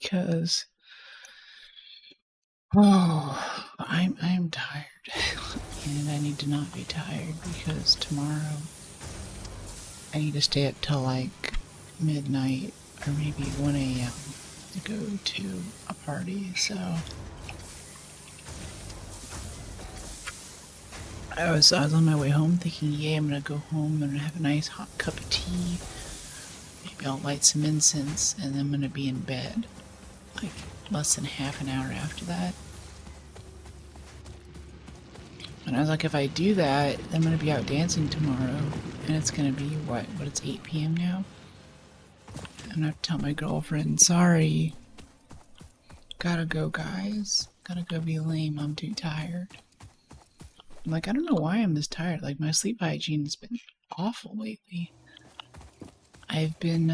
because I'm tired and I need to not be tired because tomorrow I need to stay up till like midnight or maybe 1 a.m. to go to a party. So I was on my way home thinking, yay, I'm gonna go home, I'm gonna have a nice hot cup of tea, maybe I'll light some incense, and then I'm gonna be in bed like less than half an hour after that. And I was like, if I do that, I'm gonna be out dancing tomorrow, and it's gonna be what it's 8 p.m. now? I'm gonna have to tell my girlfriend, sorry, gotta go guys, gotta go be lame, I'm too tired. Like, I don't know why I'm this tired. Like, my sleep hygiene has been awful lately. I've been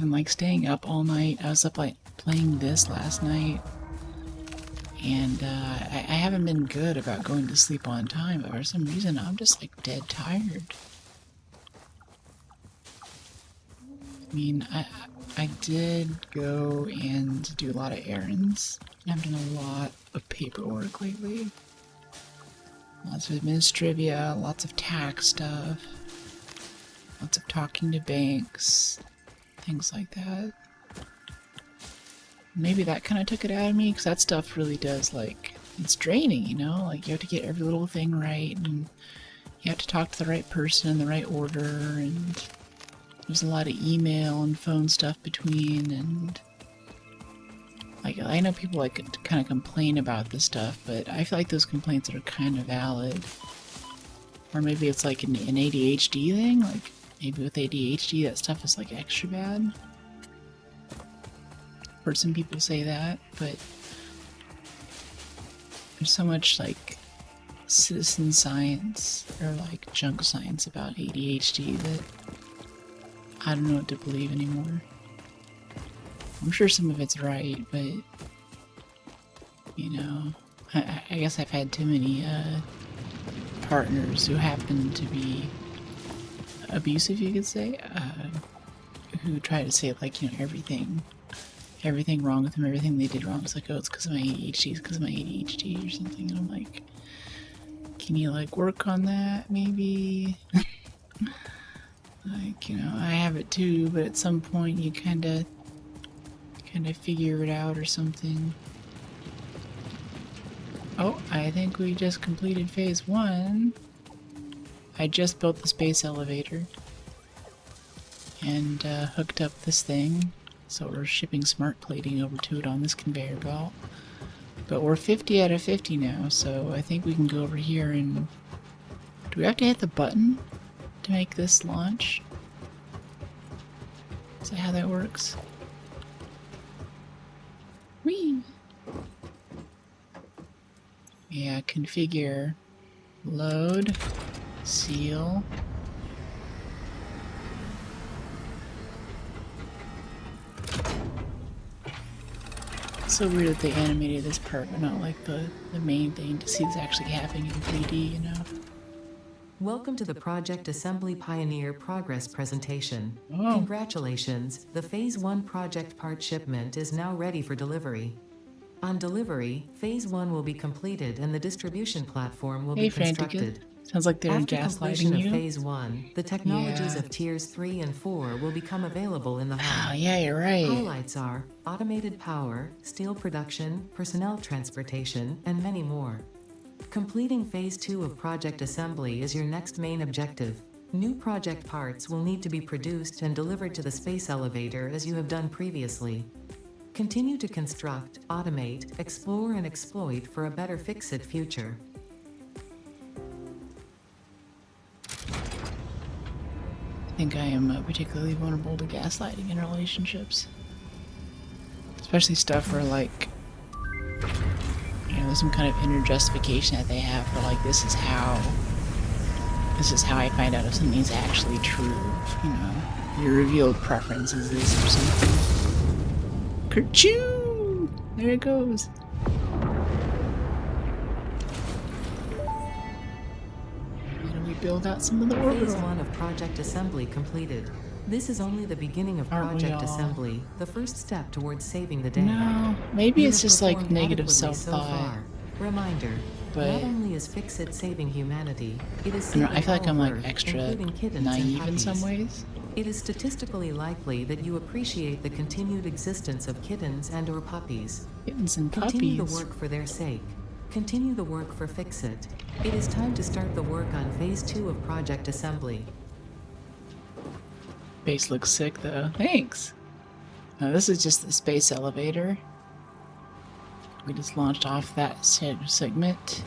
like staying up all night. I was up like playing this last night, and I haven't been good about going to sleep on time, but for some reason I'm just like dead tired. I mean, I did go and do a lot of errands. I've done a lot of paperwork lately. Lots of administrivia, lots of tax stuff, lots of talking to banks, things like that. Maybe that kind of took it out of me, because that stuff really does, like, it's draining, you know? Like, you have to get every little thing right, and you have to talk to the right person in the right order, and there's a lot of email and phone stuff between, and like, I know people like to kind of complain about this stuff, but I feel like those complaints are kind of valid. Or maybe it's like an ADHD thing, like maybe with ADHD that stuff is like extra bad. Heard some people say that, but there's so much like citizen science or like junk science about ADHD that I don't know what to believe anymore. I'm sure some of it's right, but you know, I guess I've had too many partners who happen to be abusive, you could say, who try to say like, you know, everything wrong with them, everything they did wrong. It's like, oh, it's because of my ADHD, it's because of my ADHD or something. And I'm like, can you like work on that maybe? Like, you know, I have it too, but at some point you kind of figure it out or something. Oh, I think we just completed phase 1. I just built the space elevator and hooked up this thing, so we're shipping smart plating over to it on this conveyor belt. But we're 50 out of 50 now, so I think we can go over here and... Do we have to hit the button to make this launch? Is that how that works? Whee! Yeah, configure, load, seal. It's so weird that they animated this part, but not like the main thing to see this actually happening in 3D, you know? Welcome to the Project Assembly Pioneer Progress presentation. Oh. Congratulations, the Phase 1 project part shipment is now ready for delivery. On delivery, Phase 1 will be completed and the distribution platform will be constructed. Sounds like they're After gaslighting completion you. of Phase 1, the technologies of Tiers 3 and 4 will become available in the hub. Oh, yeah, you're right. Highlights are automated power, steel production, personnel transportation, and many more. Completing Phase 2 of Project Assembly is your next main objective. New project parts will need to be produced and delivered to the space elevator as you have done previously. Continue to construct, automate, explore and exploit for a better Fix-It future. I think I am particularly vulnerable to gaslighting in relationships. Especially stuff where, like, you know, there's some kind of inner justification that they have for, like, this is how I find out if something's actually true, you know. Your revealed preference is this or something. Kerchoo! There it goes. How do we build out some of the orbital? Phase 1 of Project Assembly completed. This is only the beginning of Aren't we project all? assembly, the first step towards saving the day. No, maybe You it's have just like performed negative adequately so self-thought. far. Reminder, But not only is Fix-It saving humanity, it is I don't know, saving I feel like all I'm of like Earth, extra including kittens and naive in some puppies. ways. It is statistically likely that you appreciate the continued existence of kittens and or puppies. Kittens and Continue the puppies. work for their sake. Continue the work for Fix-It. It is time to start the work on Phase 2 of Project Assembly. Base looks sick though. Thanks. Now this is just the space elevator. We just launched off that segment.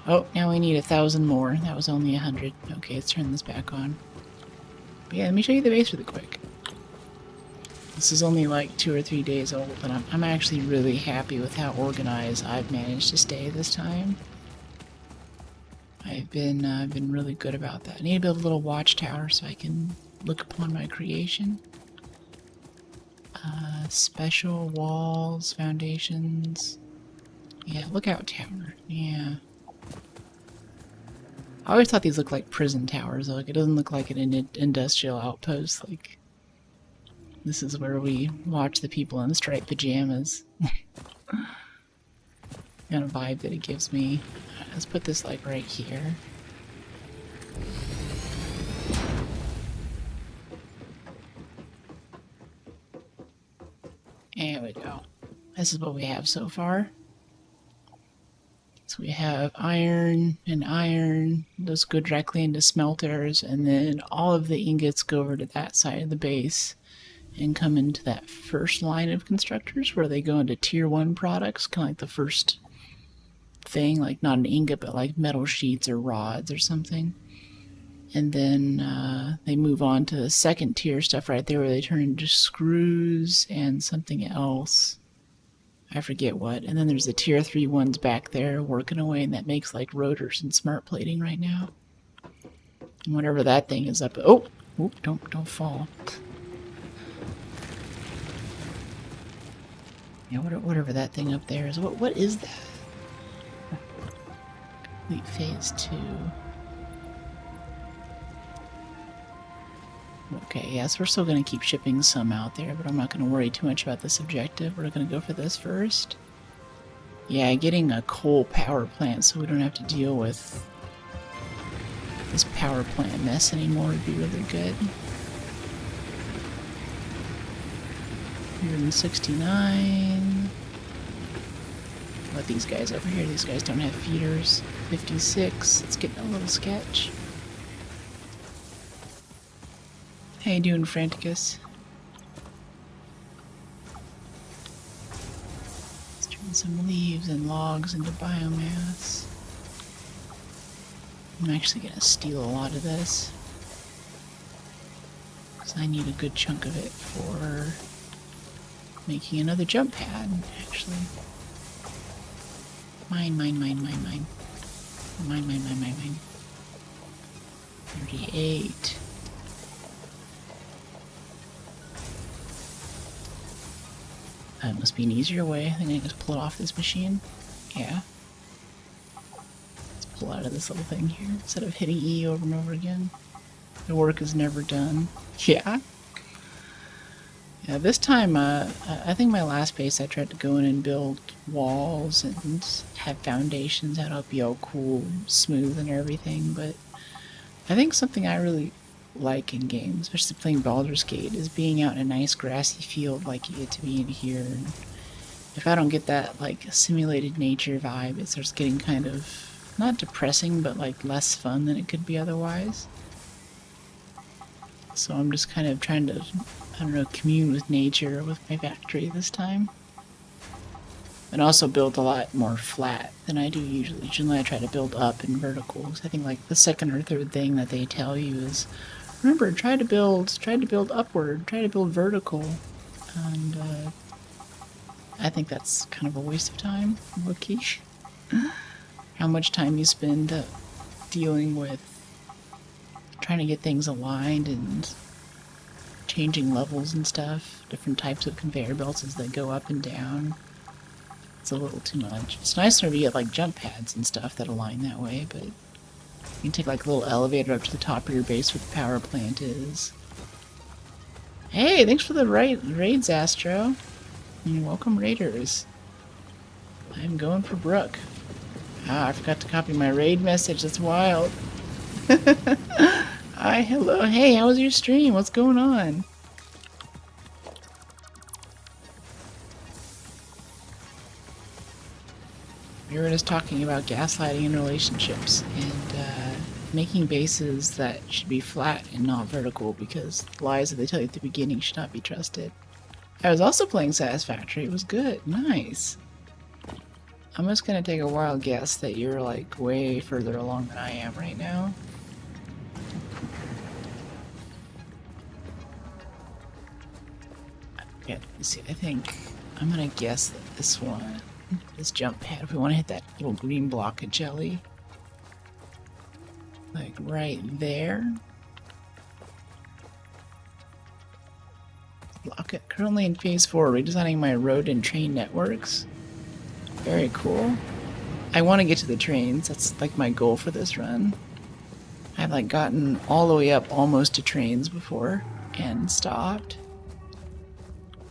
Oh, now we need 1,000 more. That was only 100. Okay, let's turn this back on. But yeah, let me show you the base really quick. This is only like 2 or 3 days old, but I'm actually really happy with how organized I've managed to stay this time. I've been really good about that. I need to build a little watchtower so I can look upon my creation. Special walls, foundations. Yeah, lookout tower. Yeah. I always thought these looked like prison towers. Like, it doesn't look like an industrial outpost. Like, this is where we watch the people in striped pajamas. Kind of vibe that it gives me. Let's put this like right here. There we go. This is what we have so far. So we have iron and iron. Those go directly into smelters, and then all of the ingots go over to that side of the base and come into that first line of constructors where they go into tier 1 products, kind of like the first thing, like not an ingot, but like metal sheets or rods or something. And then they move on to the second tier stuff right there where they turn into screws and something else. I forget what. And then there's the tier 3 ones back there working away, and that makes like rotors and smart plating right now. And whatever that thing is up. Oh, don't fall. Yeah, whatever that thing up there is. What is that? Complete phase 2. Okay, yes, we're still going to keep shipping some out there, but I'm not going to worry too much about this objective. We're going to go for this first. Yeah, getting a coal power plant so we don't have to deal with this power plant mess anymore would be really good. 169. Let these guys over here. These guys don't have feeders. 56. Let's get a little sketch. How you doing, Franticus? Let's turn some leaves and logs into biomass. I'm actually gonna steal a lot of this, because I need a good chunk of it for making another jump pad, actually. Mine. 38. That must be an easier way. I think I can just pull it off this machine. Yeah. Let's pull out of this little thing here instead of hitting E over and over again. The work is never done. Yeah. Yeah, this time, I think my last base I tried to go in and build walls and have foundations that would be all cool, smooth and everything, but I think something I really like in games, especially playing Baldur's Gate, is being out in a nice grassy field like you get to be in here. And if I don't get that like simulated nature vibe, it starts getting kind of not depressing, but like less fun than it could be otherwise. So I'm just kind of trying to, I don't know, commune with nature with my factory this time. And also build a lot more flat than I do usually. Generally I try to build up in verticals. I think like the second or third thing that they tell you is, remember, try to build upward, try to build vertical. And I think that's kind of a waste of time, low-key. How much time you spend dealing with trying to get things aligned and changing levels and stuff, different types of conveyor belts as they go up and down. It's a little too much. It's nice whenever you get like jump pads and stuff that align that way, but you can take like a little elevator up to the top of your base where the power plant is. Hey, thanks for the raids, Astro. And welcome, raiders. I'm going for Brooke. Ah, I forgot to copy my raid message. That's wild. Hi, hello. Hey, how was your stream? What's going on? We were just talking about gaslighting in relationships and making bases that should be flat and not vertical because lies that they tell you at the beginning should not be trusted. I was also playing Satisfactory. It was good. Nice. I'm just gonna take a wild guess that you're like way further along than I am right now. Yeah, see, I think I'm gonna guess that this one, this jump pad, if we want to hit that little green block of jelly, like right there. Block it. Currently in phase 4, redesigning my road and train networks. Very cool. I want to get to the trains. That's like my goal for this run. I've like gotten all the way up almost to trains before and stopped.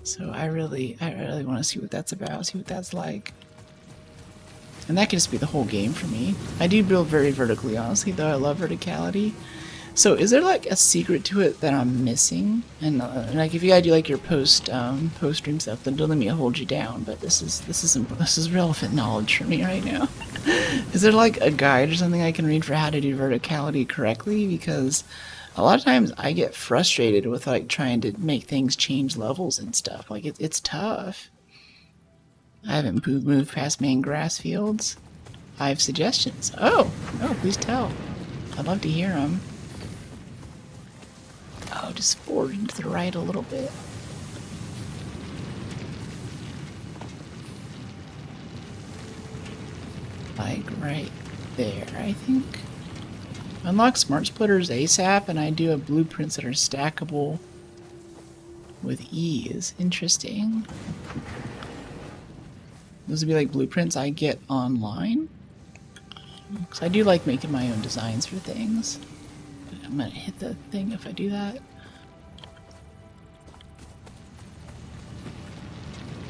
So I really want to see what that's about, see what that's like. And that could just be the whole game for me. I do build very vertically, honestly, though I love verticality. So is there like a secret to it that I'm missing? And like if you gotta do like your post stream stuff, then don't let me hold you down. But this is relevant knowledge for me right now. Is there like a guide or something I can read for how to do verticality correctly? Because a lot of times I get frustrated with like trying to make things change levels and stuff. Like it's tough. I haven't moved past main grass fields. I have suggestions. Oh, please tell. I'd love to hear them. Oh, just forward and to the right a little bit. Like right there, I think. Unlock smart splitters ASAP, and I do have blueprints that are stackable with ease. Interesting. Those would be like blueprints I get online. Because I do like making my own designs for things. I'm gonna hit the thing if I do that.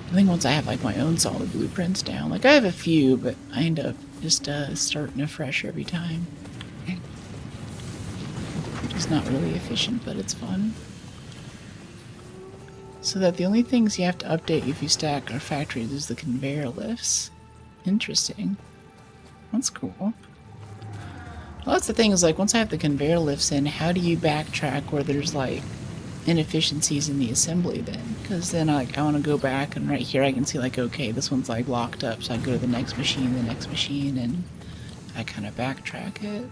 I think once I have like my own solid blueprints down, like I have a few, but I end up just starting afresh every time. It's not really efficient, but it's fun. So that the only things you have to update if you stack our factories is the conveyor lifts. Interesting. That's cool. Well, that's the thing is like once I have the conveyor lifts in, how do you backtrack where there's like inefficiencies in the assembly then? Because then I want to go back and right here I can see like, okay, this one's like locked up, so I go to the next machine, and I kind of backtrack it.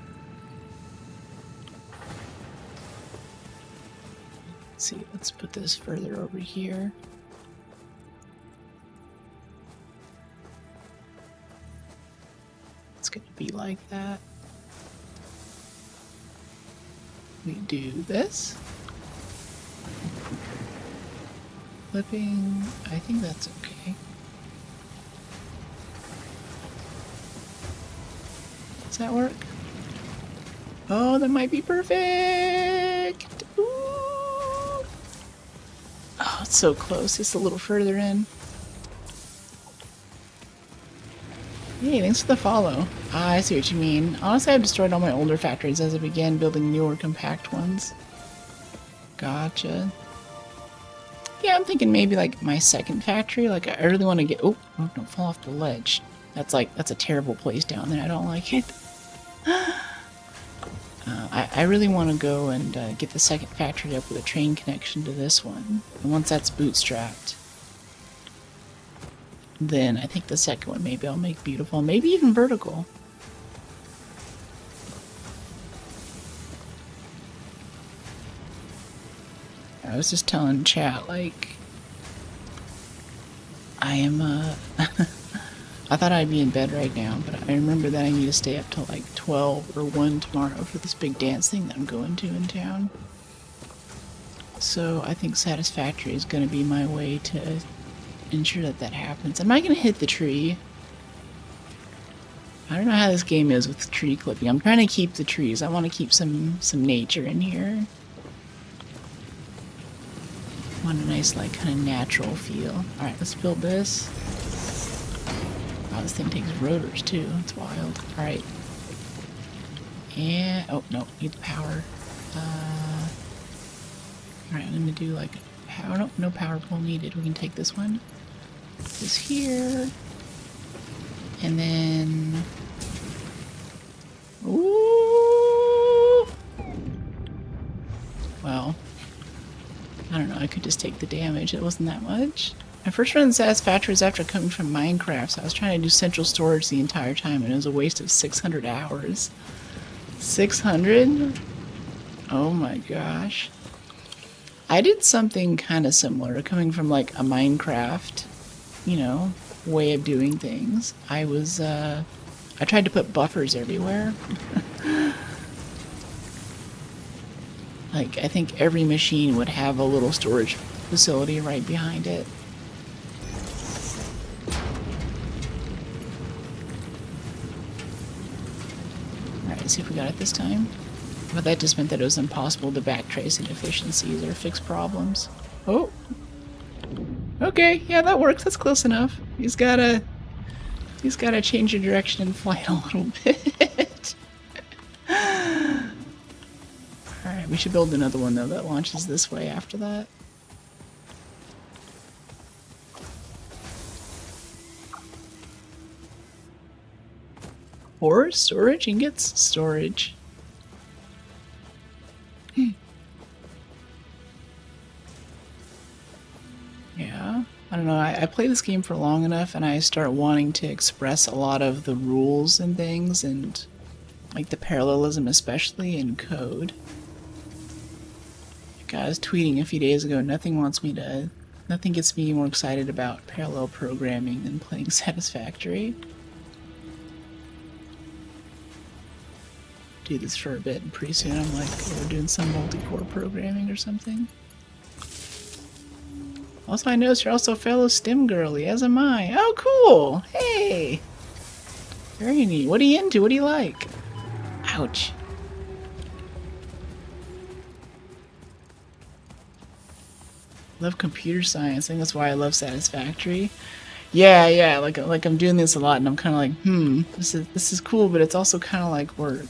Let's see, let's put this further over here. It's gonna be like that. We do this. Flipping, I think that's okay. Does that work? Oh, that might be perfect! Ooh. Oh, it's so close, just a little further in. Hey, thanks for the follow. Ah, I see what you mean. Honestly, I've destroyed all my older factories as I began building newer compact ones. Gotcha. Yeah, I'm thinking maybe like my second factory. Like I really want to get. Oh, don't fall off the ledge. That's a terrible place down there. I don't like it. I really want to go and get the second factory up with a train connection to this one. And once that's bootstrapped, then I think the second one maybe I'll make beautiful, maybe even vertical. I was just telling chat, like, I am, I thought I'd be in bed right now, but I remember that I need to stay up till like 12 or 1 tomorrow for this big dance thing that I'm going to in town. So I think Satisfactory is going to be my way to ensure that that happens. Am I going to hit the tree? I don't know how this game is with tree clipping. I'm trying to keep the trees. I want to keep some nature in here. want a nice, like, kind of natural feel. Alright, let's build this. Wow, this thing takes rotors too. It's wild. Alright. And, oh, no, need the power. Alright, I'm gonna do like power. No, no power pole needed. We can take this one. This here. And then. Ooh! Well, I don't know. I could just take the damage. It wasn't that much. My first run in Satisfactory was after coming from Minecraft, so I was trying to do central storage the entire time, and it was a waste of 600 hours. 600? Oh my gosh. I did something kind of similar, coming from like a Minecraft, you know, way of doing things. I tried to put buffers everywhere. Like, I think every machine would have a little storage facility right behind it. Alright, let's see if we got it this time. But that just meant that it was impossible to backtrace inefficiencies or fix problems. Oh! Okay, yeah, that works. That's close enough. He's gotta change your direction in flight a little bit. Alright, we should build another one, though, that launches this way after that. Or storage ingots? Storage. Yeah, I don't know. I play this game for long enough and I start wanting to express a lot of the rules and things, and like the parallelism especially in code. Like I was tweeting a few days ago, nothing gets me more excited about parallel programming than playing Satisfactory. Do this for a bit and pretty soon I'm like, oh, we're doing some multi-core programming or something. Also, I noticed you're also a fellow STEM girly, as am I. Oh, cool! Hey! Very neat. What are you into? What do you like? Ouch. Love computer science. I think that's why I love Satisfactory. Yeah, like I'm doing this a lot and I'm kind of like, this is cool, but it's also kind of like work.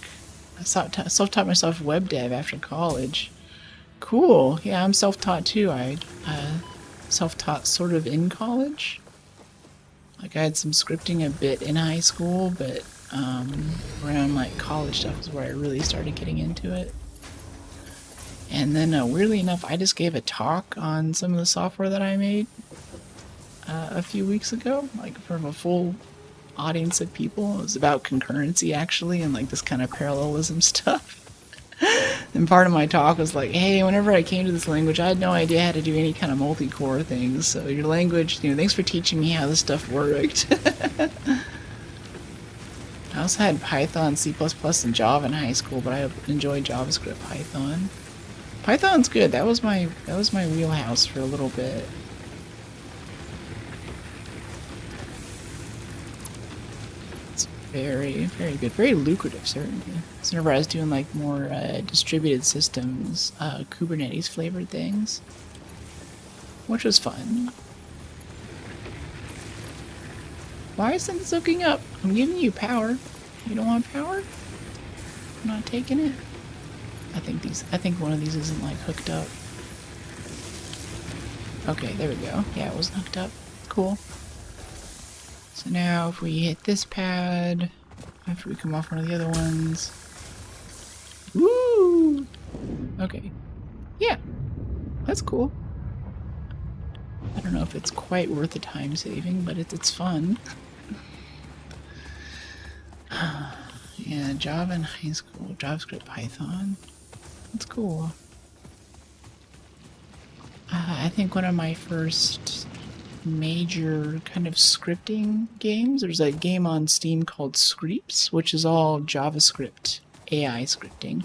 I self-taught myself web dev after college. Cool. Yeah, I'm self-taught too. I self-taught sort of in college. Like I had some scripting a bit in high school, but around like college stuff is where I really started getting into it. And then weirdly enough, I just gave a talk on some of the software that I made a few weeks ago, like from a full audience of people. It was about concurrency actually, and like this kind of parallelism stuff. And part of my talk was like, hey, whenever I came to this language, I had no idea how to do any kind of multi-core things. So your language, thanks for teaching me how this stuff worked. I also had Python, C++, and Java in high school, but I enjoyed JavaScript, Python. Python's good. That was my wheelhouse for a little bit. Very, very good. Very lucrative, certainly. So whenever I was doing like more distributed systems, Kubernetes flavored things, which was fun. Why isn't this hooking up? I'm giving you power. You don't want power? I'm not taking it. I think one of these isn't like hooked up. Okay, there we go. Yeah, it wasn't hooked up. Cool. So now if we hit this pad, after we come off one of the other ones. Woo! Okay. Yeah. That's cool. I don't know if it's quite worth the time saving, but it's fun. Yeah, Java in high school, JavaScript, Python. That's cool. I think one of my first major kind of scripting games, there's a game on Steam called Screeps, which is all JavaScript AI scripting.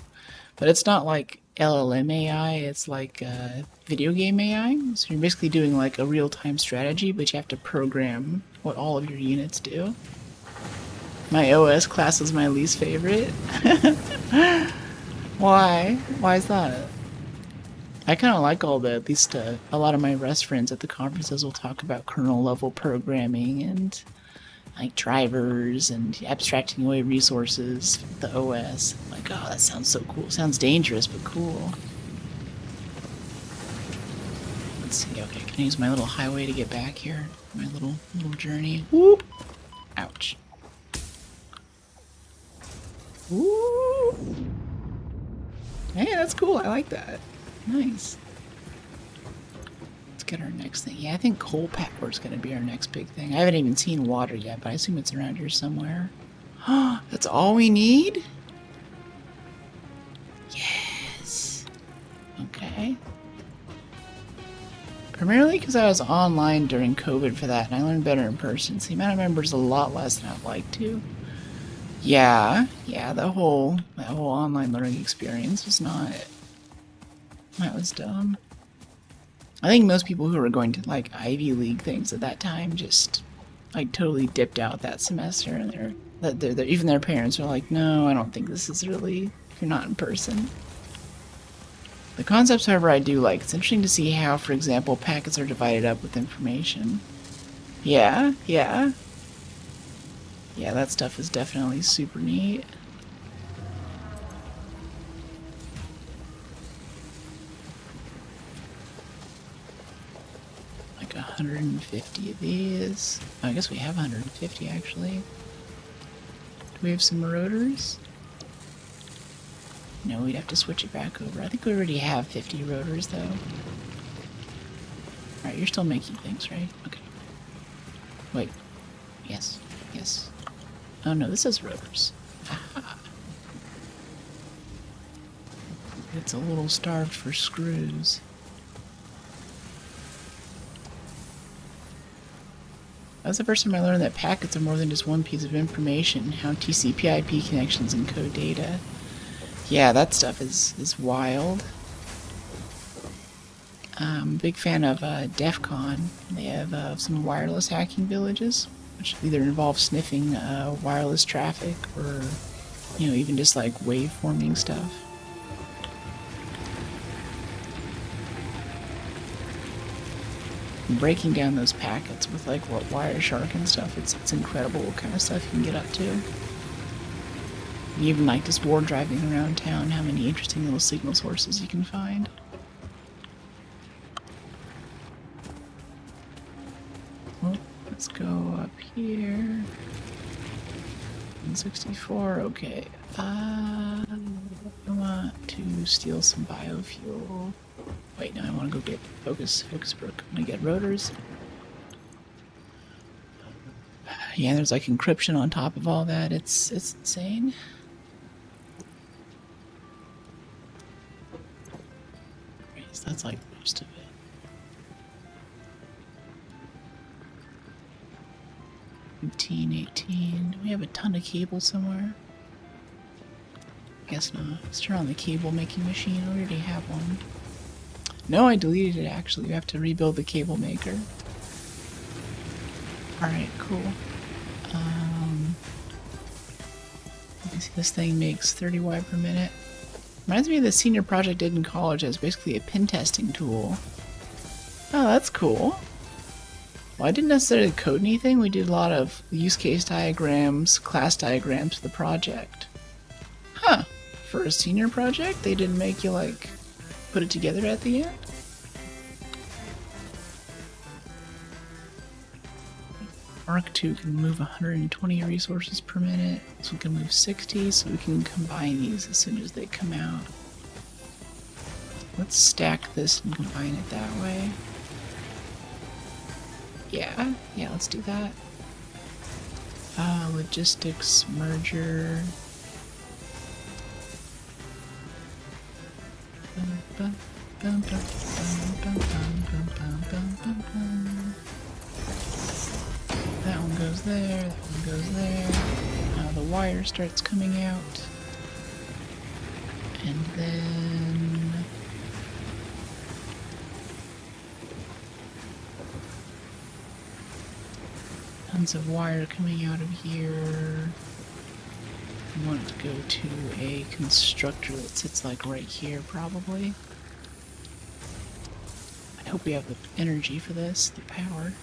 But it's not like LLM AI, it's like video game AI. So you're basically doing like a real-time strategy, but you have to program what all of your units do. My OS class is my least favorite. Why? Why is that? I kind of like all the, at least a lot of my Rust friends at the conferences will talk about kernel level programming and like drivers and abstracting away resources with the OS. Like, oh, that sounds so cool. Sounds dangerous, but cool. Let's see. Okay, can I use my little highway to get back here? My little journey. Whoop! Ouch. Woo! Hey, that's cool. I like that. Nice. Let's get our next thing. Yeah, I think coal power is going to be our next big thing. I haven't even seen water yet, but I assume it's around here somewhere. That's all we need? Yes. Okay. Primarily because I was online during COVID for that, and I learned better in person. So the amount of members is a lot less than I'd like to. Yeah, that whole online learning experience was not. That was dumb. I think most people who were going to like Ivy League things at that time just like totally dipped out that semester, and they're even their parents are like, no, I don't think this is really. You're not in person. The concepts, however, I do like. It's interesting to see how, for example, packets are divided up with information. Yeah, that stuff is definitely super neat. Like 150 of these. Oh, I guess we have 150 actually. Do we have some rotors? No, we'd have to switch it back over. I think we already have 50 rotors though. Alright, you're still making things, right? Okay. Wait. Yes. Oh no, this is rotors. Aha. It's a little starved for screws. That was the first time I learned that packets are more than just one piece of information, how TCP/IP connections encode data. Yeah, that stuff is wild. Big fan of DEF CON. They have some wireless hacking villages, which either involve sniffing wireless traffic or, even just like waveforming stuff. And breaking down those packets with like what Wireshark and stuff, it's incredible what kind of stuff you can get up to. And even like just war driving around town, how many interesting little signal sources you can find. Well, let's go up here. 164, okay. I want to steal some biofuel. Wait, no, I want to go get Focus Brook. I'm gonna get rotors. Yeah, there's like encryption on top of all that. It's insane. Okay, so that's like most of it. $18. Do we have a ton of cable somewhere? Guess not. Let's turn on the cable making machine. I already have one. No, I deleted it actually. You have to rebuild the cable maker. Alright, cool. Let me see, this thing makes 30 Y per minute. Reminds me of the senior project I did in college as basically a pen testing tool. Oh, that's cool. Well, I didn't necessarily code anything. We did a lot of use case diagrams, class diagrams for the project. Huh. For a senior project, they didn't make you, like, put it together at the end? Arc 2 can move 120 resources per minute, so we can move 60, so we can combine these as soon as they come out. Let's stack this and combine it that way. Yeah, let's do that. Logistics merger. That one goes there, that one goes there. Now the wire starts coming out. And then... tons of wire coming out of here. I want it to go to a constructor that sits like right here, probably. hope we have the energy for this, the power.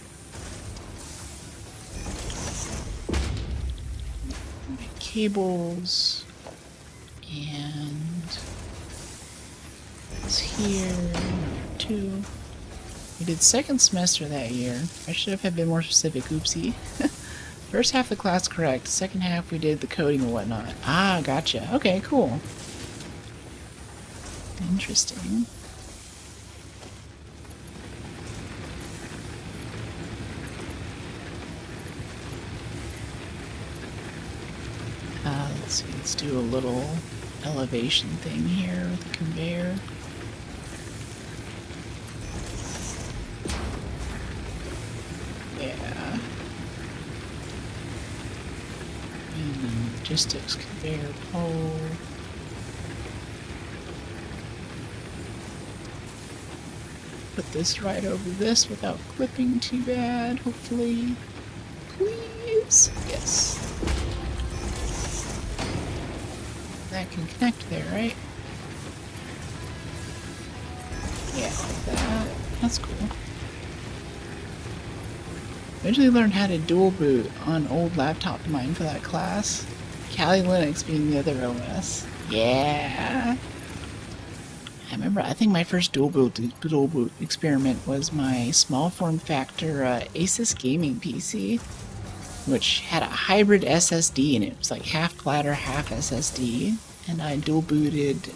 My cables. And it's here, number 2. We did second semester that year. I should have been more specific, oopsie. First half of the class correct, second half we did the coding and whatnot. Ah, gotcha. Okay, cool. Interesting. Let's see, let's do a little elevation thing here with the conveyor. Yeah. And then logistics conveyor pole. Put this right over this without clipping too bad, hopefully. Please. Yes. That can connect there, right? Yeah, like that. That's cool. Eventually learned how to dual boot on an old laptop of mine for that class. Kali Linux being the other OS. Yeah. I think my first dual boot experiment was my small form factor Asus gaming PC, which had a hybrid SSD in it. It was like half platter, half SSD, and I dual booted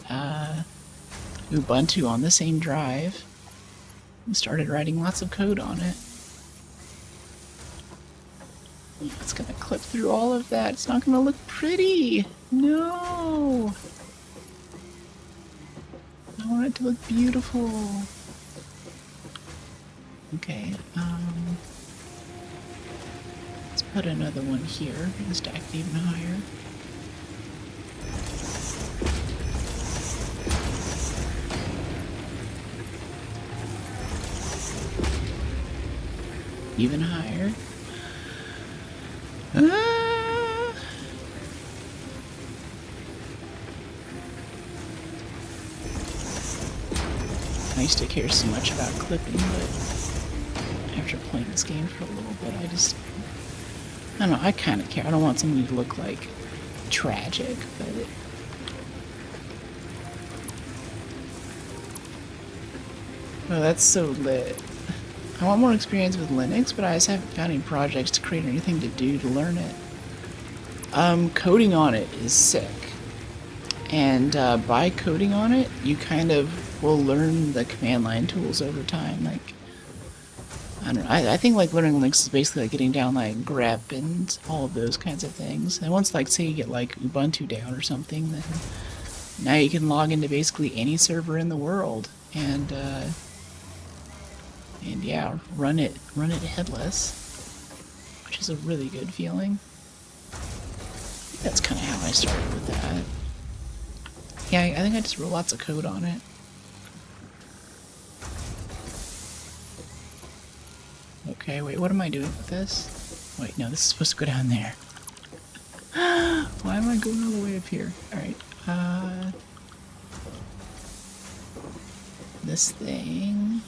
Ubuntu on the same drive and started writing lots of code on it. It's gonna clip through all of that. It's not gonna look pretty. No. I want it to look beautiful. Okay, let's put another one here. Stack it even higher. Even higher. I used to care so much about clipping, but after playing this game for a little bit, I don't know, I kind of care. I don't want something to look like tragic, but oh, that's so lit. I want more experience with Linux, but I just haven't found any projects to create or anything to do to learn it. Coding on it is sick. And by coding on it, you kind of will learn the command line tools over time. Like, I don't know, I think like learning Linux is basically like getting down like grep and all of those kinds of things. And once like say you get like Ubuntu down or something, then now you can log into basically any server in the world and yeah, run it headless, which is a really good feeling. I think that's kind of how I started with that. Yeah, I think I just wrote lots of code on it. Okay, wait, what am I doing with this? Wait, no, this is supposed to go down there. Why am I going all the way up here? Alright, this thing.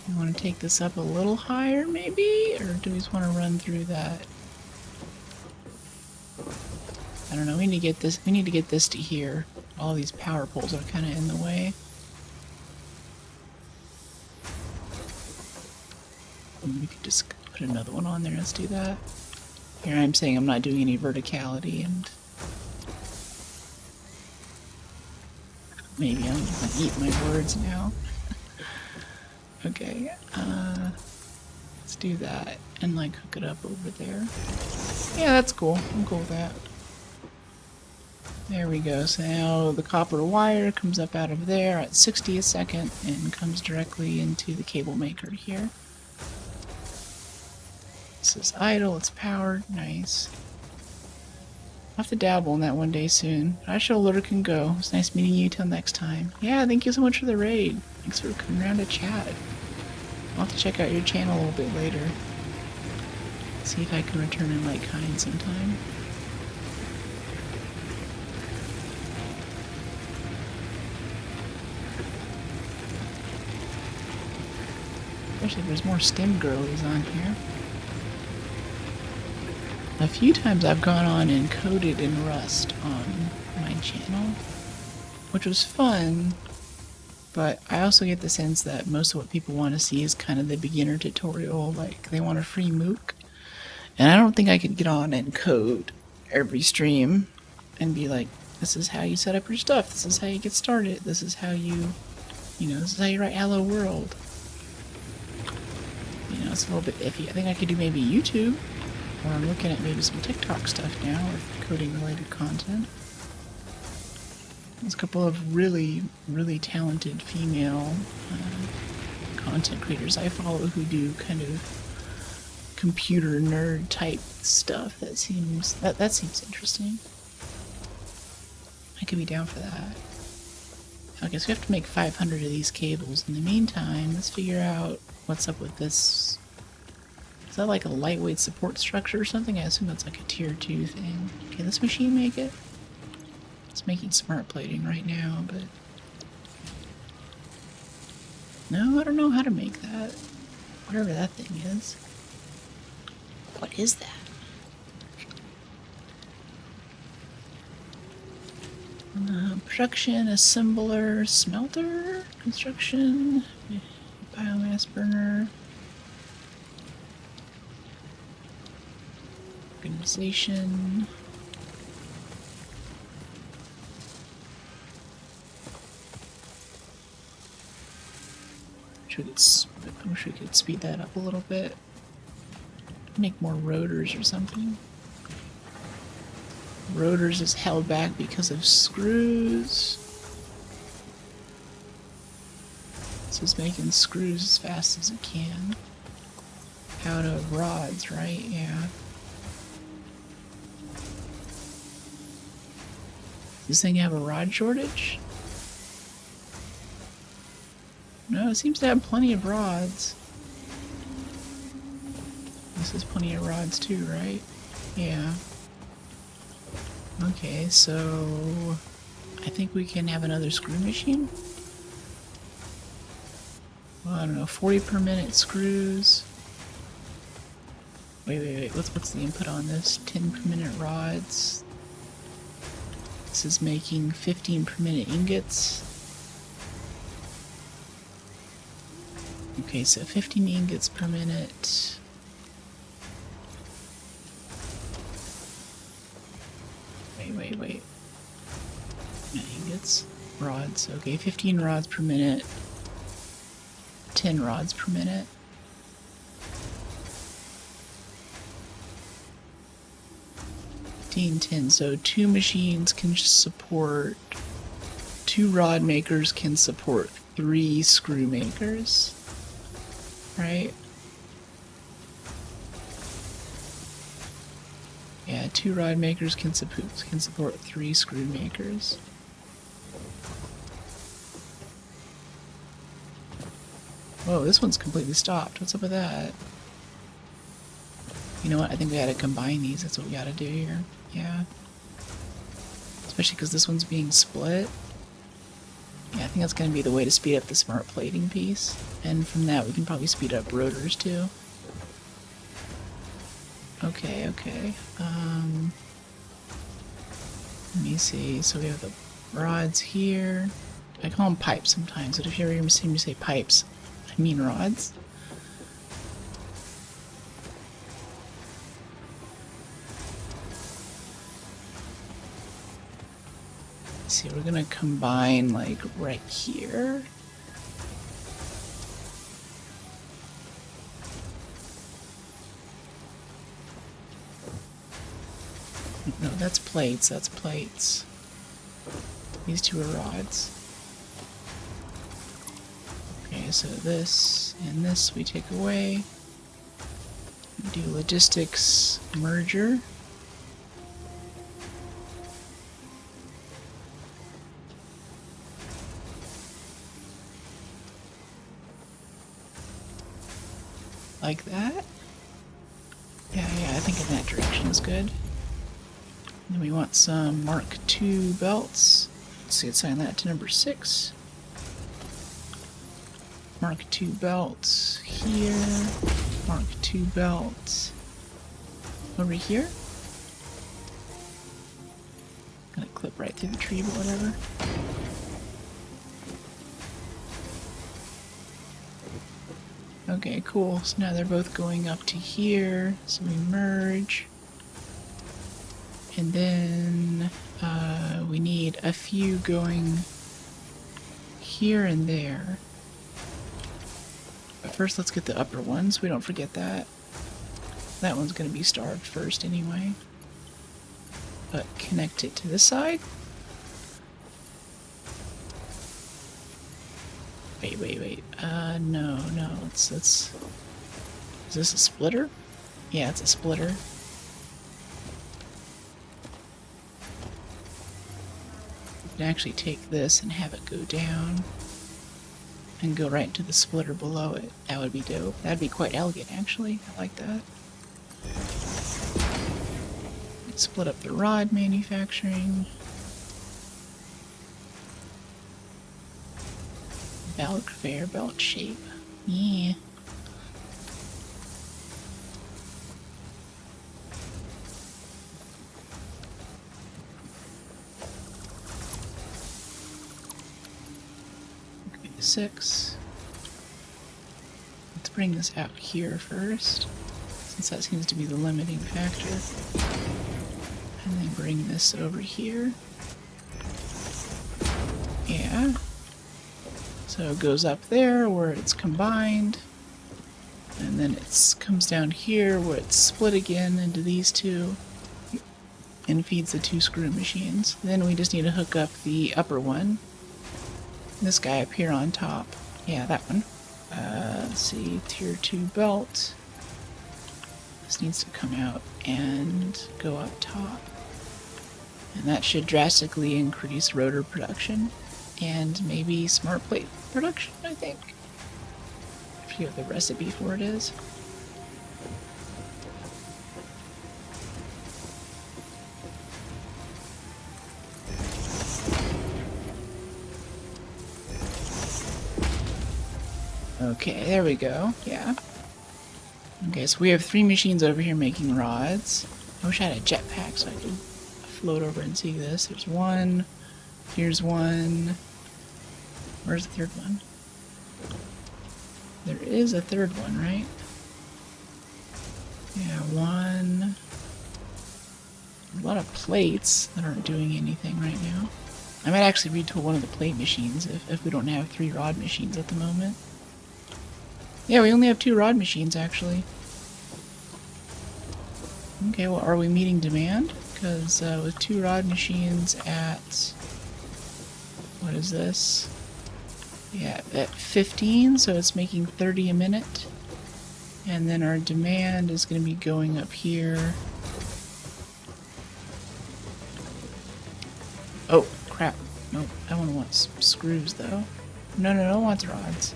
You want to take this up a little higher, maybe? Or do we just want to run through that? I don't know, we need to get this to here. All these power poles are kind of in the way. We could just put another one on there. Let's do that. Here I'm saying I'm not doing any verticality, and maybe I'm gonna eat my words now. Okay, let's do that and like hook it up over there. Yeah, that's cool. I'm cool with that. There we go. So now the copper wire comes up out of there at 60 a second and comes directly into the cable maker here. This is idle, it's powered, nice. I'll have to dabble in that one day soon. I shall let her go. It's nice meeting you till next time. Yeah, thank you so much for the raid. Thanks for coming around to chat. I'll have to check out your channel a little bit later. See if I can return in like kind sometime. Especially if there's more STEM girlies on here. A few times I've gone on and coded in Rust on my channel, which was fun, but I also get the sense that most of what people want to see is kind of the beginner tutorial, like they want a free MOOC. And I don't think I could get on and code every stream and be like, this is how you set up your stuff, this is how you get started, this is how you know, this is how you write Hello World. You know, it's a little bit iffy. I think I could do maybe YouTube, or I'm looking at maybe some TikTok stuff now with coding related content. There's a couple of really, really talented female content creators I follow who do kind of computer nerd type stuff. That seems interesting. I could be down for that. I guess we have to make 500 of these cables. In the meantime, let's figure out what's up with this. Is that like a lightweight support structure or something? I assume that's like a tier 2 thing. Can this machine make it? It's making smart plating right now, but... No, I don't know how to make that. Whatever that thing is. What is that? Production, assembler, smelter, construction, biomass burner, organization. I wish we could speed that up a little bit. Make more rotors or something. Rotors is held back because of screws. This is making screws as fast as it can. Out of rods, right? Yeah. Does this thing have a rod shortage? No, it seems to have plenty of rods. This is plenty of rods too, right? Yeah. Okay, so I think we can have another screw machine. Well, I don't know, 40 per minute screws. Wait. What's the input on this? 10 per minute rods. This is making 15 per minute ingots. Okay, so 15 ingots per minute. Wait. Not ingots. Rods. Okay, 15 rods per minute. 10 rods per minute. So 2 machines can support... 2 rod makers can support 3 screw makers. Right? Yeah, 2 rod makers can support 3 screw makers. Whoa, this one's completely stopped. What's up with that? You know what? I think we gotta combine these. That's what we gotta do here. Yeah. Especially because this one's being split. Yeah, I think that's gonna be the way to speed up the smart plating piece. And from that, we can probably speed up rotors too. Okay. Let me see. So we have the rods here. I call them pipes sometimes, but if you ever see me say pipes, I mean rods. Let's see, we're gonna combine like right here. No, that's plates, These 2 are rods. Okay, so this and this we take away. We do logistics merger. Like that? Yeah, I think in that direction is good. Then we want some Mark II belts. Let's assign that to number 6. Mark II belts here. Mark II belt over here. Gonna clip right through the tree, but whatever. Okay, cool. So now they're both going up to here. So we merge. And then we need a few going here and there. But first let's get the upper one so we don't forget that. That one's going to be starved first anyway. But connect it to this side. Wait. No. Let's. Is this a splitter? Yeah, it's a splitter. We can actually take this and have it go down. And go right into the splitter below it. That would be dope. That'd be quite elegant, actually. I like that. Split up the rod manufacturing. Belt conveyor belt shape. Yeah. Okay, 6. Let's bring this out here first, since that seems to be the limiting factor. And then bring this over here. Yeah. So it goes up there where it's combined. And then it comes down here where it's split again into these two. And feeds the 2 screw machines. Then we just need to hook up the upper one. This guy up here on top. Yeah, that one. Let's see, tier 2 belt. This needs to come out and go up top. And that should drastically increase rotor production and maybe smart plate production, I think. I forget what the recipe for it is. Okay, there we go. Yeah. Okay, so we have 3 machines over here making rods. I wish I had a jetpack so I could float over and see this. There's one. Here's one. Where's the third one? There is a third one, right? Yeah, one. A lot of plates that aren't doing anything right now. I might actually retool one of the plate machines if we don't have 3 rod machines at the moment. Yeah, we only have 2 rod machines, actually. Okay, well, are we meeting demand? Because with 2 rod machines at... What is this? Yeah, at 15, so it's making 30 a minute. And then our demand is going to be going up here. Oh, crap. Nope, I want screws, though. No, I want rods.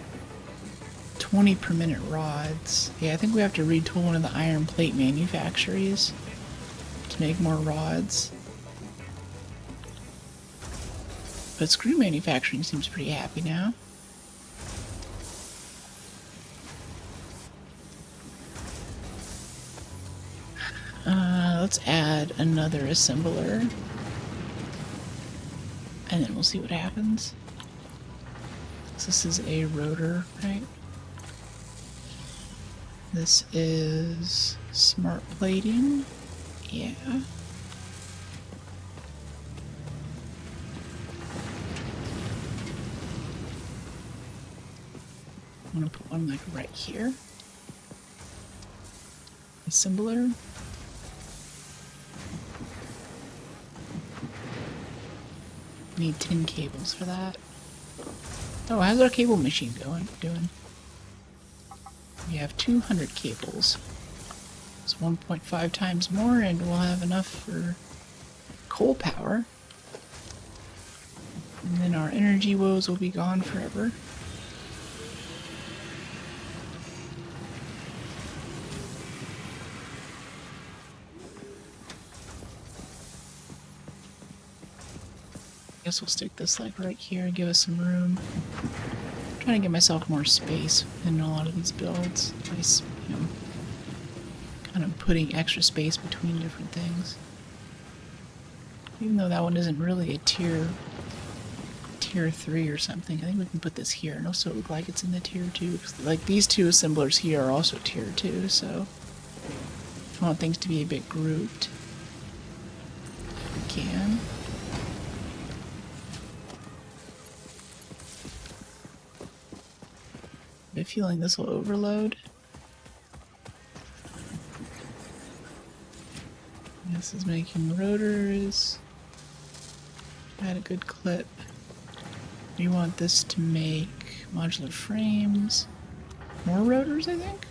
20 per minute rods. Yeah, I think we have to retool one of the iron plate manufactories to make more rods. But screw manufacturing seems pretty happy now. Let's add another assembler. And then we'll see what happens. So this is a rotor, right? This is smart plating. Yeah. I'm gonna put one like right here. Assembler. Need 10 cables for that. Oh, how's our cable machine doing? We have 200 cables. It's 1.5 times more and we'll have enough for coal power. And then our energy woes will be gone forever. Guess we'll stick this like right here and give us some room Trying to give myself more space in a lot of these builds. By, you know, kind of putting extra space between different things. Even though that one isn't really a tier 3 or something, I think we can put this here and also look like it's in the tier 2. Like these two assemblers here are also tier 2, so I want things to be a bit grouped. If we can. I have a feeling this will overload. This is making rotors at a good clip. We want this to make modular frames. More rotors, I think?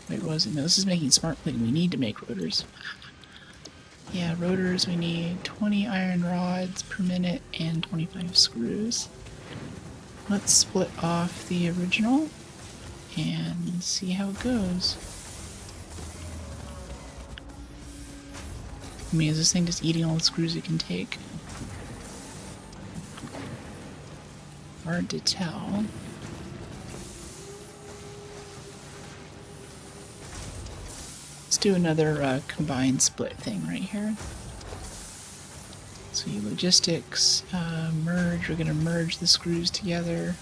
Wait, was it? No, this is making smart plating. We need to make rotors. Yeah, rotors, we need 20 iron rods per minute and 25 screws. Let's split off the original and see how it goes. I mean, is this thing just eating all the screws it can take? Hard to tell. Let's do another combined split thing right here. So logistics, merge, we're going to merge the screws together.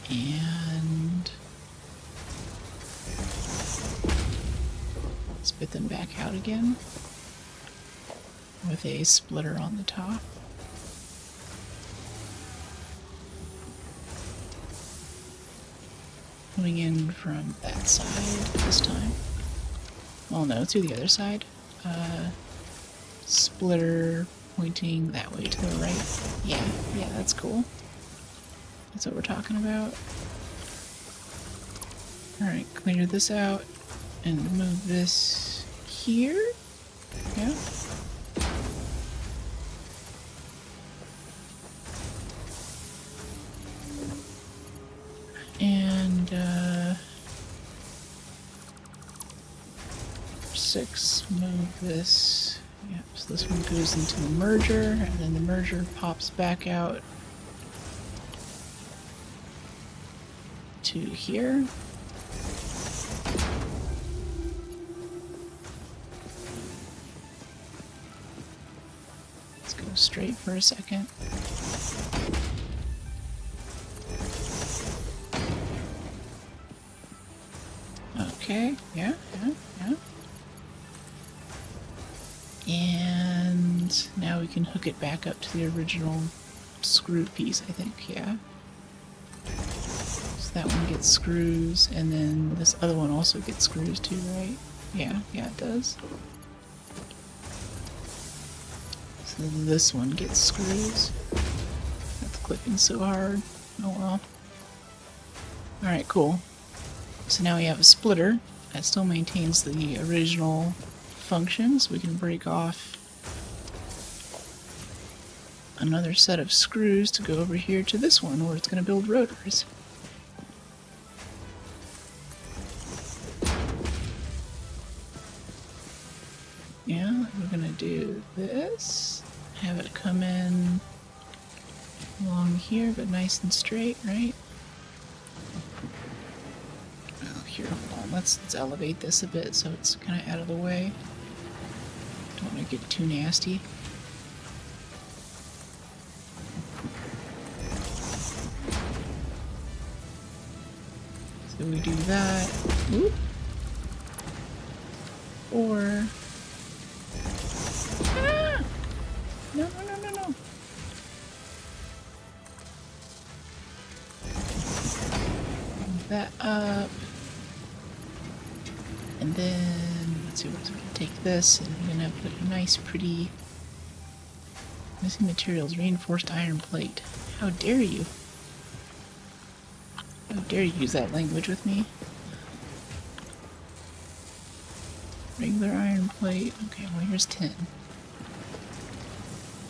And spit them back out again with a splitter on the top. Coming in from that side this time. Well, no, through the other side. Splitter pointing that way to the right. Yeah, that's cool. That's what we're talking about. Alright, clear this out and move this here. Yeah. And 6, move this. Yep, so this one goes into the merger, and then the merger pops back out to here. Let's go straight for a second. Okay, yeah. And now we can hook it back up to the original screw piece, I think, yeah. So that one gets screws, and then this other one also gets screws too, right? Yeah, it does. So this one gets screws. That's clipping so hard. Oh well. Alright, cool. So now we have a splitter that still maintains the original functions. We can break off another set of screws to go over here to this one where it's going to build rotors. Yeah, we're going to do this. Have it come in along here, but nice and straight, right? Oh, here, hold on. Let's elevate this a bit so it's kind of out of the way. Don't want to get too nasty. So we do that. Oop. Or... Ah! No. Move that up. And then, let's see, we're going to take this and we're going to put a nice, pretty, missing materials, reinforced iron plate. How dare you? How dare you use that language with me? Regular iron plate. Okay, well here's 10.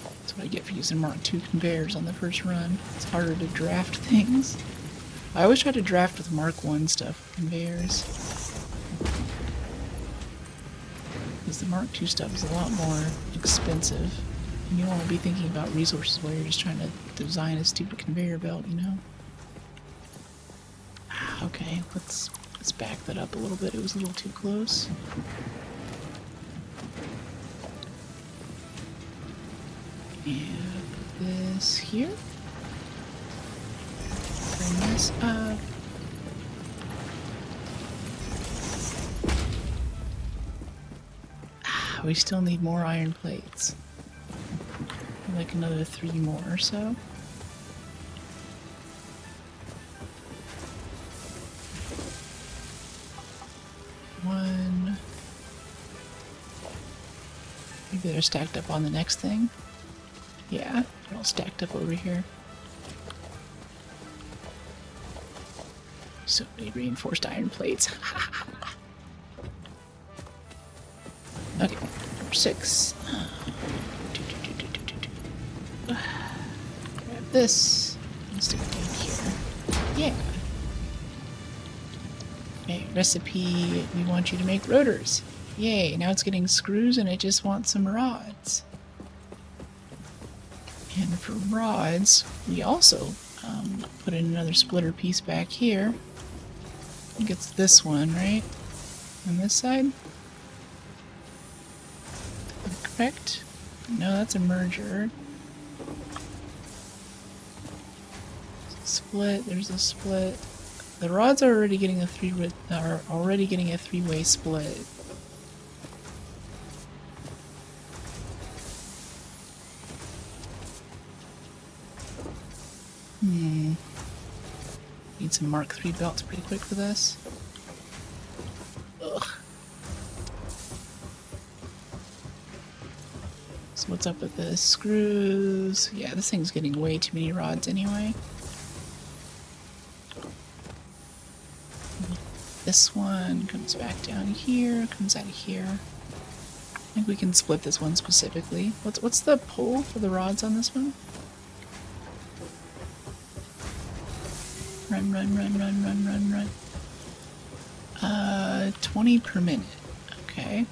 That's what I get for using Mark II conveyors on the first run. It's harder to draft things. I always try to draft with Mark I stuff, conveyors. Because the Mark II stuff is a lot more expensive. And you don't want to be thinking about resources while you're just trying to design a stupid conveyor belt, you know? Okay, let's back that up a little bit. It was a little too close. And this here. Bring this up. We still need more iron plates. Like another 3 more or so. One. Maybe they're stacked up on the next thing. Yeah, they're all stacked up over here. So many reinforced iron plates. Okay, number 6. Grab this and stick it down here. Yeah. Okay, recipe, we want you to make rotors. Yay, now it's getting screws and it just wants some rods. And for rods, we also put in another splitter piece back here. I think it's this one, right? On this side? Correct? No, that's a merger. Split, there's a split. The rods are already getting a three-way split. Need some Mark III belts pretty quick for this. Ugh. So what's up with the screws? Yeah, this thing's getting way too many rods anyway. This one comes back down here, comes out of here. I think we can split this one specifically. What's the pull for the rods on this one? Run, run, run, run, run, run, run. 20 per minute. Okay.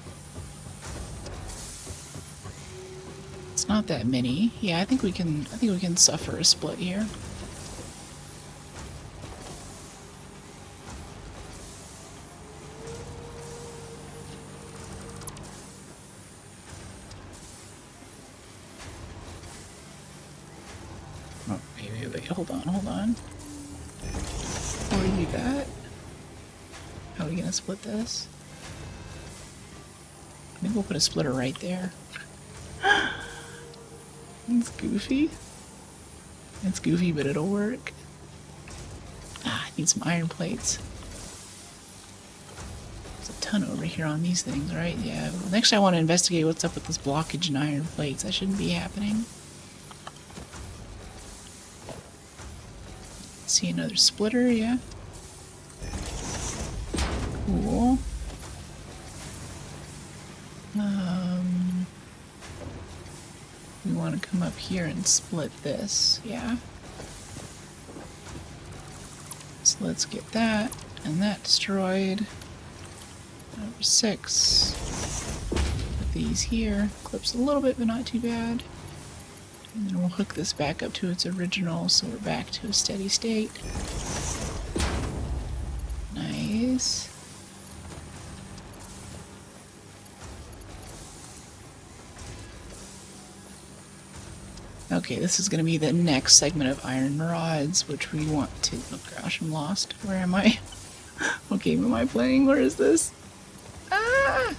It's not that many. Yeah, I think we can suffer a split here. Oh, wait, hold on. Before we do that, how are we gonna split this? I think we'll put a splitter right there. It's goofy. It's goofy, but it'll work. I need some iron plates. There's a ton over here on these things, right? Yeah. Next I want to investigate what's up with this blockage in iron plates. That shouldn't be happening. See another splitter, yeah. Cool. We want to come up here and split this, yeah. So let's get that and that destroyed. Number 6. Put these here. Clips a little bit, but not too bad. And then we'll hook this back up to its original, so we're back to a steady state. Nice. Okay, this is going to be the next segment of iron rods, which we want to... Oh gosh, I'm lost. Where am I? What game am I playing? Where is this? Ah!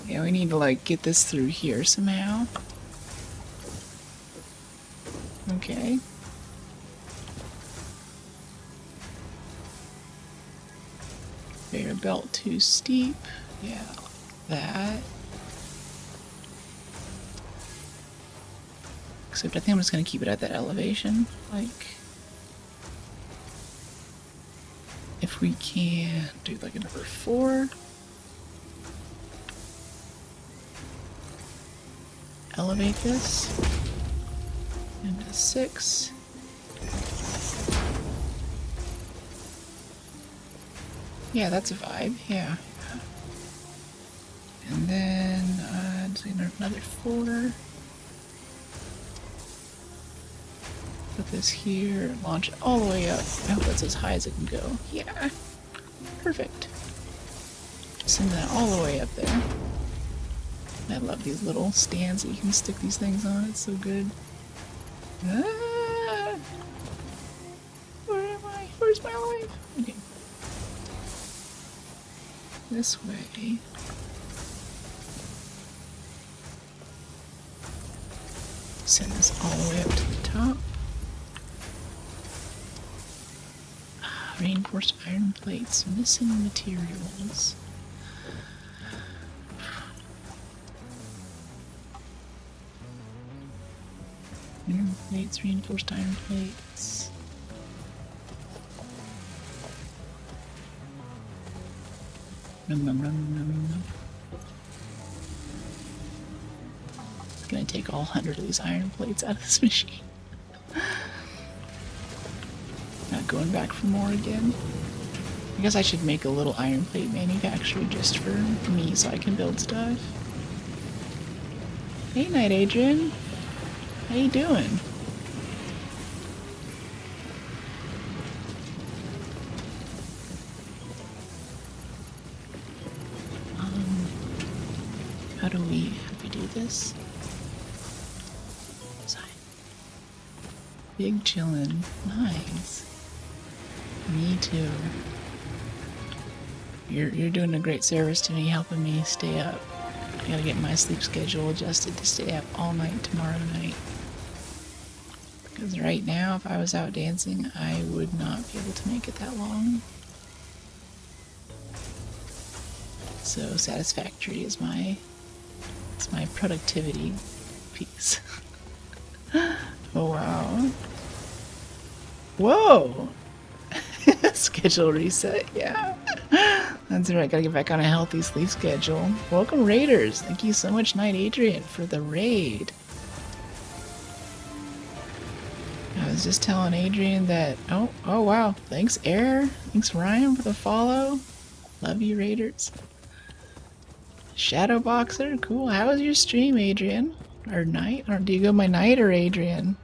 Yeah, we need to, like, get this through here somehow. Okay. Conveyor belt too steep. Yeah, that. Except I think I'm just going to keep it at that elevation. Like, if we can do like a number 4. Elevate this into 6. Yeah, that's a vibe. Yeah. And then another 4. Put this here, launch it all the way up. I hope that's as high as it can go. Yeah, perfect. Send that all the way up there. I love these little stands that you can stick these things on. It's so good. Ah! Where am I? Where's my life? Okay. This way. Send this all the way up to the top. Reinforced iron plates, missing materials. Iron plates, reinforced iron plates. Nom, nom, nom, nom, nom. It's gonna take all 100 of these iron plates out of this machine. Not going back for more again. I guess I should make a little iron plate manufacturer just for me so I can build stuff. Hey, Night Adrian. How you doing? How do we do this? Side. Big chillin'. Nice. Me too. You're doing a great service to me, helping me stay up. I gotta get my sleep schedule adjusted to stay up all night tomorrow night. Because right now, if I was out dancing, I would not be able to make it that long. So satisfactory is my productivity piece. Oh wow. Whoa! Schedule reset, yeah. That's right, gotta get back on a healthy sleep schedule. Welcome Raiders! Thank you so much, Night Adrian, for the raid. I was just telling Adrian that, oh wow, thanks Air, thanks Ryan for the follow. Love you Raiders. Shadow Boxer, cool. How was your stream, Adrian? Or Night? Or do you go by Night or Adrian?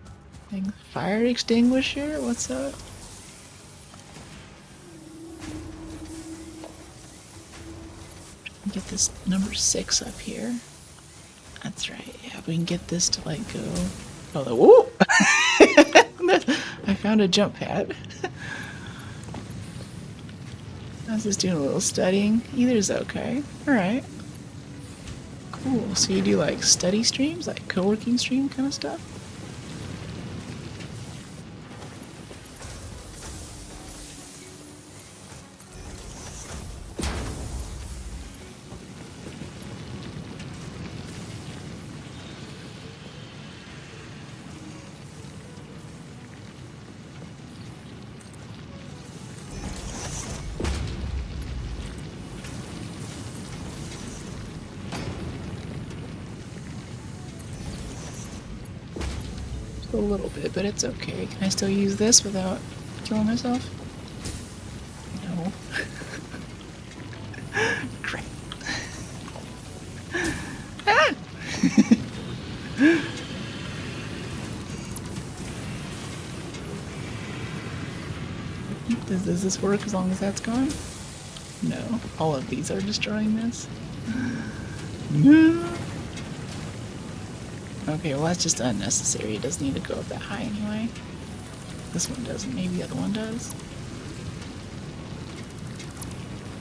Fire Extinguisher, what's up? Get this number 6 up here. That's right. Yeah, we can get this to like go. Oh, whoa! I found a jump pad. I was just doing a little studying. Either's okay. All right. Cool. So you do like study streams, like co-working stream kind of stuff? A little bit, but it's okay. Can I still use this without killing myself? No. Crap. Ah! Does this work as long as that's gone? No. All of these are destroying this. No. Okay, well that's just unnecessary. It doesn't need to go up that high anyway. This one doesn't. Maybe the other one does.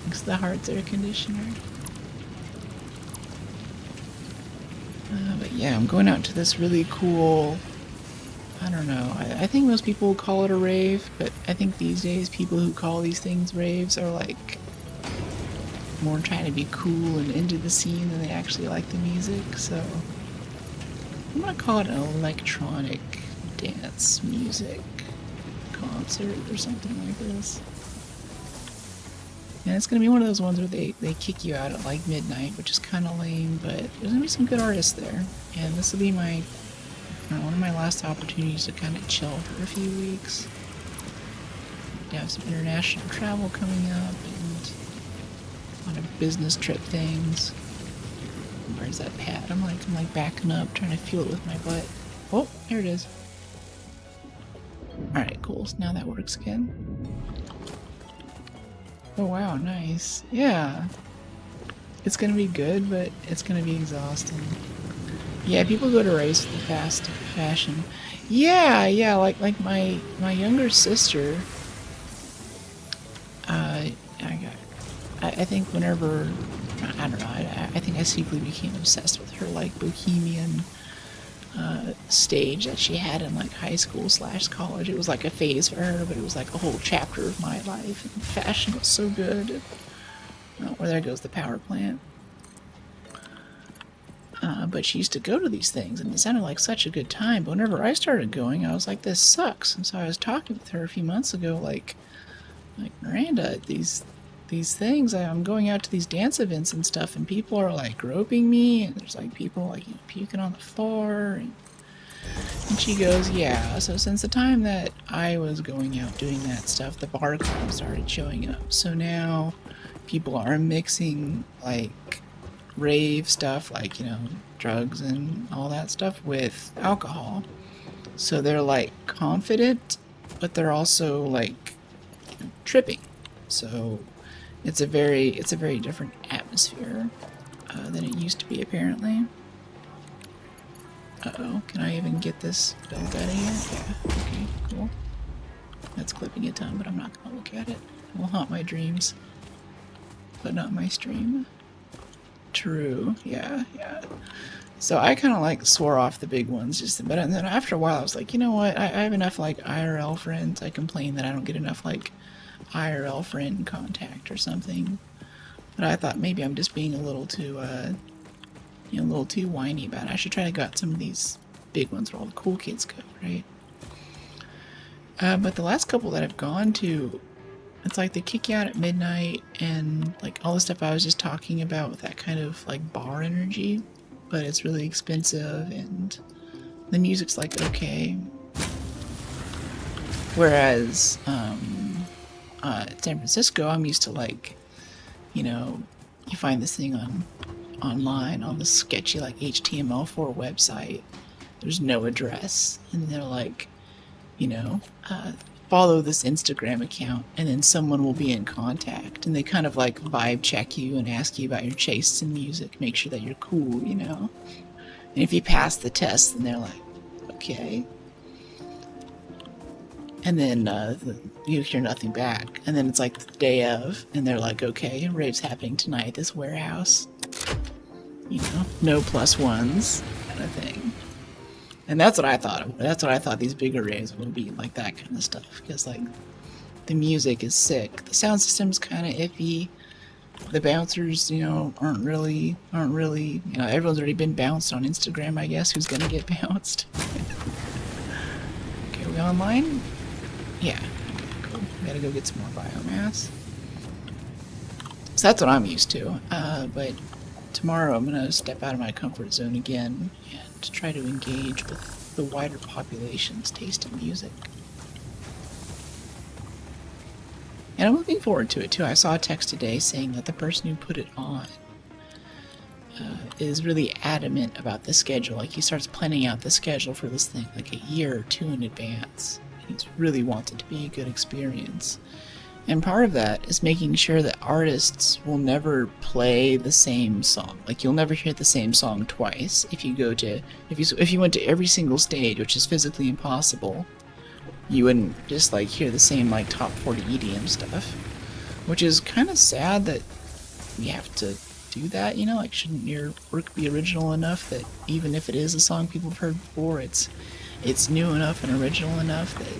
Thanks to the Hearts air conditioner. But yeah, I'm going out to this really cool... I don't know. I think most people call it a rave, but I think these days people who call these things raves are like more trying to be cool and into the scene than they actually like the music, so... I'm gonna call it an electronic dance music concert or something like this. And it's gonna be one of those ones where they kick you out at like midnight, which is kind of lame, but there's gonna be some good artists there. And this will be my one of my last opportunities to kind of chill for a few weeks. I have some international travel coming up and a lot of business trip things. Where's that pad? I'm like backing up, trying to feel it with my butt. Oh, there it is. Alright, cool. So now that works again. Oh wow, nice. Yeah. It's gonna be good, but it's gonna be exhausting. Yeah, people go to race with the fast fashion. Yeah, like my younger sister. I think whenever I don't know, I think I secretly became obsessed with her like bohemian stage that she had in like high school / college. It was like a phase for her, but it was like a whole chapter of my life. And fashion was so good. Oh, well, there goes the power plant. But she used to go to these things, and it sounded like such a good time. But whenever I started going, I was like, this sucks. And so I was talking with her a few months ago, like Miranda, these things, I'm going out to these dance events and stuff, and people are like groping me, and there's like people like puking on the floor. And she goes, yeah, so since the time that I was going out doing that stuff, the bar club started showing up. So now people are mixing like rave stuff, like, you know, drugs and all that stuff with alcohol. So they're like confident, but they're also like, you know, tripping. So it's a very different atmosphere than it used to be, apparently. Uh-oh, can I even get this built out of here? Yeah, okay, cool. That's clipping a ton, but I'm not gonna look at it. It will haunt my dreams, but not my stream. True, yeah. So I kind of like swore off the big ones, but then after a while I was like, you know what? I have enough like IRL friends. I complain that I don't get enough like IRL friend contact or something. But I thought maybe I'm just being a little too, a little too whiny about it. I should try to go out some of these big ones where all the cool kids go, right? But the last couple that I've gone to, it's like they kick you out at midnight and like all the stuff I was just talking about with that kind of like bar energy, but it's really expensive and the music's like okay. Whereas at San Francisco, I'm used to like, you know, you find this thing online on the sketchy like HTML4 website. There's no address, and they're like, you know, follow this Instagram account, and then someone will be in contact, and they kind of like vibe check you and ask you about your tastes in music, make sure that you're cool, you know. And if you pass the test, then they're like, okay. And then you hear nothing back, and then it's like the day of, and they're like, okay, rave's happening tonight at this warehouse. You know, no +1s kind of thing. And that's what I thought. That's what I thought these bigger raves would be, like that kind of stuff. Because like, the music is sick. The sound system's kind of iffy. The bouncers, you know, aren't really. You know, everyone's already been bounced on Instagram, I guess. Who's gonna get bounced? Okay, are we online? Yeah. Okay, cool. We gotta go get some more biomass. So that's what I'm used to. But tomorrow I'm gonna step out of my comfort zone again and try to engage with the wider population's taste in music. And I'm looking forward to it too. I saw a text today saying that the person who put it on is really adamant about the schedule. Like he starts planning out the schedule for this thing like a year or two in advance. He's really wants it to be a good experience. And part of that is making sure that artists will never play the same song. Like you'll never hear the same song twice. If you went to every single stage, which is physically impossible, you wouldn't just like hear the same like top 40 EDM stuff. Which is kind of sad that we have to do that, you know? Like shouldn't your work be original enough that even if it is a song people have heard before, it's new enough and original enough that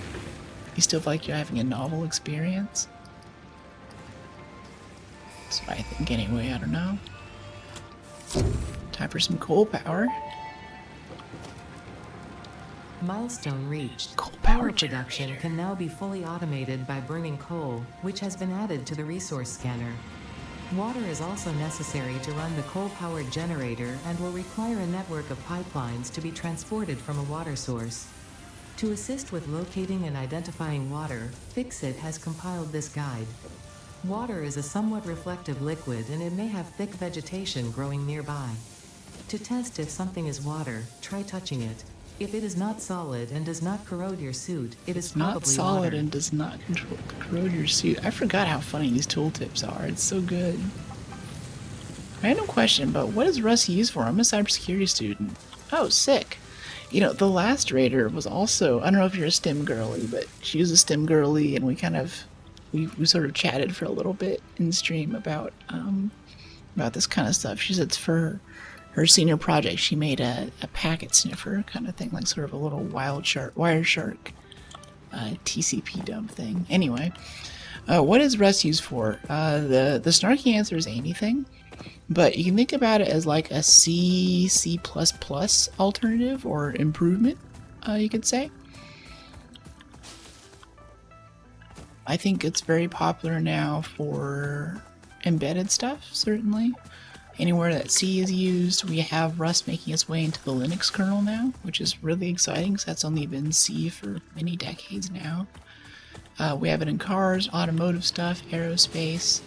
you still feel like you're having a novel experience? That's what I think anyway, I don't know. Time for some coal power. Milestone reached. Coal Power power production generator. can now be fully automated by burning coal, which has been added to the resource scanner. Water is also necessary to run the coal-powered generator and will require a network of pipelines to be transported from a water source. To assist with locating and identifying water, Fixit has compiled this guide. Water is a somewhat reflective liquid and it may have thick vegetation growing nearby. To test if something is water, try touching it. If it is not solid and does not corrode your suit, it is Not probably solid water. and does not corrode your suit. I forgot how funny these tooltips are. It's so good. Random question, but what is Rust used for? I'm a cybersecurity student. Oh, sick. You know, the last raider was also, I don't know if you're a STEM girly, but she was a STEM girly, and we sort of chatted for a little bit in stream about this kind of stuff. She said for her senior project, she made a packet sniffer kind of thing, like sort of a little Wireshark TCP dump thing. Anyway, what is Rust used for? The snarky answer is anything, but you can think about it as like a C++ alternative or improvement, you could say. I think it's very popular now for embedded stuff, certainly. Anywhere that C is used, we have Rust making its way into the Linux kernel now, which is really exciting because that's only been C for many decades now. We have it in cars, automotive stuff, aerospace.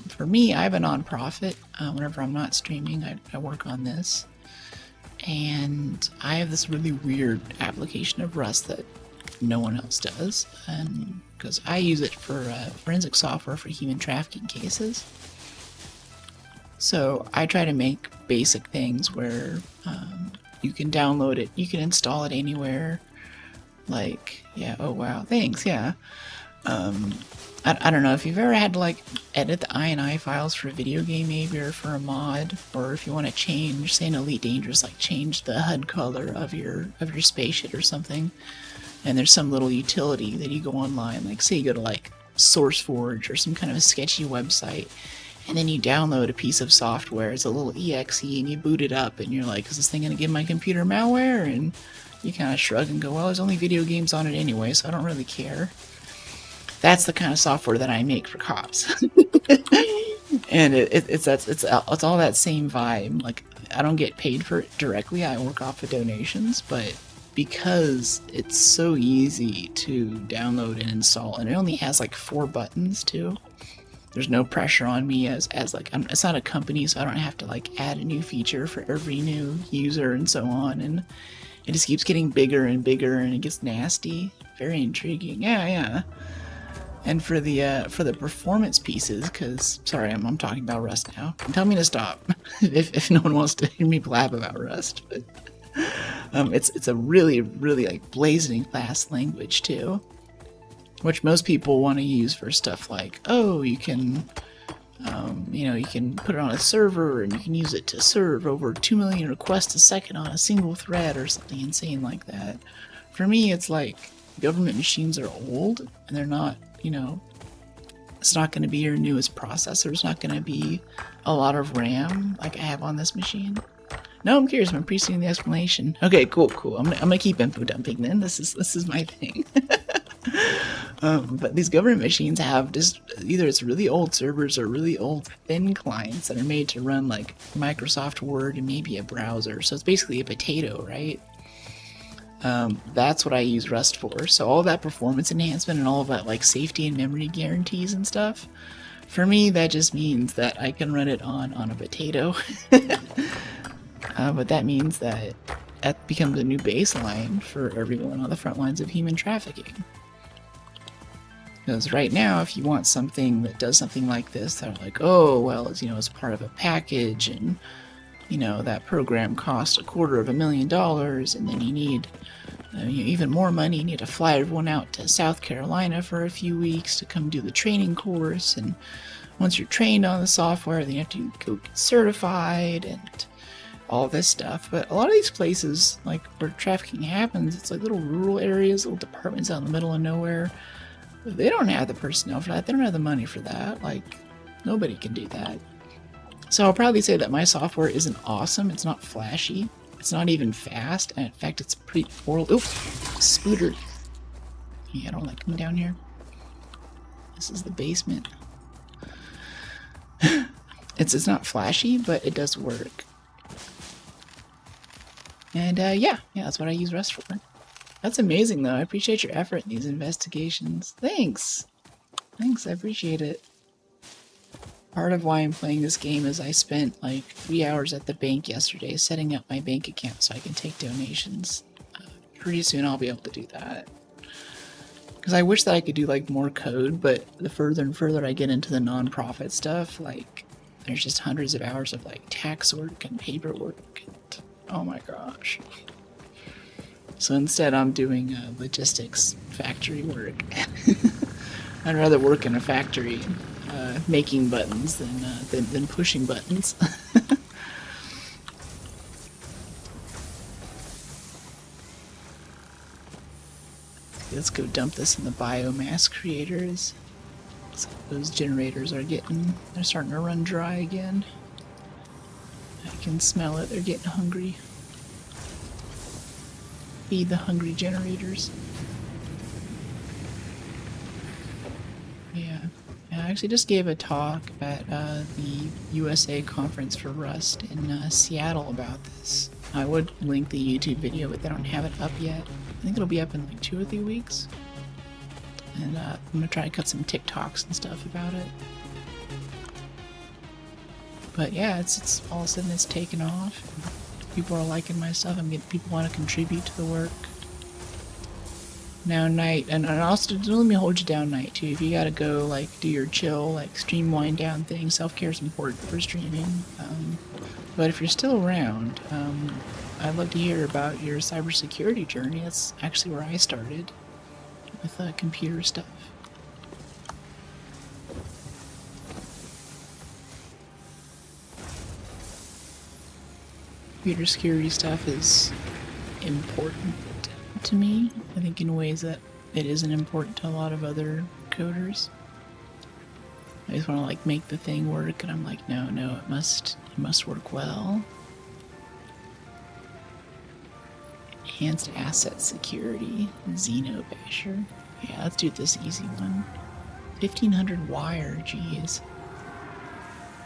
For me, I have a nonprofit. Whenever I'm not streaming, I work on this. And I have this really weird application of Rust that no one else does. And because I use it for forensic software for human trafficking cases. So I try to make basic things where you can download it, you can install it anywhere. Like, yeah, oh wow, thanks, yeah. I don't know if you've ever had to like edit the INI files for a video game maybe, or for a mod, or if you want to change, say in Elite Dangerous, like change the HUD color of your spaceship or something. And there's some little utility that you go online, like say you go to like SourceForge or some kind of a sketchy website, and then you download a piece of software, it's a little exe, and you boot it up, and you're like, is this thing going to give my computer malware? And you kind of shrug and go, well, there's only video games on it anyway, so I don't really care. That's the kind of software that I make for cops. And it's all that same vibe. Like, I don't get paid for it directly, I work off of donations, but because it's so easy to download and install, and it only has like 4 buttons too. There's no pressure on me as like, it's not a company, so I don't have to like add a new feature for every new user and so on. And it just keeps getting bigger and bigger, and it gets nasty. Very intriguing. Yeah. And for the performance pieces, because sorry, I'm talking about Rust now. Tell me to stop if no one wants to hear me blab about Rust. But it's a really like blazing fast language too, which most people want to use for stuff like, oh, you can, you can put it on a server and you can use it to serve over 2 million requests a second on a single thread or something insane like that. For me, it's like government machines are old and they're not, it's not going to be your newest processor. It's not going to be a lot of RAM like I have on this machine. No, I'm curious. I'm appreciating the explanation. Okay, cool. I'm gonna keep info dumping then. This is my thing. But these government machines have just either it's really old servers or really old thin clients that are made to run like Microsoft Word and maybe a browser. So it's basically a potato, right? That's what I use Rust for. So all that performance enhancement and all of that like safety and memory guarantees and stuff, for me that just means that I can run it on a potato. But that means that becomes a new baseline for everyone on the front lines of human trafficking. Because right now, if you want something that does something like this, they're like, oh, well, it's part of a package, and that program costs $250,000, and then you need even more money. You need to fly everyone out to South Carolina for a few weeks to come do the training course, and once you're trained on the software, then you have to go get certified and all this stuff. But a lot of these places, like where trafficking happens, it's like little rural areas, little departments out in the middle of nowhere. They don't have the personnel for that. They don't have the money for that. Like, nobody can do that. So I'll probably say that my software isn't awesome. It's not flashy. It's not even fast. And in fact, it's pretty poor. Oop! Spooter. Yeah, I don't like them down here. This is the basement. It's not flashy, but it does work. And yeah, that's what I use Rust for. That's amazing, though. I appreciate your effort in these investigations. Thanks, I appreciate it. Part of why I'm playing this game is I spent like 3 hours at the bank yesterday setting up my bank account so I can take donations. Pretty soon I'll be able to do that. Because I wish that I could do like more code, but the further and further I get into the nonprofit stuff, like there's just hundreds of hours of like tax work and paperwork. And, oh my gosh. So instead I'm doing logistics factory work. I'd rather work in a factory making buttons than pushing buttons. Let's go dump this in the biomass creators. So those generators they're starting to run dry again. I can smell it, they're getting hungry. Feed the hungry generators. Yeah. I actually just gave a talk at the USA Conference for Rust in Seattle about this. I would link the YouTube video, but they don't have it up yet. I think it'll be up in like 2 or 3 weeks. And I'm gonna try to cut some TikToks and stuff about it. But yeah, it's all of a sudden it's taken off. People are liking my stuff. People want to contribute to the work. Now night, and also don't let me hold you down night too. If you gotta go like do your chill, like stream wind down thing, self-care is important for streaming. But if you're still around, I'd love to hear about your cybersecurity journey. That's actually where I started with computer stuff. Computer security stuff is important to me. I think in ways that it isn't important to a lot of other coders. I just want to like make the thing work, and I'm like, no, it must work well. Enhanced asset security, Xenobasher. Yeah, let's do this easy one. 1500 wire, geez.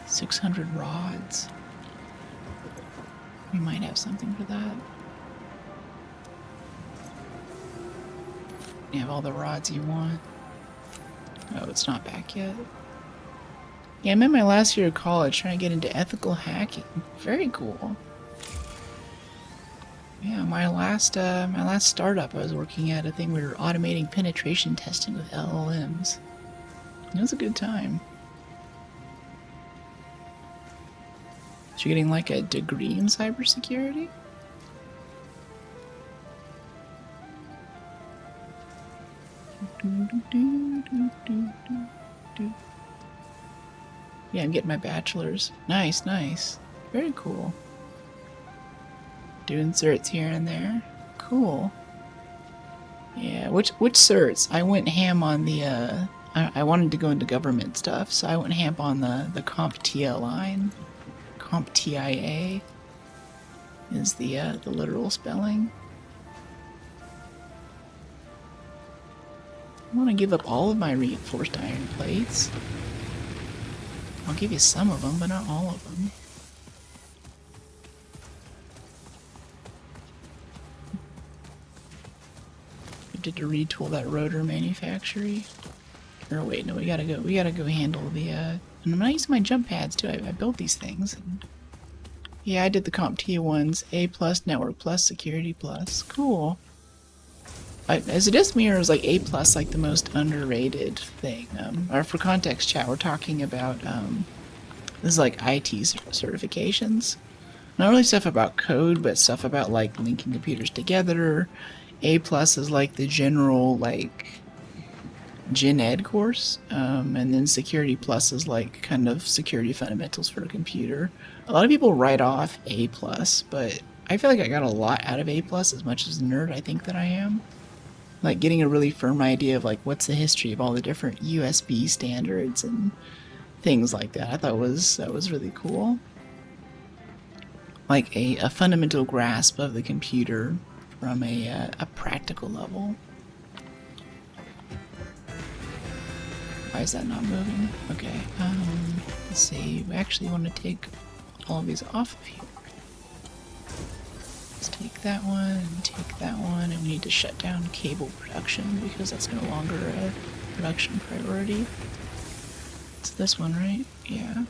600 rods. We might have something for that. You have all the rods you want. Oh, it's not back yet. Yeah, I'm in my last year of college trying to get into ethical hacking. Very cool. Yeah, my last startup, I was working at a thing where we were automating penetration testing with LLMs. It was a good time. So you're getting like a degree in cybersecurity? Yeah, I'm getting my bachelor's. Nice. Very cool. Doing certs here and there. Cool. Yeah, which certs? I went ham on the, I wanted to go into government stuff, so I went ham on the CompTIA line. CompTIA is the literal spelling. I want to give up all of my reinforced iron plates. I'll give you some of them, but not all of them. We did to retool that rotor manufactory. Or wait, no, we gotta go handle the and I'm not using my jump pads too. I built these things. And yeah, I did the CompTIA ones. A+, Network+, Security+. Cool. As it is me, or is like A+ like the most underrated thing? Or for context, chat, we're talking about this is like IT certifications. Not really stuff about code, but stuff about like linking computers together. A+ is like the general like Gen Ed course, and then Security Plus is like kind of security fundamentals for a computer. A lot of people write off A+, but I feel like I got a lot out of A+, as much as the nerd I think that I am. Like getting a really firm idea of like what's the history of all the different USB standards and things like that. I thought that was really cool. Like a fundamental grasp of the computer from a practical level. Why is that not moving? Okay, let's see. We actually want to take all of these off of here. Let's take that one and take that one, and we need to shut down cable production because that's no longer a production priority. It's this one, right? Yeah.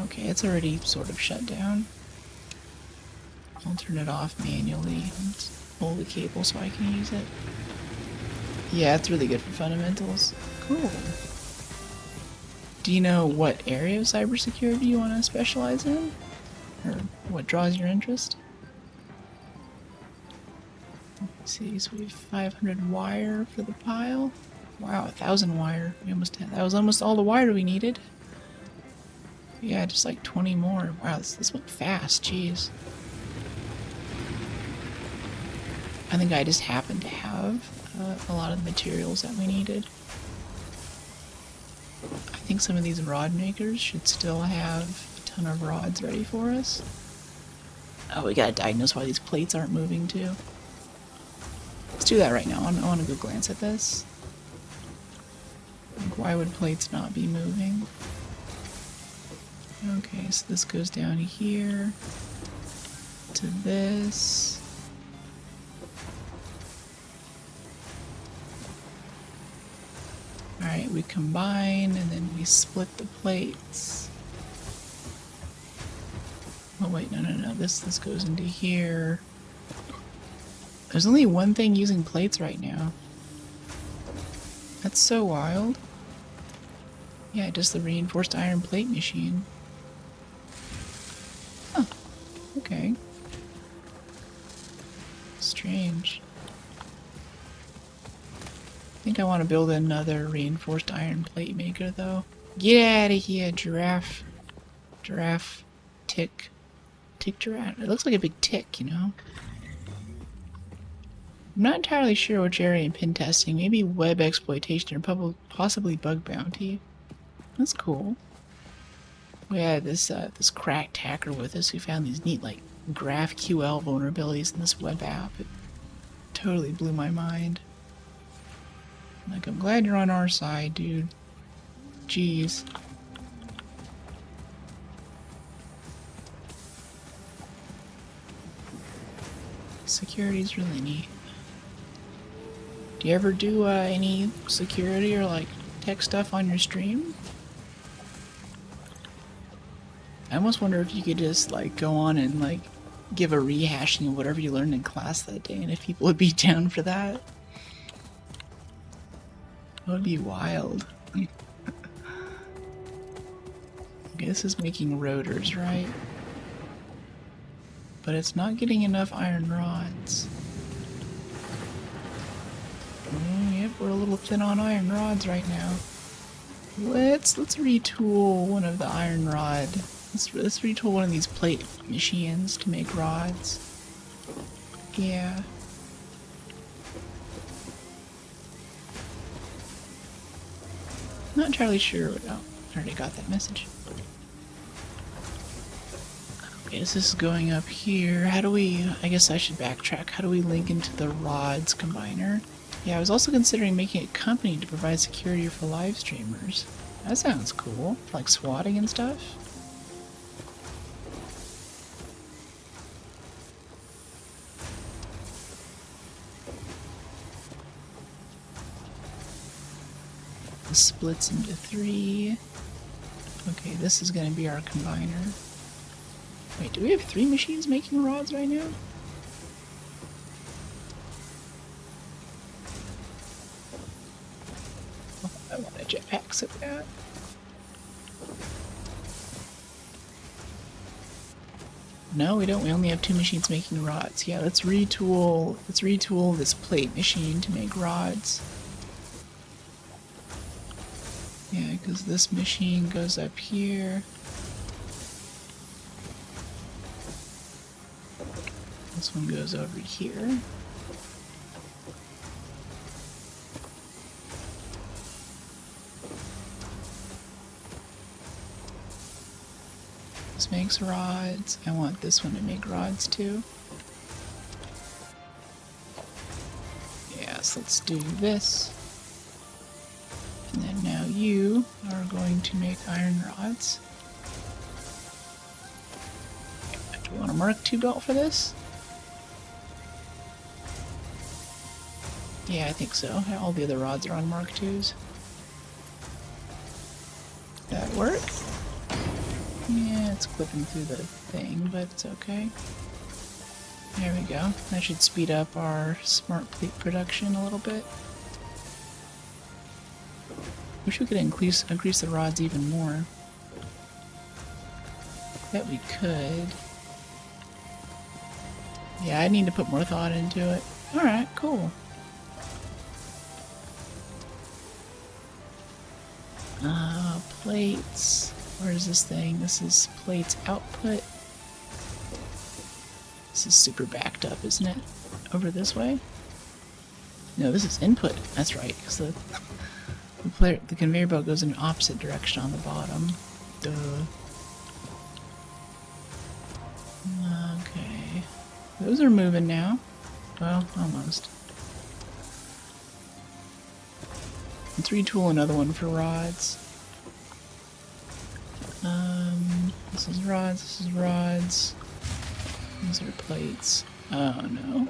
Okay, it's already sort of shut down. I'll turn it off manually and pull the cable so I can use it. Yeah, it's really good for fundamentals. Cool. Do you know what area of cybersecurity you want to specialize in? Or what draws your interest? Let's see, so we have 500 wire for the pile. Wow, 1,000 wire. We almost had, that was almost all the wire we needed. Yeah, just like 20 more. Wow, this went fast, jeez. I think I just happened to have a lot of the materials that we needed. I think some of these rod makers should still have a ton of rods ready for us. Oh, we gotta diagnose why these plates aren't moving too. Let's do that right now. I want to go glance at this. Like, why would plates not be moving? Okay, so this goes down here to this. Alright, we combine and then we split the plates. Oh wait, no. This goes into here. There's only one thing using plates right now. That's so wild. Yeah, just the reinforced iron plate machine. Huh. Okay. Strange. I think I want to build another reinforced iron plate maker, though. Get out of here, giraffe. Giraffe. Tick. Tick giraffe. It looks like a big tick, you know? I'm not entirely sure which area in pin testing. Maybe web exploitation or possibly bug bounty. That's cool. We had this cracked hacker with us who found these neat, like, GraphQL vulnerabilities in this web app. It totally blew my mind. Like, I'm glad you're on our side, dude. Jeez. Security's really neat. Do you ever do any security or like tech stuff on your stream? I almost wonder if you could just like go on and like give a rehashing of whatever you learned in class that day, and if people would be down for that. That would be wild. Okay, this is making rotors, right? But it's not getting enough iron rods. Yep, we're a little thin on iron rods right now. Let's retool one of the iron rod. Let's retool one of these plate machines to make rods. Yeah. Not entirely sure. Oh, I already got that message. Okay, so this is going up here. How do we... I guess I should backtrack. How do we link into the rods combiner? Yeah, I was also considering making a company to provide security for live streamers. That sounds cool. Like swatting and stuff. This splits into 3. Okay, this is going to be our combiner. Wait, do we have 3 machines making rods right now? Oh, I want a jetpack so bad. No, we don't. We only have 2 machines making rods. Yeah, let's retool this plate machine to make rods. Yeah, because this machine goes up here. This one goes over here. This makes rods. I want this one to make rods too. Yes, let's do this. And then now you are going to make iron rods. Do you want a Mark II belt for this? Yeah, I think so. All the other rods are on Mark IIs. that work? Yeah, it's clipping through the thing, but it's okay. There we go. That should speed up our smart plate production a little bit. Wish we could increase the rods even more. Bet we could. Yeah, I need to put more thought into it. Alright, cool. Plates. Where is this thing? This is plates output. This is super backed up, isn't it? Over this way? No, this is input. That's right, because the conveyor belt goes in the opposite direction on the bottom. Duh. Okay. Those are moving now. Well, almost. Let's retool another one for rods. This is rods, this is rods. These are plates. Oh no.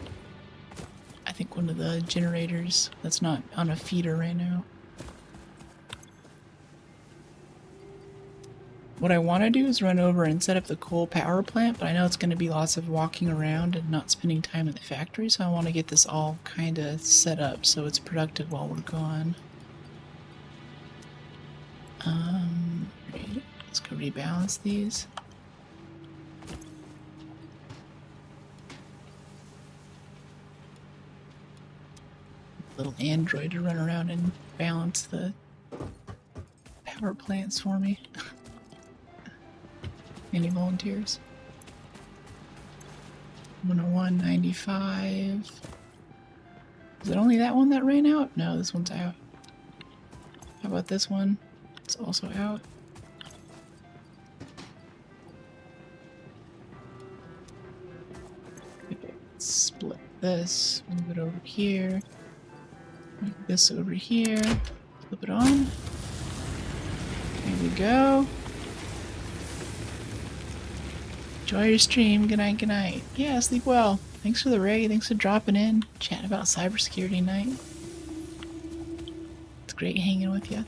I think one of the generators that's not on a feeder right now. What I want to do is run over and set up the coal power plant, but I know it's going to be lots of walking around and not spending time at the factory, so I want to get this all kind of set up so it's productive while we're gone. Right. Let's go rebalance these. Little android to run around and balance the power plants for me. Any volunteers? 101.95. Is it only that one that ran out? No, this one's out. How about this one? It's also out. Okay, let's split this, move it over here, move this over here, flip it on. There we go. Enjoy your stream. Good night, good night. Yeah, sleep well. Thanks for the raid. Thanks for dropping in. Chat about cybersecurity night. It's great hanging with you.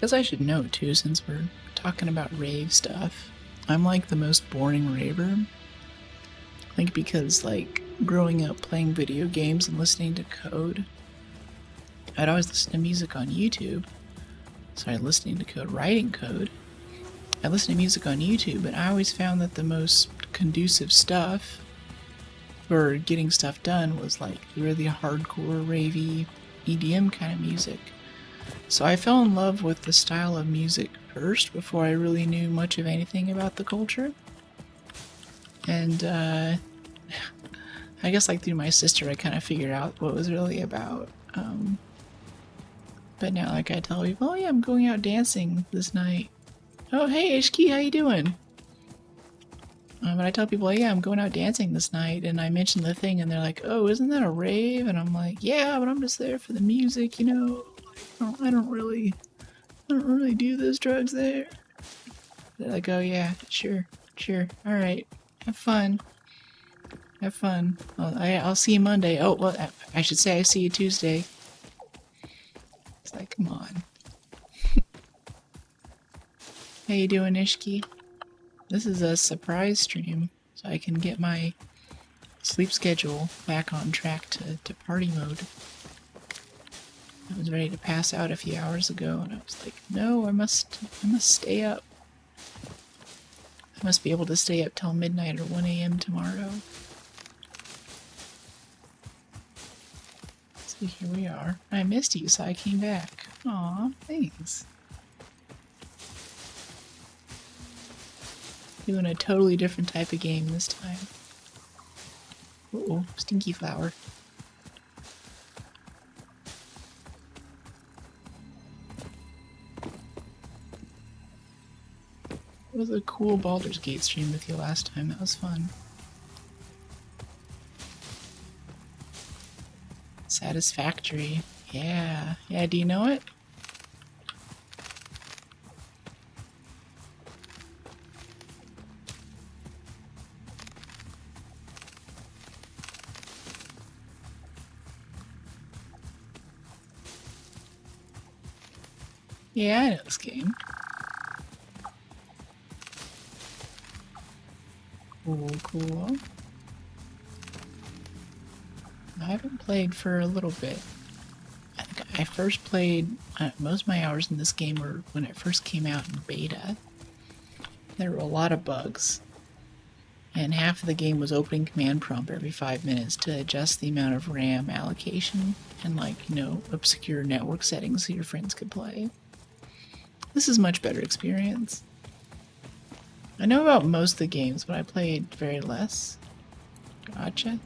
Guess I should know too, since we're talking about rave stuff. I'm like the most boring raver. I think because like growing up playing video games and listening to code, I'd always listen to music on YouTube. Sorry, listening to code, writing code. I listen to music on YouTube, and I always found that the most conducive stuff for getting stuff done was like really hardcore, ravey, EDM kind of music. So I fell in love with the style of music first before I really knew much of anything about the culture. And I guess like through my sister I kind of figured out what it was really about. But now like I tell people, oh yeah, I'm going out dancing this night. Oh hey HK, how you doing? But I tell people, yeah, I'm going out dancing this night, and I mention the thing, and they're like, oh, isn't that a rave? And I'm like, yeah, but I'm just there for the music, you know. I don't really do those drugs there. They're like, oh yeah, sure, all right, have fun. I'll see you Monday. Oh well, I should say I see you Tuesday. It's like, come on. How you doing, Ishki? This is a surprise stream, so I can get my sleep schedule back on track to party mode. I was ready to pass out a few hours ago, and I was like, no, I must stay up. I must be able to stay up till midnight or 1 a.m. tomorrow. So here we are. I missed you, so I came back. Aw, thanks. Doing a totally different type of game this time. Uh-oh, stinky flower. It was a cool Baldur's Gate stream with you last time. That was fun. Satisfactory. Yeah. Yeah, do you know it? Yeah, I know this game. Cool, cool. I haven't played for a little bit. I think I first played, most of my hours in this game were when it first came out in beta. There were a lot of bugs. And half of the game was opening command prompt every 5 minutes to adjust the amount of RAM allocation and, like, you know, obscure network settings so your friends could play. This is a much better experience. I know about most of the games, but I played very less. Gotcha.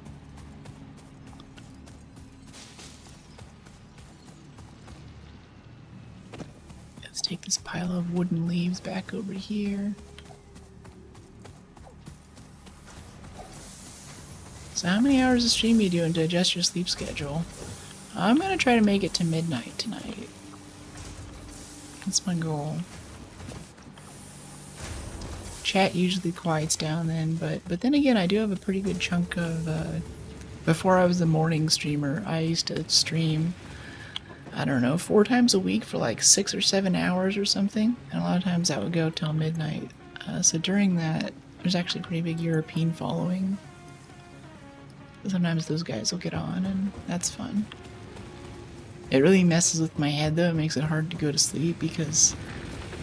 Let's take this pile of wooden leaves back over here. So how many hours of stream are you doing to adjust your sleep schedule? I'm gonna try to make it to midnight tonight. That's my goal. Chat usually quiets down then, but then again, I do have a pretty good chunk of, before I was a morning streamer, I used to stream, I don't know, 4 times a week for like 6 or 7 hours or something, and a lot of times that would go till midnight. So during that, there's actually a pretty big European following. Sometimes those guys will get on, and that's fun. It really messes with my head, though. It makes it hard to go to sleep because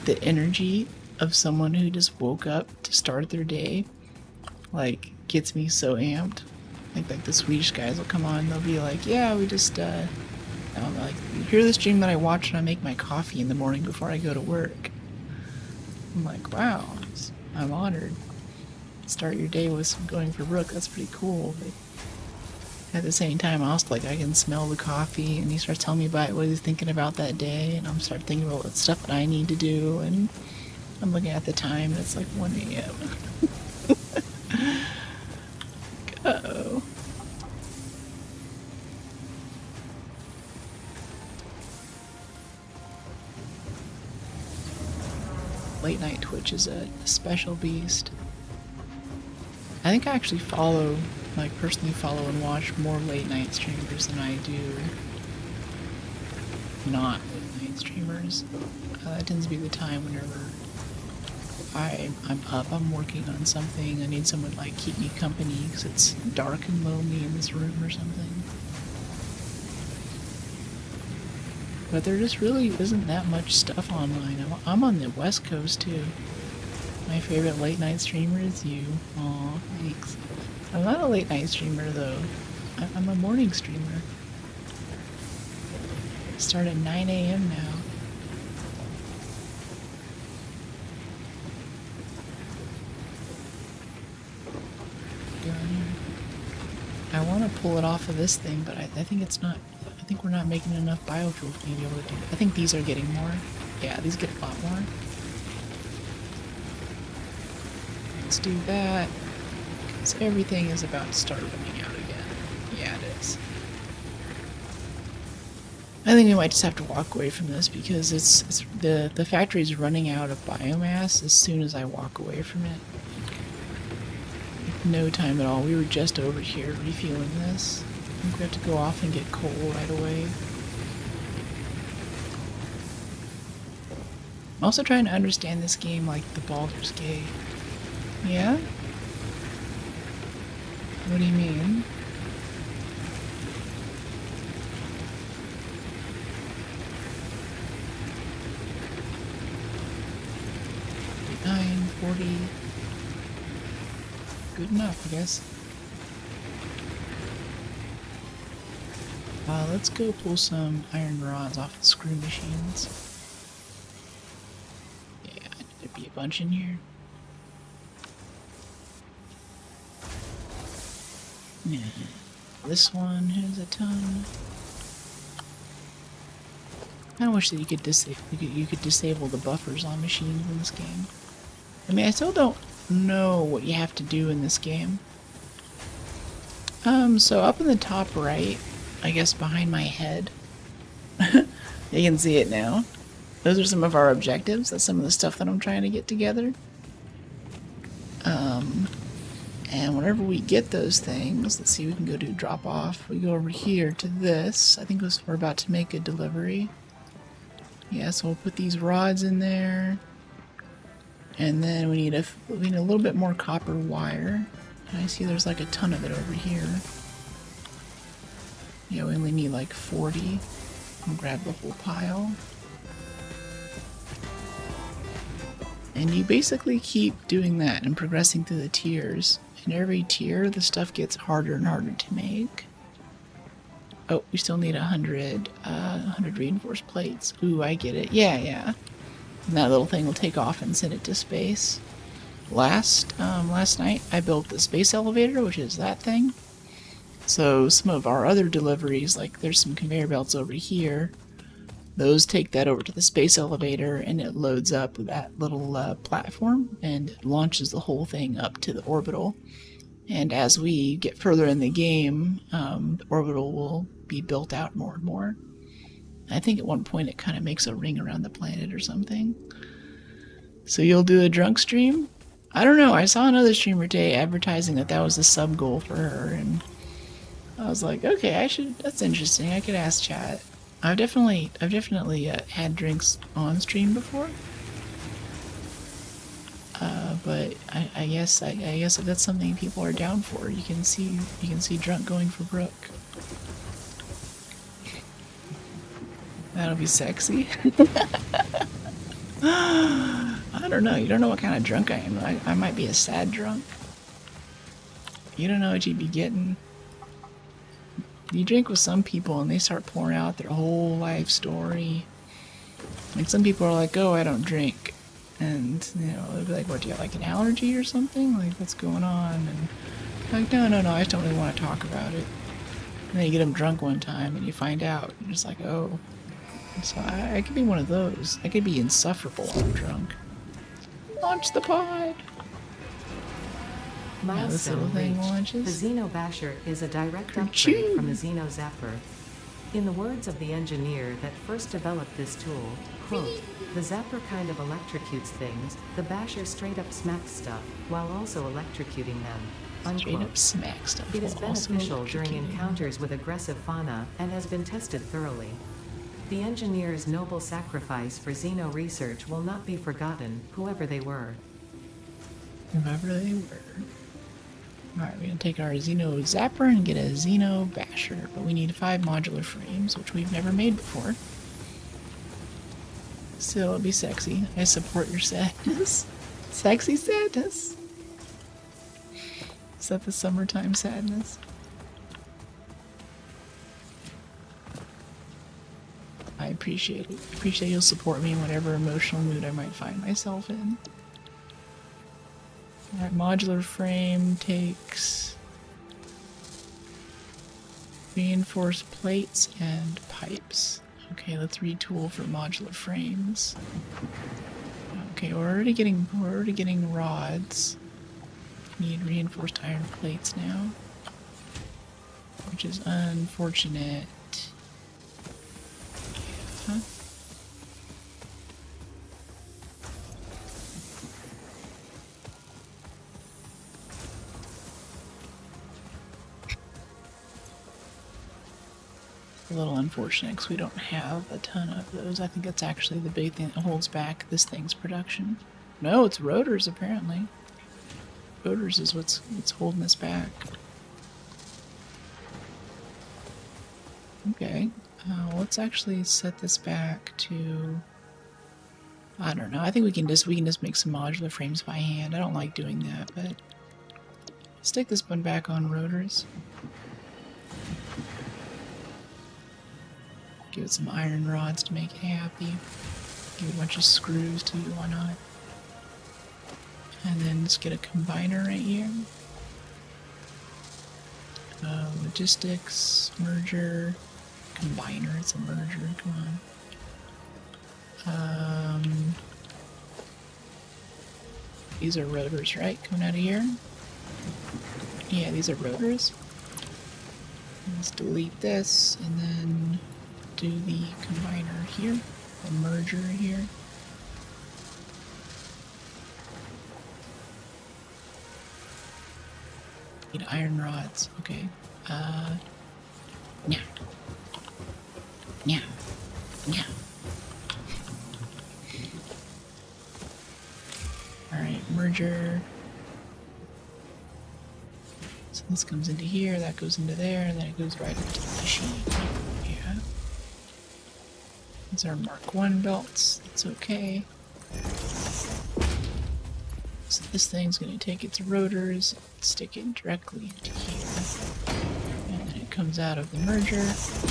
the energy of someone who just woke up to start their day, like, gets me so amped. Like the Swedish guys will come on, they'll be like, yeah, we just, I'm like, you hear the stream that I watch when I make my coffee in the morning before I go to work. I'm like, wow, I'm honored. Start your day with some Going for Brook, that's pretty cool, but at the same time, I also, like, I can smell the coffee, and he starts telling me about what he's thinking about that day, and I'm start thinking about the stuff that I need to do, and I'm looking at the time, and it's like 1 a.m. Uh-oh. Late night Twitch is a special beast. I think I actually personally follow and watch more late night streamers than I do not late night streamers. That tends to be the time whenever I'm up, I'm working on something, I need someone to, like, keep me company because it's dark and lonely in this room or something. But there just really isn't that much stuff online. I'm on the West Coast too. My favorite late night streamer is you. Aw, thanks. I'm not a late night streamer though. I'm a morning streamer. I start at 9 a.m. now. I want to pull it off of this thing, but I think it's not. I think we're not making enough biofuel for me to be able to do it. I think these are getting more. Yeah, these get a lot more. Let's do that. Because everything is about to start running out again. Yeah, it is. I think we might just have to walk away from this because the factory's running out of biomass as soon as I walk away from it. No time at all. We were just over here refueling this. I think we have to go off and get coal right away. I'm also trying to understand this game like the Baldur's Gate. Yeah? What do you mean? $9.40. Good enough, I guess. Let's go pull some iron rods off the screw machines. Yeah, there'd be a bunch in here. Yeah. This one has a ton. I wish that you could disable the buffers on machines in this game. I mean, I still don't know what you have to do in this game. So up in the top right, I guess behind my head, you can see it now. Those are some of our objectives. That's some of the stuff that I'm trying to get together. And whenever we get those things, let's see, we can go do drop off. We go over here to this. I think we're about to make a delivery. Yeah, so we'll put these rods in there. And then we need a little bit more copper wire. And I see there's like a ton of it over here. Yeah, we only need like 40. I'll grab the whole pile. And you basically keep doing that and progressing through the tiers. In every tier, the stuff gets harder and harder to make. Oh, we still need 100 reinforced plates. Ooh, I get it. Yeah. And that little thing will take off and send it to space. Last night, I built the space elevator, which is that thing. So some of our other deliveries, like there's some conveyor belts over here, those take that over to the space elevator and it loads up that little platform and launches the whole thing up to the orbital. And as we get further in the game, the orbital will be built out more and more. I think at one point it kind of makes a ring around the planet or something. So you'll do a drunk stream? I don't know. I saw another streamer today advertising that was the sub goal for her, and I was like, okay, that's interesting. I could ask chat. I've definitely had drinks on stream before. But I guess if that's something people are down for, you can see drunk going for Brooke. That'll be sexy. I don't know. You don't know what kind of drunk I am. I might be a sad drunk. You don't know what you'd be getting. You drink with some people and they start pouring out their whole life story. Like some people are like, oh, I don't drink. And, they'll be like, what, do you have like an allergy or something? Like, what's going on? And like, no, I just don't really want to talk about it. And then you get them drunk one time and you find out. You're just like, oh. So I could be one of those. I could be insufferable when I'm drunk. Launch the pod! This little thing launches. The Xeno Basher is a direct upgrade from the Xeno Zapper. In the words of the engineer that first developed this tool, quote, the Zapper kind of electrocutes things, the Basher straight up smacks stuff, while also electrocuting them. Unquote. Straight up smack stuff. It is beneficial during encounters with aggressive fauna and has been tested thoroughly. The engineer's noble sacrifice for Xeno research will not be forgotten, whoever they were. Whoever they were. Alright, we're going to take our Xeno Zapper and get a Xeno Basher, but we need 5 modular frames, which we've never made before. Still, it'll be sexy. I support your sadness. Sexy sadness. Is that the summertime sadness? I appreciate it. I appreciate you'll support me in whatever emotional mood I might find myself in. Alright, modular frame takes reinforced plates and pipes. Okay, let's retool for modular frames. Okay, we're already getting rods. Need reinforced iron plates now, which is unfortunate. Yeah. A little unfortunate because we don't have a ton of those. I think that's actually the big thing that holds back this thing's production. No, it's rotors apparently. Rotors is what's holding us back. Okay, let's actually set this back to. I don't know. I think we can just make some modular frames by hand. I don't like doing that, but stick this one back on rotors. Give it some iron rods to make it happy. Give it a bunch of screws too, why not? And then let's get a combiner right here. Logistics, merger, combiner, it's a merger, come on. These are rotors, right? Coming out of here? Yeah, these are rotors. Let's delete this and then do the combiner here, the merger here. Need iron rods, okay. Yeah. Yeah. Yeah. merger. So this comes into here, that goes into there, and then it goes right into the machine. Yeah. These are Mark 1 belts. That's okay. So this thing's going to take its rotors, stick it directly into here. And then it comes out of the merger,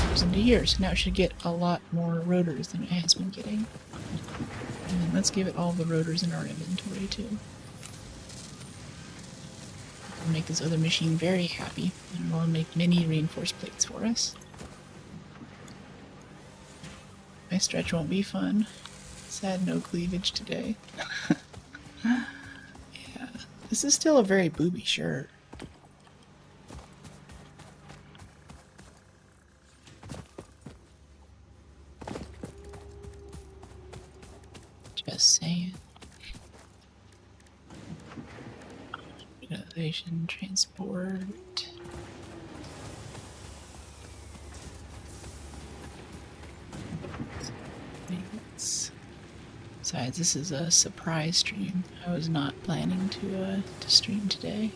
goes into here. So now it should get a lot more rotors than it has been getting. And then let's give it all the rotors in our inventory too. We'll make this other machine very happy, and we'll make many reinforced plates for us. My stretch won't be fun. Sad no cleavage today. Yeah, this is still a very booby shirt. Just saying. Innovation, transport. Besides, this is a surprise stream. I was not planning to stream today.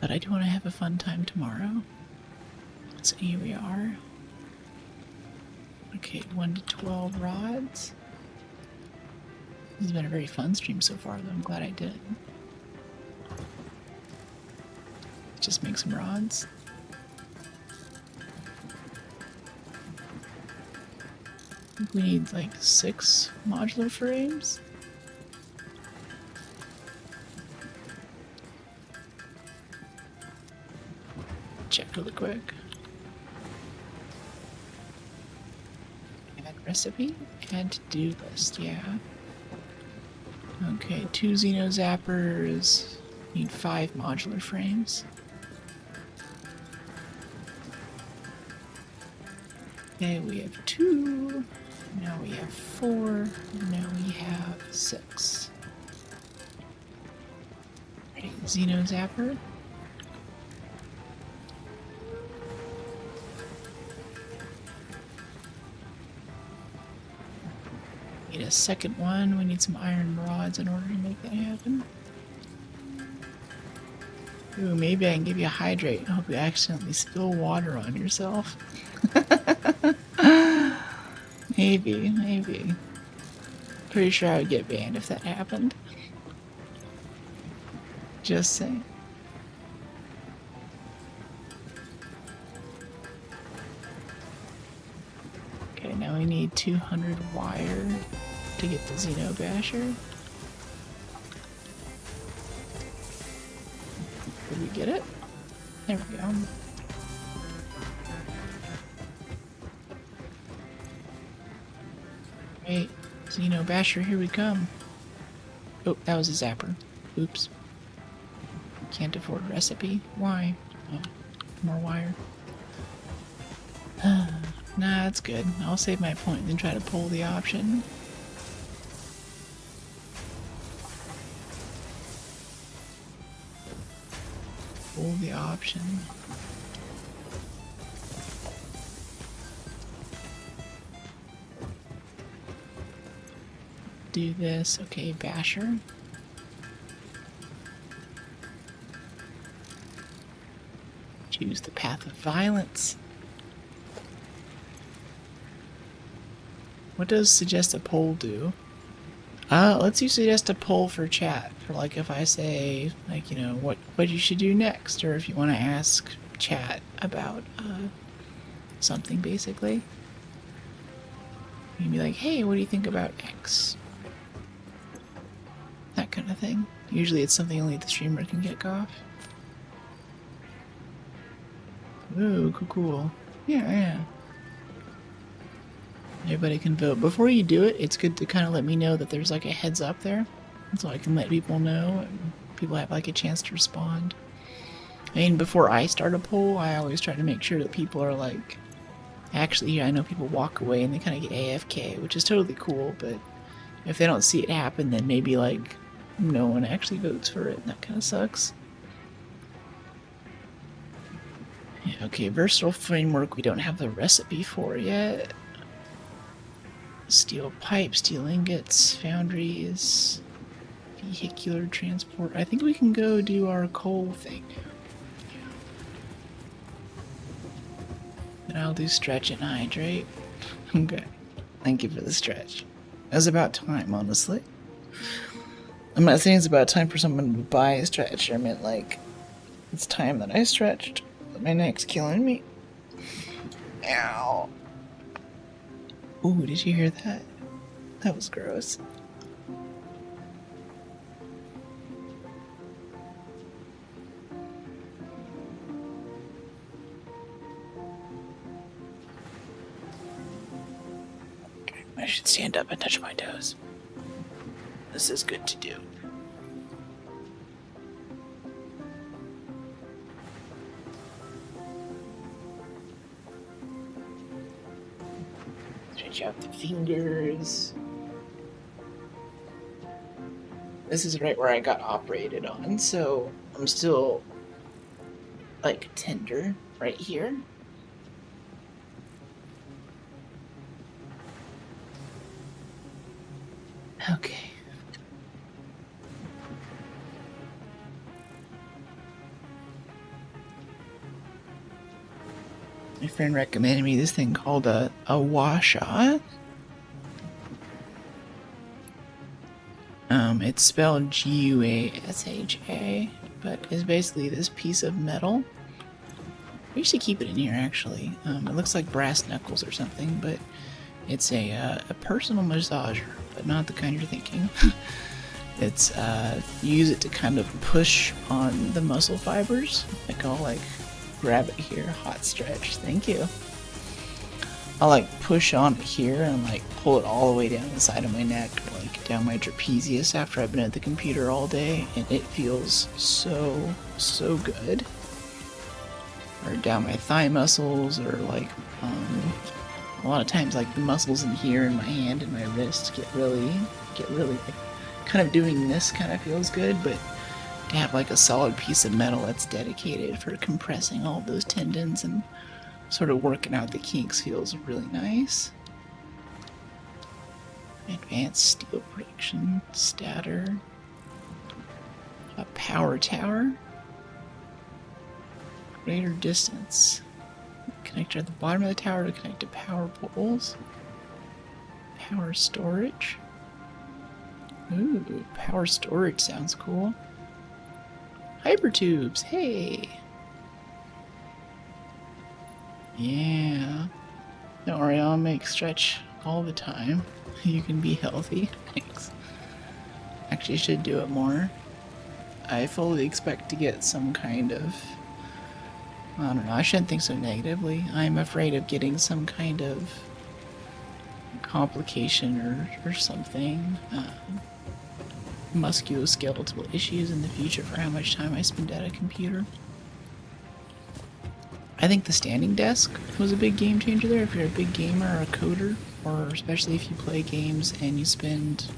But I do want to have a fun time tomorrow. So here we are. Okay, 1 to 12 rods. This has been a very fun stream so far, though I'm glad I did. Just make some rods. I think we need like 6 modular frames. Check really quick. Add recipe, add to-do list, yeah. Okay, 2 Xeno Zappers. Need 5 modular frames. Okay, we have 2. Now we have 4. Now we have 6. Right, Xeno Zapper. Need a second one. We need some iron rods in order to make that happen. Ooh, maybe I can give you a hydrate. I hope you accidentally spill water on yourself. Maybe. Pretty sure I would get banned if that happened. Just saying. Okay, now we need 200 wire to get the Xeno Basher. Did we get it? There we go. Right, Xeno Basher, here we come. Oh, that was a zapper. Oops. Can't afford recipe. Why? Oh, more wire. Nah, that's good. I'll save my point and try to pull the option. Pull the option. Do this. Okay, Basher. Choose the path of violence. What does suggest a poll do? Let's you suggest a poll for chat. For like if I say, like, you know, what you should do next, or if you want to ask chat about something, basically. You can be like, hey, what do you think about X? That kind of thing. Usually it's something only the streamer can get off. Ooh, cool. Yeah. Everybody can vote. Before you do it, it's good to kind of let me know that there's like a heads up there. So I can let people know and people have like a chance to respond. I mean, before I start a poll, I always try to make sure that people are like... Actually, I know people walk away and they kind of get AFK, which is totally cool, but if they don't see it happen, then maybe like no one actually votes for it, and that kind of sucks. Yeah, okay, versatile framework we don't have the recipe for yet. Steel pipe, steel ingots, foundries, vehicular transport. I think we can go do our coal thing now. And I'll do stretch and hydrate. Okay. Thank you for the stretch. It was about time, honestly. I'm not saying it's about time for someone to buy a stretch. I meant like it's time that I stretched. My neck's killing me. Ow. Ooh, did you hear that? That was gross. Okay, I should stand up and touch my toes. This is good to do. Stretch out the fingers. This is right where I got operated on, so I'm still like tender right here. Okay. My friend recommended me this thing called a washa. It's spelled Guasha, but it's basically this piece of metal. We should keep it in here, actually. It looks like brass knuckles or something, but it's a personal massager, but not the kind you're thinking. It's you use it to kind of push on the muscle fibers. Like I'll like grab it here, hot stretch. Thank you. I'll like push on it here and like pull it all the way down the side of my neck, like down my trapezius after I've been at the computer all day, and it feels so good. Or down my thigh muscles, or like a lot of times like the muscles in here in my hand and my wrist get really like, kind of doing this kind of feels good, but to have like a solid piece of metal that's dedicated for compressing all of those tendons and sort of working out the kinks feels really nice. Advanced steel production, stator, a power tower, greater distance, connector at the bottom of the tower to connect to power poles, power storage. Ooh, power storage sounds cool. Hypertubes, hey! Yeah. Don't worry, I'll make stretch all the time. You can be healthy. Thanks. Actually, should do it more. I fully expect to get some kind of... I don't know, I shouldn't think so negatively. I'm afraid of getting some kind of complication or something. Musculoskeletal issues in the future for how much time I spend at a computer. I think the standing desk was a big game changer there if you're a big gamer or a coder, or especially if you play games and you spend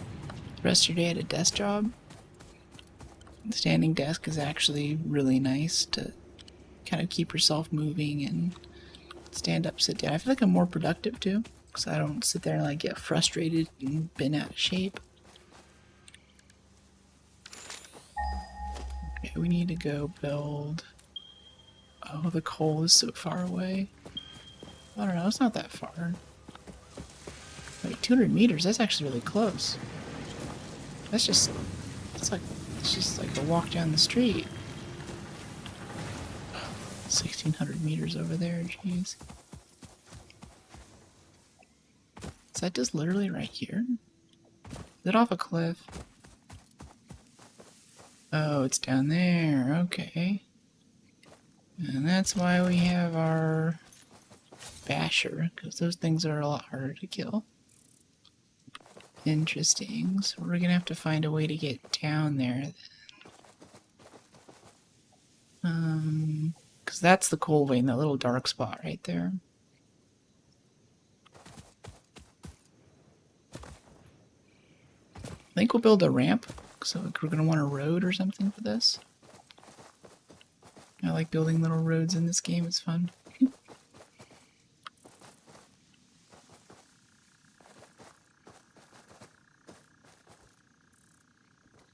the rest of your day at a desk job. The standing desk is actually really nice to kind of keep yourself moving and stand up, sit down. I feel like I'm more productive too, because I don't sit there and like get frustrated and bent out of shape. Okay, we need to go build... Oh, the coal is so far away. I don't know, it's not that far. Wait, 200 meters? That's actually really close. That's just... It's just like a walk down the street. 1,600 meters over there, jeez. Is that just literally right here? Is it off a cliff? Oh, it's down there, okay. And that's why we have our basher, because those things are a lot harder to kill. Interesting. So we're gonna have to find a way to get down there then. Because that's the coal vein, that little dark spot right there. I think we'll build a ramp, so we're gonna want a road or something for this. I like building little roads in this game, it's fun.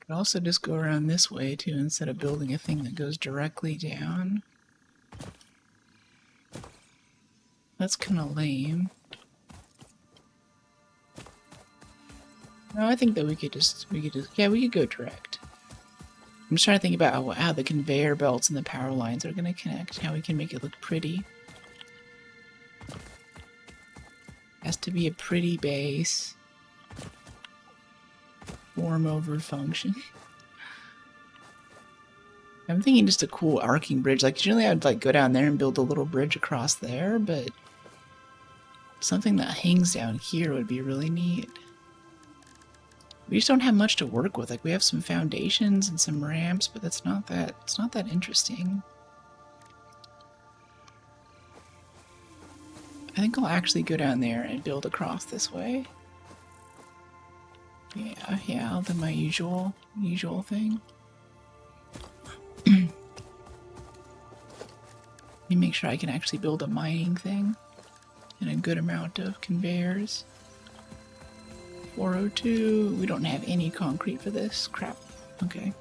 Could also just go around this way too instead of building a thing that goes directly down. That's kind of lame. No, I think that we could just, yeah, we could go direct. I'm just trying to think about how the conveyor belts and the power lines are going to connect, how we can make it look pretty. Has to be a pretty base. Form over function. I'm thinking just a cool arcing bridge. Like, generally I'd like go down there and build a little bridge across there, but something that hangs down here would be really neat. We just don't have much to work with. Like, we have some foundations and some ramps, but it's not that interesting. I think I'll actually go down there and build across this way. Yeah, I'll do my usual thing. Let me make sure I can actually build a mining thing and a good amount of conveyors. 402, we don't have any concrete for this. Crap. Okay.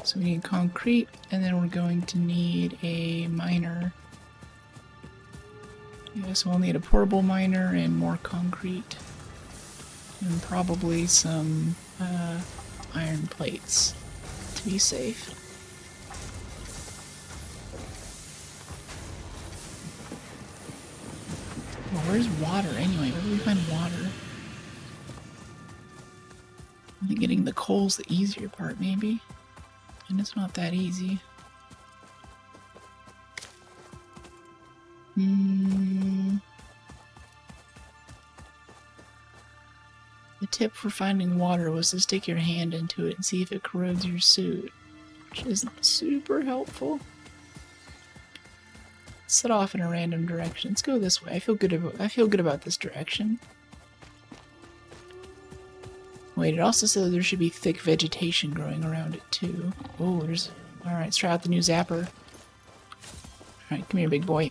So we need concrete, and then we're going to need a miner. Yeah, so we'll need a portable miner and more concrete. And probably some iron plates to be safe. Well, where's water anyway? Where do we find water? I think getting the coal's the easier part, maybe. And it's not that easy. The tip for finding water was to stick your hand into it and see if it corrodes your suit, which isn't super helpful. Set off in a random direction. Let's go this way. I feel good about this direction. Wait, it also says there should be thick vegetation growing around it too. Oh, there's... Alright, let's try out the new zapper. Alright, come here, big boy.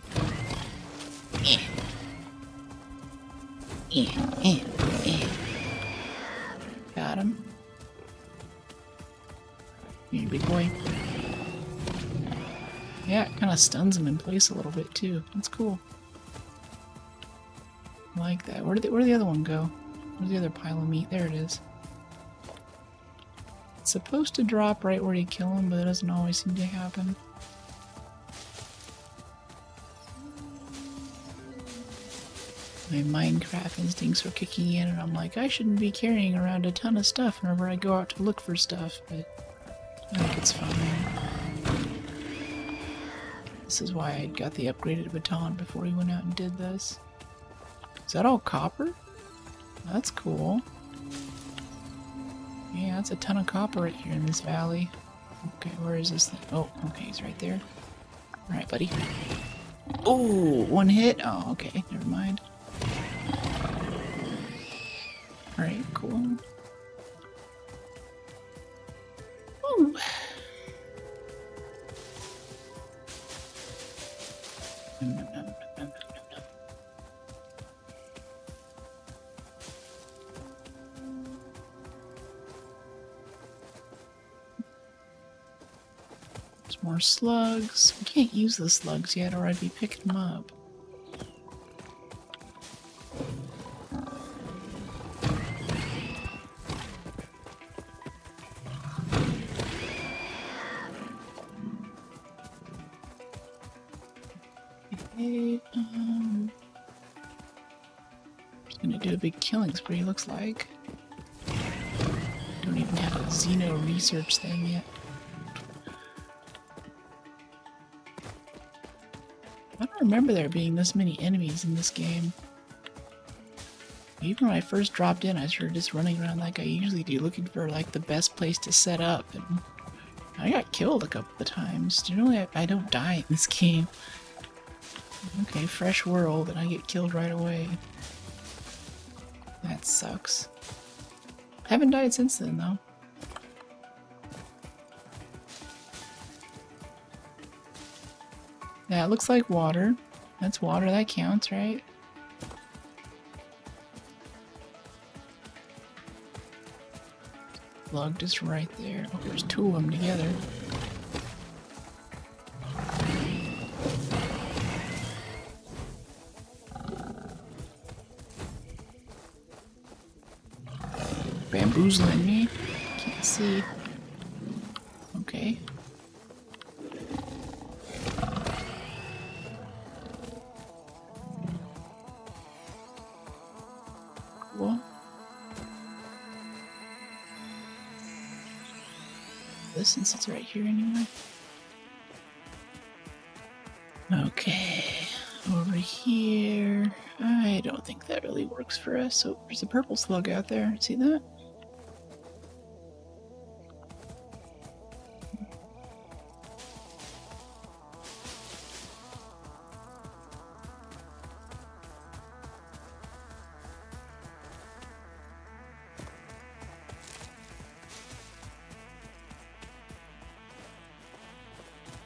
Got him. Come here, big boy. Yeah, it kind of stuns him in place a little bit too. That's cool. I like that. Where did the other one go? Where's the other pile of meat? There it is. It's supposed to drop right where you kill him, but it doesn't always seem to happen. My Minecraft instincts are kicking in, and I'm like, I shouldn't be carrying around a ton of stuff whenever I go out to look for stuff, but I think it's fine. This is why I got the upgraded baton before we went out and did this. Is that all copper? That's cool. Yeah, that's a ton of copper right here in this valley. Okay, where is this thing? Oh, okay, he's right there. Alright, buddy. Oh, one hit? Oh, okay, never mind. Alright, cool. Ooh. There's more slugs. We can't use the slugs yet or I'd be picking them up. Okay, just gonna do a big killing spree, looks like. Don't even have a Xeno research thing yet. I don't remember there being this many enemies in this game. Even when I first dropped in, I started just running around like I usually do, looking for like the best place to set up, and I got killed a couple of times. Generally, I don't die in this game. Okay, fresh world, and I get killed right away. That sucks. Haven't died since then, though. Yeah, it looks like water. That's water, that counts, right? slug just right there. Oh, there's two of them together. Bamboozling me. Can't see. Okay. Cool. This since it's right here anyway. Okay. Over here. I don't think that really works for us. So there's a purple slug out there. See that?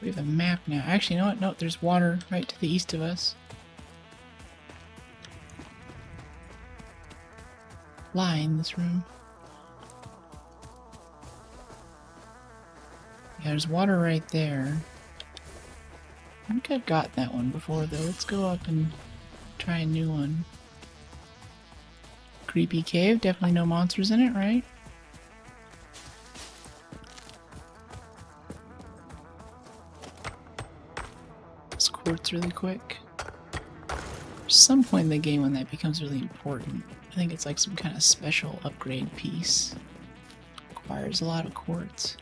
We have a map now. Actually, you know what? No, there's water right to the east of us. Lie in this room. Yeah, there's water right there. I think I've got that one before, though. Let's go up and try a new one. Creepy cave. Definitely no monsters in it, right? This quartz really quick. There's some point in the game when that becomes really important. I think it's like some kind of special upgrade piece. Requires a lot of quartz.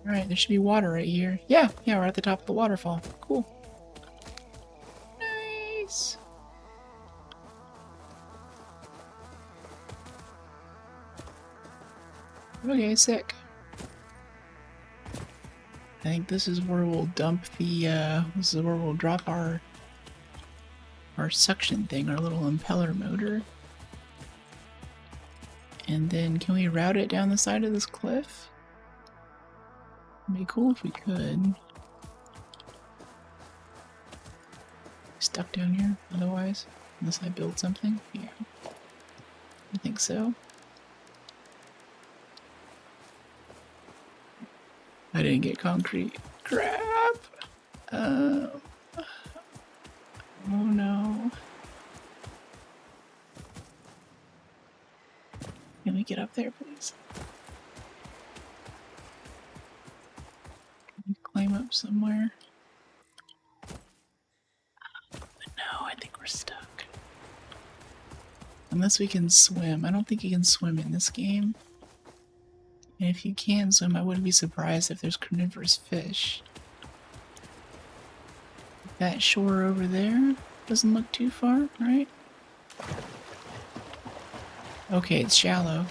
Alright, there should be water right here. Yeah, we're at the top of the waterfall. Cool. Nice! Okay, sick. I think this is where we'll dump the, this is where we'll drop our suction thing, our little impeller motor. And then can we route it down the side of this cliff? It'd be cool if we could. Stuck down here, otherwise, unless I build something. Yeah, I think so. I didn't get concrete. Crap! Oh no. Can we get up there, please? Can we climb up somewhere? No, I think we're stuck. Unless we can swim. I don't think you can swim in this game. And if you can swim, I wouldn't be surprised if there's carnivorous fish. That shore over there doesn't look too far, right? Okay, it's shallow.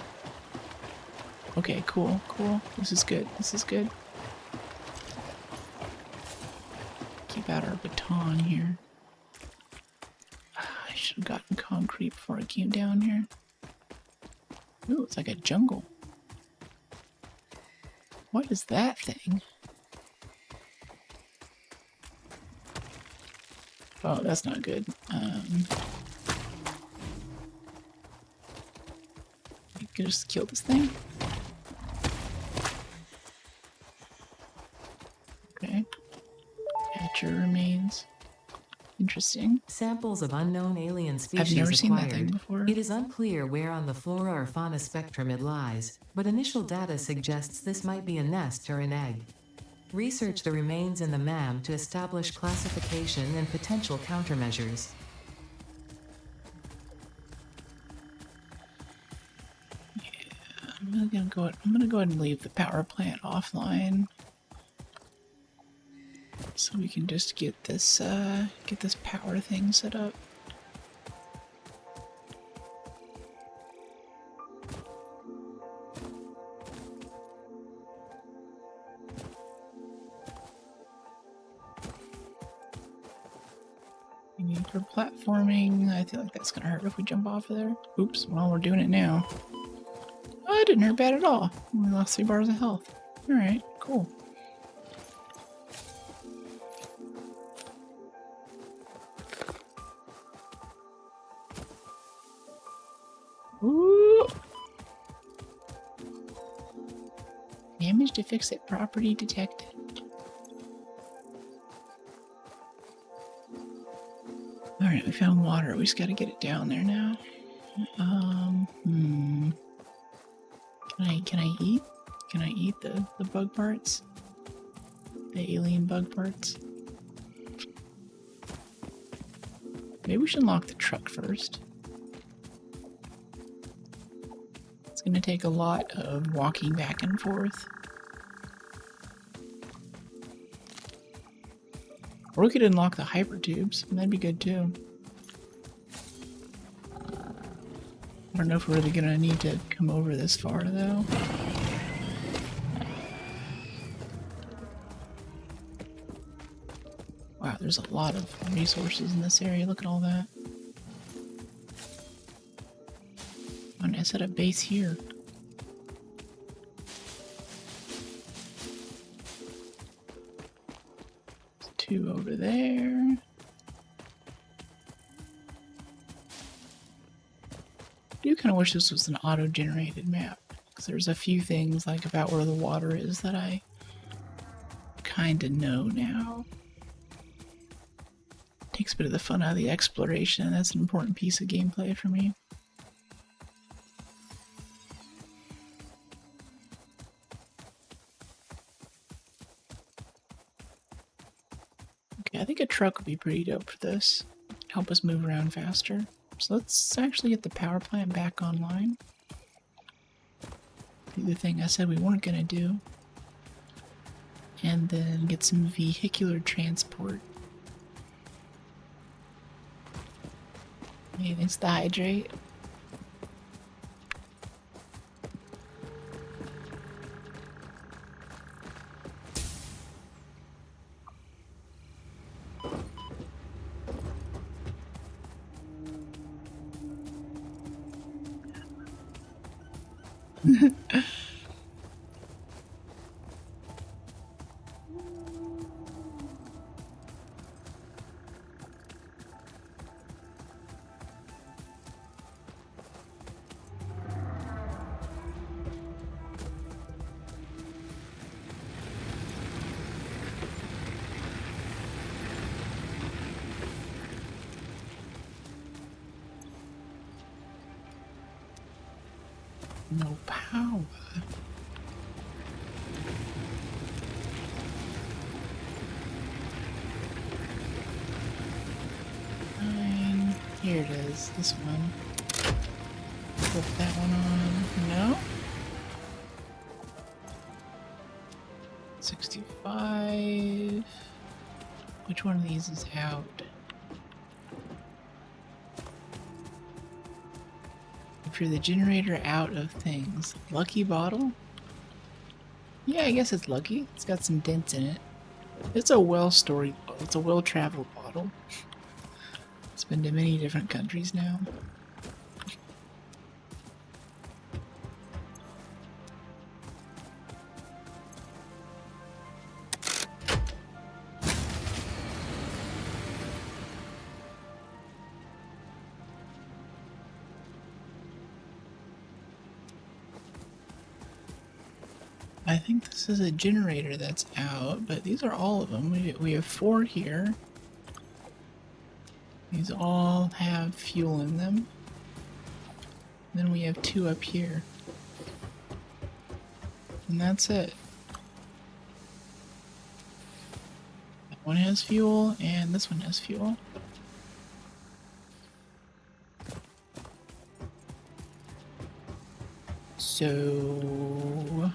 Okay, cool. This is good. Keep out our baton here. I should have gotten concrete before I came down here. Ooh, it's like a jungle. What is that thing? Oh, that's not good. I could just kill this thing. Okay. Capture remains. Interesting. Samples of unknown alien species I've never seen that thing acquired. before. It is unclear where on the flora or fauna spectrum it lies, but initial data suggests this might be a nest or an egg. Research the remains in the MAM to establish classification and potential countermeasures. I'm gonna go ahead and leave the power plant offline, so we can just get this power thing set up. For platforming, I feel like that's gonna hurt if we jump off of there. Oops, well, we're doing it now. Oh, it didn't hurt bad at all. We lost 3 bars of health. Alright, cool. Damage to fix it. Property detected. Alright, we found water. We just gotta get it down there now. Can I eat? Can I eat the bug parts? The alien bug parts? Maybe we should unlock the truck first. It's gonna take a lot of walking back and forth. Or we could unlock the hypertubes. That'd be good too. I don't know if we're really gonna need to come over this far though. Wow, there's a lot of resources in this area. Look at all that. I'm gonna set up base here. There's 2 over there. I do kind of wish this was an auto-generated map, because there's a few things like about where the water is that I kind of know now. Takes a bit of the fun out of the exploration, and that's an important piece of gameplay for me. Okay, I think a truck would be pretty dope for this. Help us move around faster. So let's actually get the power plant back online. Do the thing I said we weren't gonna do. And then get some vehicular transport. Anything's to hydrate. No power. Fine. Here it is. This one. Put that one on. No? 65. Which one of these is out? If you're the generator out of things. Lucky bottle? Yeah, I guess it's lucky. It's got some dents in it. It's a well-stored, it's a well-traveled bottle. It's been to many different countries now. I think this is a generator that's out, but these are all of them. We have 4 here. These all have fuel in them. Then we have 2 up here. And that's it. That one has fuel, and this one has fuel. So...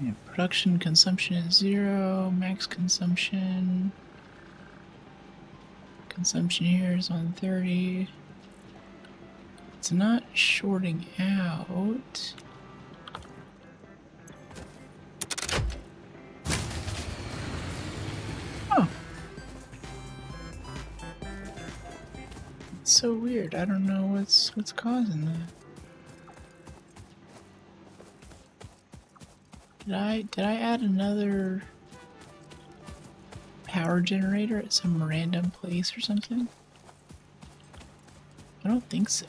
yeah, production consumption is 0, max consumption. Consumption here is on 30. It's not shorting out. Oh. It's so weird. I don't know what's causing that. Did I add another power generator at some random place or something? I don't think so.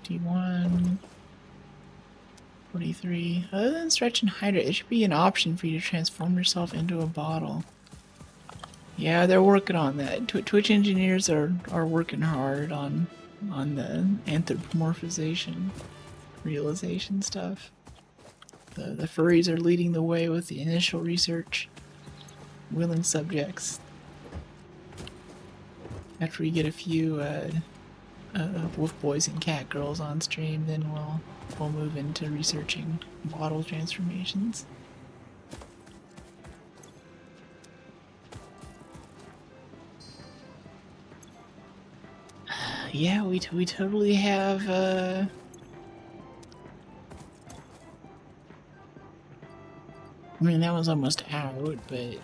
$51, $43. Other than stretch and hydrate, it should be an option for you to transform yourself into a bottle. Yeah, they're working on that. Twitch engineers are working hard on the anthropomorphization realization stuff. The furries are leading the way with the initial research. Willing subjects. After we get a few wolf boys and cat girls on stream, then we'll move into researching bottle transformations. Yeah, we totally have I mean, that was almost out, but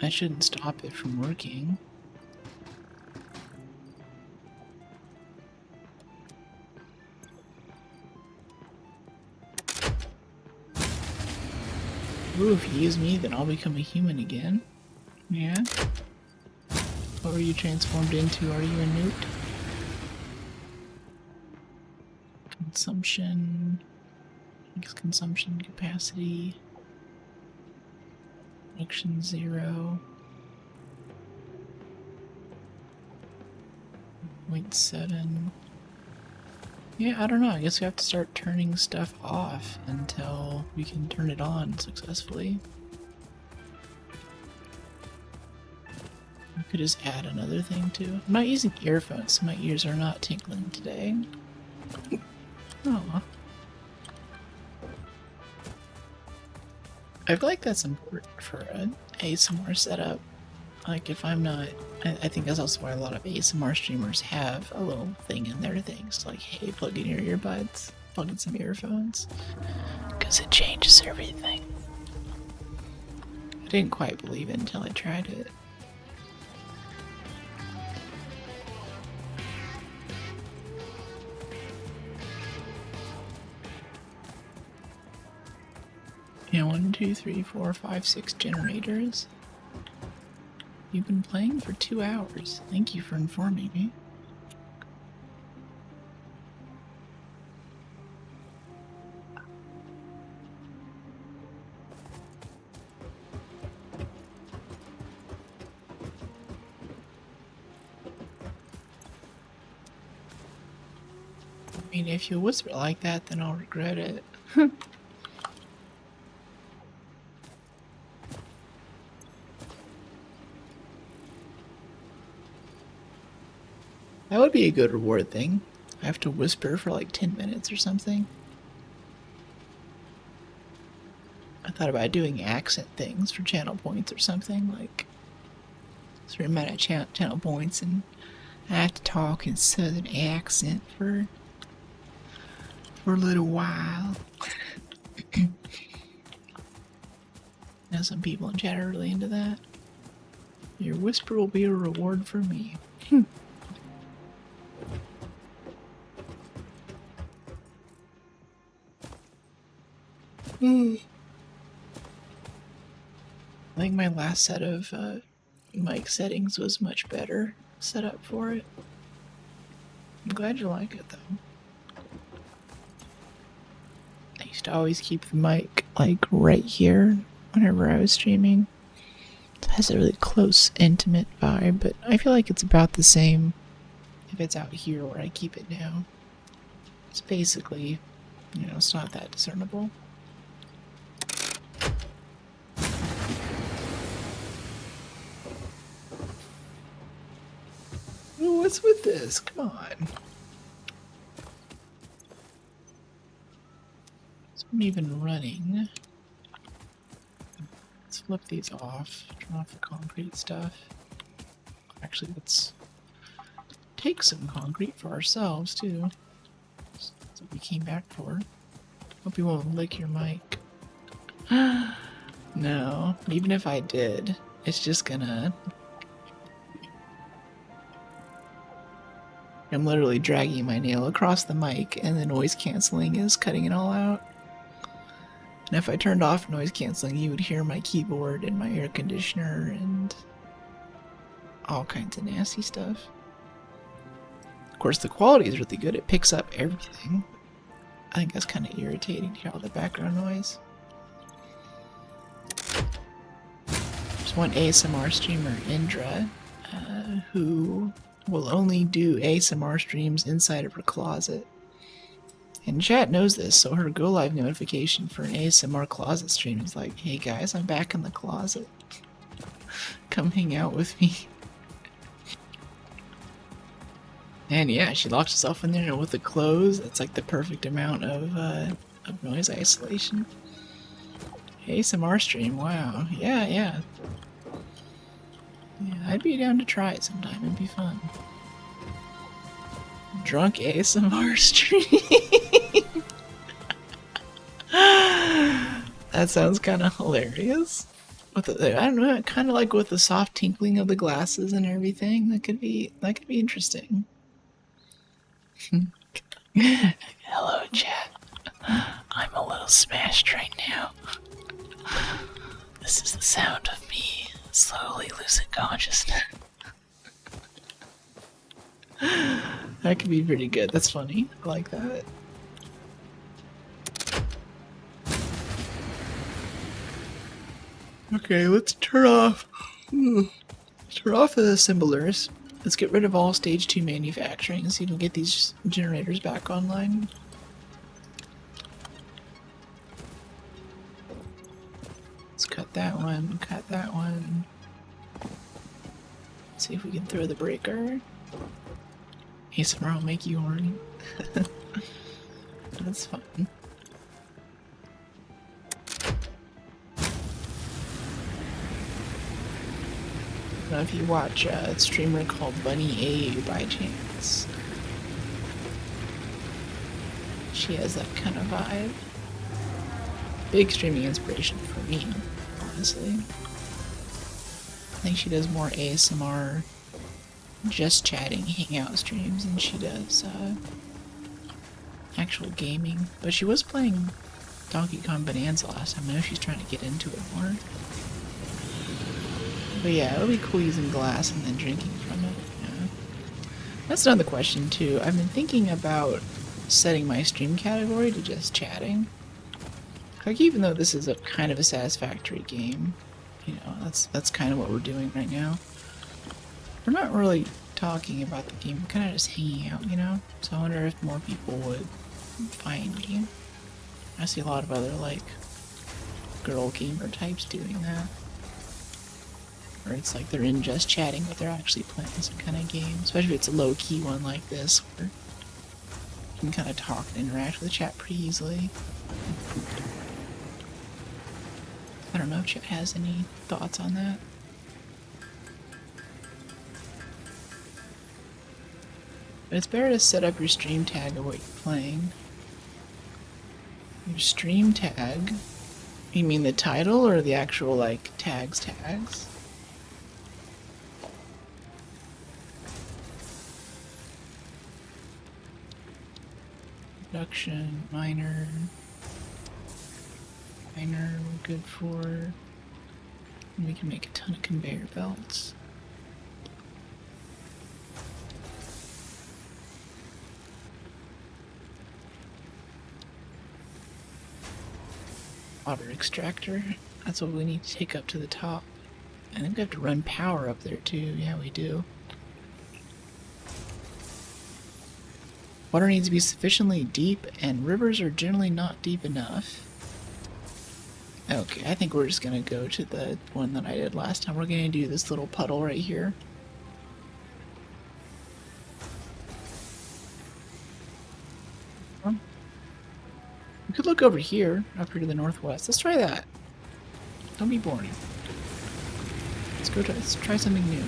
that shouldn't stop it from working. Ooh, if you use me, then I'll become a human again. Yeah? What were you transformed into? Are you a newt? Consumption... consumption capacity... Production 0... 0.7... Yeah, I don't know. I guess we have to start turning stuff off until we can turn it on successfully. I could just add another thing too. I'm not using earphones, so my ears are not tinkling today. Oh. I feel like that's important for an ASMR setup. Like if I'm not... I think that's also why a lot of ASMR streamers have a little thing in their things. Like, hey, plug in your earbuds, plug in some earphones. Because it changes everything. I didn't quite believe it until I tried it. Yeah, 1, 2, 3, 4, 5, 6 generators. You've been playing for 2 hours. Thank you for informing me. I mean, if you whisper like that, then I'll regret it. That would be a good reward thing. I have to whisper for like 10 minutes or something. I thought about doing accent things for channel points or something, like a certain amount of channel points, and I have to talk in southern accent for a little while. Now some people in chat are really into that. Your whisper will be a reward for me. I think my last set of mic settings was much better set up for it. I'm glad you like it though. I used to always keep the mic like right here whenever I was streaming. It has a really close, intimate vibe, but I feel like it's about the same if it's out here where I keep it now. It's basically, you know, it's not that discernible. Ooh, what's with this? Come on. It's not even running. Let's flip these off. Turn off the concrete stuff. Actually, let's take some concrete for ourselves, too. That's what we came back for. Hope you won't lick your mic. No, even if I did, it's just gonna... I'm literally dragging my nail across the mic, and the noise canceling is cutting it all out. And if I turned off noise canceling, you would hear my keyboard and my air conditioner and all kinds of nasty stuff. Of course, the quality is really good. It picks up everything. I think that's kind of irritating to hear all the background noise. There's one ASMR streamer, Indra, who will only do ASMR streams inside of her closet. And chat knows this, so her go live notification for an ASMR closet stream is like, hey guys, I'm back in the closet. Come hang out with me. And yeah, she locks herself in there with the clothes. That's like the perfect amount of noise isolation. ASMR stream, wow. Yeah, yeah. Yeah, I'd be down to try it sometime. It'd be fun. Drunk ASMR stream. That sounds kind of hilarious. With the, I don't know, kind of like with the soft tinkling of the glasses and everything. That could be interesting. Hello, chat. I'm a little smashed right now. This is the sound of me slowly losing consciousness. That could be pretty good. That's funny. I like that. Okay, let's turn off the assemblers. Let's get rid of all stage 2 manufacturing and see if we can get these generators back online. Let's cut that one, cut that one. See if we can throw the breaker. ASMR will make you horny. That's fun. Now if you watch a streamer called Bunny A by chance, she has that kind of vibe. Big streaming inspiration for me, honestly. I think she does more ASMR, just chatting, hangout streams than she does actual gaming. But she was playing Donkey Kong Bonanza last time. I know she's trying to get into it more. But yeah, it'll be cool using glass and then drinking from it. Yeah. That's another question too. I've been thinking about setting my stream category to just chatting. Like, even though this is a kind of a satisfactory game, you know, that's kind of what we're doing right now. We're not really talking about the game, we're kind of just hanging out, you know? So I wonder if more people would find me. I see a lot of other, like, girl gamer types doing that. Or it's like they're in just chatting, but they're actually playing some kind of game. Especially if it's a low-key one like this, where you can kind of talk and interact with the chat pretty easily. I don't know if chat has any thoughts on that. But it's better to set up your stream tag of what you're playing. Your stream tag? You mean the title or the actual, like, tags? Production, minor, we're good for. And we can make a ton of conveyor belts. Water extractor, that's what we need to take up to the top. I think we have to run power up there too. Yeah, we do. Water needs to be sufficiently deep, and rivers are generally not deep enough. Okay, I think we're just gonna go to the one that I did last time. We're gonna do this little puddle right here. We could look over here, up here to the northwest. Let's try that. Don't be boring. Let's try something new.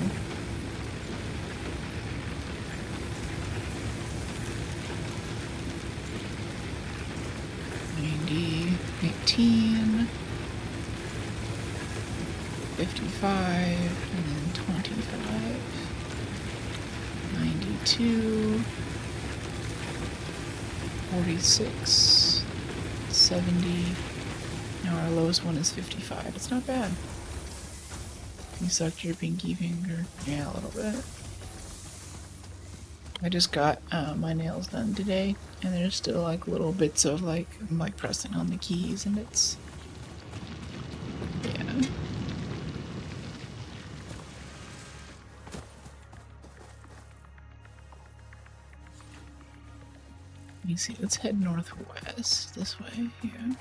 $90, $18, $55, and then $25, $92, 42, 46, 70. Now our lowest one is 55. It's not bad. You sucked your pinky finger. Yeah, a little bit. I just got my nails done today, and there's still like little bits of like I'm like pressing on the keys, and it's yeah. Let me see. Let's head northwest this way. Yeah.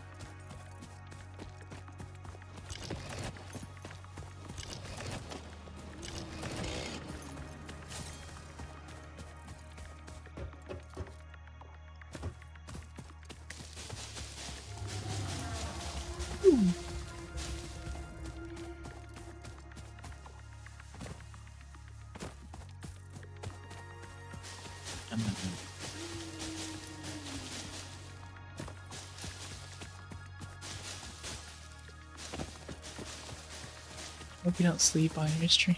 Hope you don't sleep on your stream.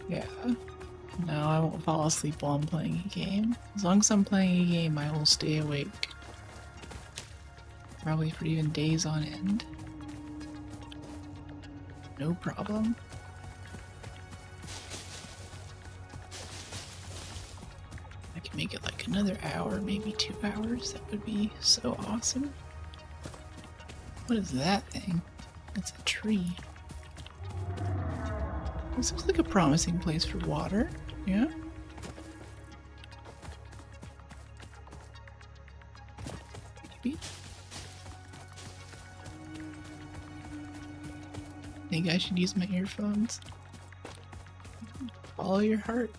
Yeah. No, I won't fall asleep while I'm playing a game. As long as I'm playing a game, I will stay awake. Probably for even days on end. No problem. I can make it like another hour, maybe 2 hours. That would be so awesome. What is that thing? It's a tree. This looks like a promising place for water. Yeah? Maybe. Think I should use my earphones. Follow your heart.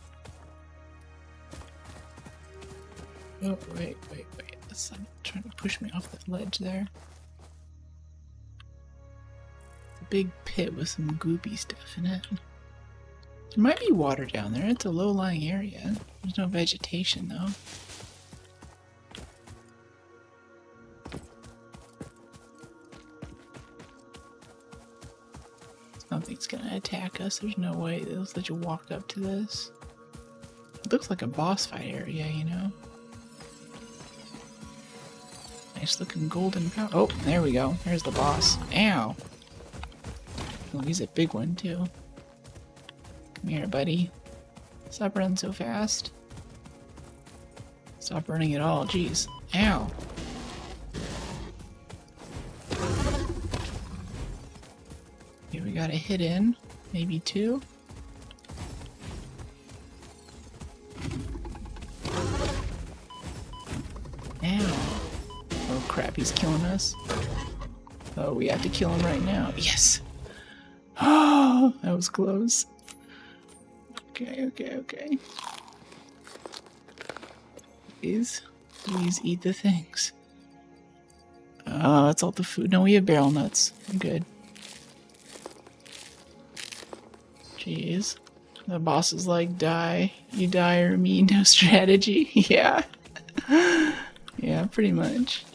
Oh, wait. That's trying to push me off that ledge there. It's a big pit with some goopy stuff in it. There might be water down there. It's a low-lying area. There's no vegetation, though. Something's gonna attack us. There's no way they'll let you walk up to this. It looks like a boss fight area, you know? Nice looking golden power. Oh, there we go. There's the boss. Ow! Oh, he's a big one, too. Come here, buddy. Stop running so fast. Stop running at all. Jeez. Ow. Okay, we got a hit in. Maybe 2. Ow. Oh crap, he's killing us. Oh, we have to kill him right now. Yes! Oh, that was close. Okay. Please eat the things. That's all the food. No, we have barrel nuts. I'm good. Jeez. The boss is like, die. You die or me, no strategy. Yeah. Yeah, pretty much.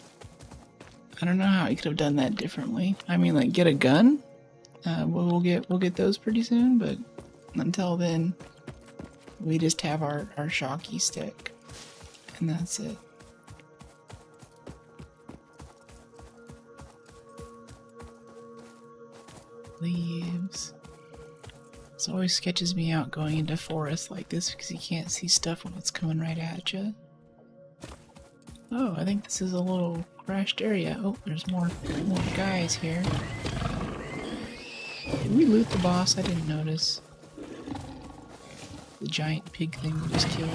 I don't know how he could have done that differently. I mean, like, get a gun? We'll get those pretty soon, but until then, we just have our shocky stick, and that's it. Leaves. This always sketches me out going into forests like this because you can't see stuff when it's coming right at you. Oh, I think this is a little crashed area. Oh, there's more guys here. Did we loot the boss? I didn't notice. The giant pig thing we just killed.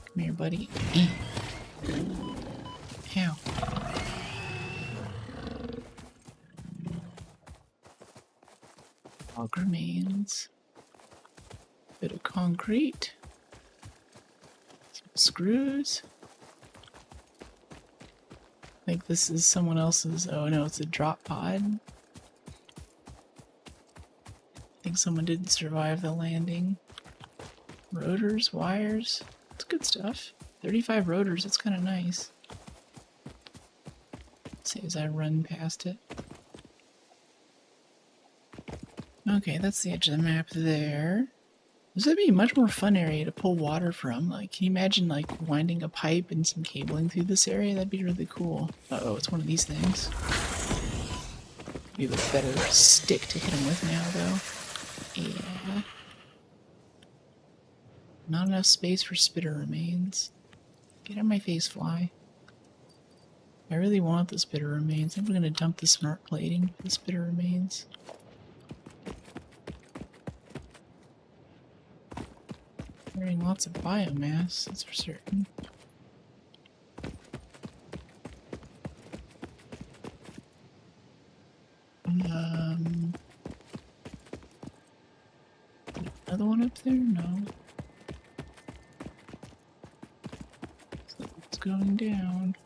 Come here, buddy. Ow. Log remains. Bit of concrete. Some screws. I think this is someone else's. Oh no, it's a drop pod. I think someone didn't survive the landing. Rotors, wires. It's good stuff. 35 rotors, that's kind of nice. Let's see as I run past it. Okay, that's the edge of the map there. This would be a much more fun area to pull water from. Like, can you imagine like winding a pipe and some cabling through this area? That'd be really cool. Uh-oh, it's one of these things. We have a better stick to hit him with now, though. Yeah. Not enough space for spitter remains. Get out of my face, fly. I really want the spitter remains. I'm gonna dump the smart plating for the spitter remains. Carrying lots of biomass, that's for certain. Another one up there? No. So it's going down.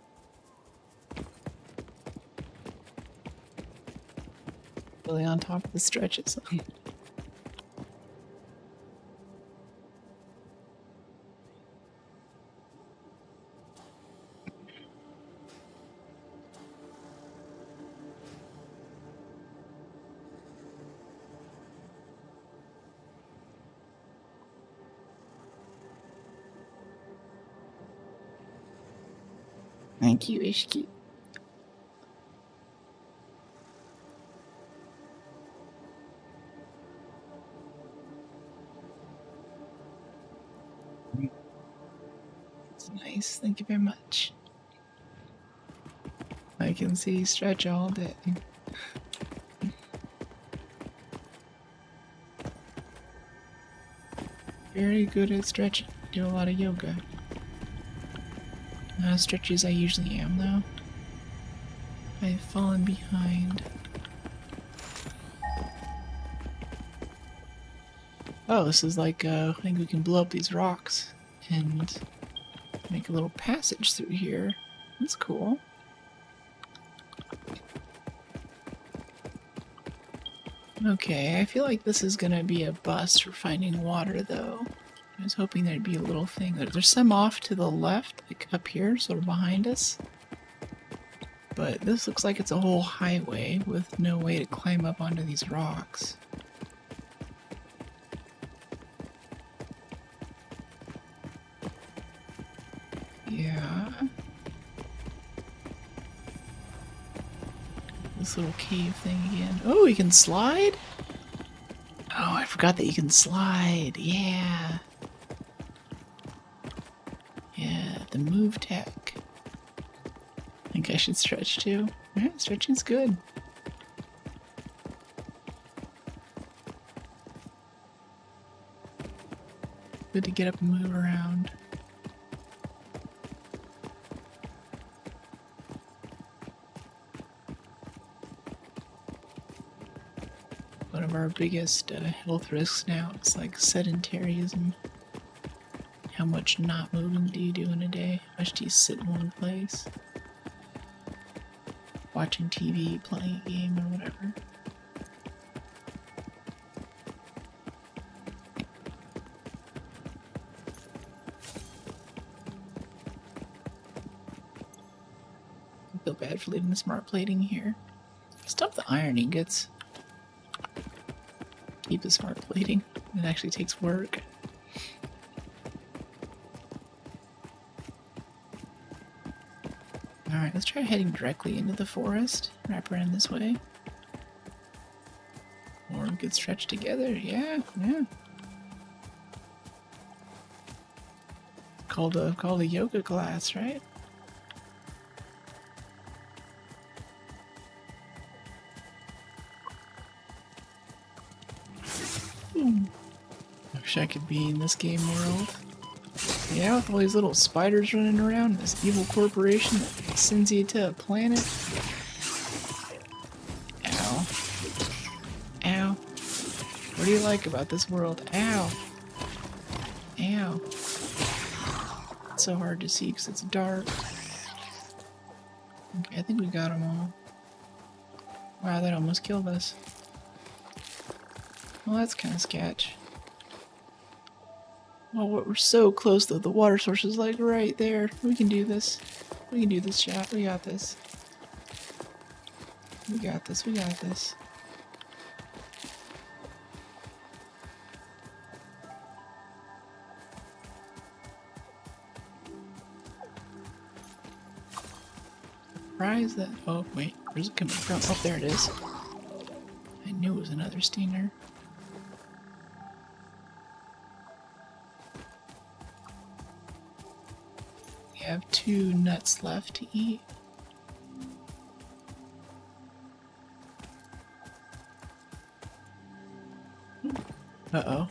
Really on top of the stretches. Thank you, Ishki. It's nice, thank you very much. I can see stretch all day. Very good at stretching. Do a lot of yoga. Not as stretchy as I usually am, though. I've fallen behind. Oh, this is like, I think we can blow up these rocks and make a little passage through here. That's cool. Okay, I feel like this is gonna be a bust for finding water, though. I was hoping there'd be a little thing. There's some off to the left, like up here, sort of behind us. But this looks like it's a whole highway with no way to climb up onto these rocks. Yeah. This little cave thing again. Oh, you can slide? Oh, I forgot that you can slide. Yeah. Yeah, the move tech. I think I should stretch too. Yeah, stretching's good. Good to get up and move around. One of our biggest health risks now is like sedentarism. How much not moving do you do in a day? How much do you sit in one place? Watching TV, playing a game, or whatever. I feel bad for leaving the smart plating here. Stop the iron ingots. Keep the smart plating. It actually takes work. Alright, let's try heading directly into the forest. Wrap around this way. Or we could stretch together. Yeah, yeah. Called a yoga class, right? I wish I could be in this game world. Yeah, with all these little spiders running around, this evil corporation that sends you to a planet. Ow. Ow. What do you like about this world? Ow. Ow. It's so hard to see because it's dark. Okay, I think we got them all. Wow, that almost killed us. Well, that's kind of sketch. Oh, we're so close though. The water source is like right there. We can do this. We can do this, chat. We got this. We got this. We got this. surprised that. Oh, wait. Where's it coming from? Oh, there it is. I knew it was another stinger. We have 2 nuts left to eat. Uh-oh.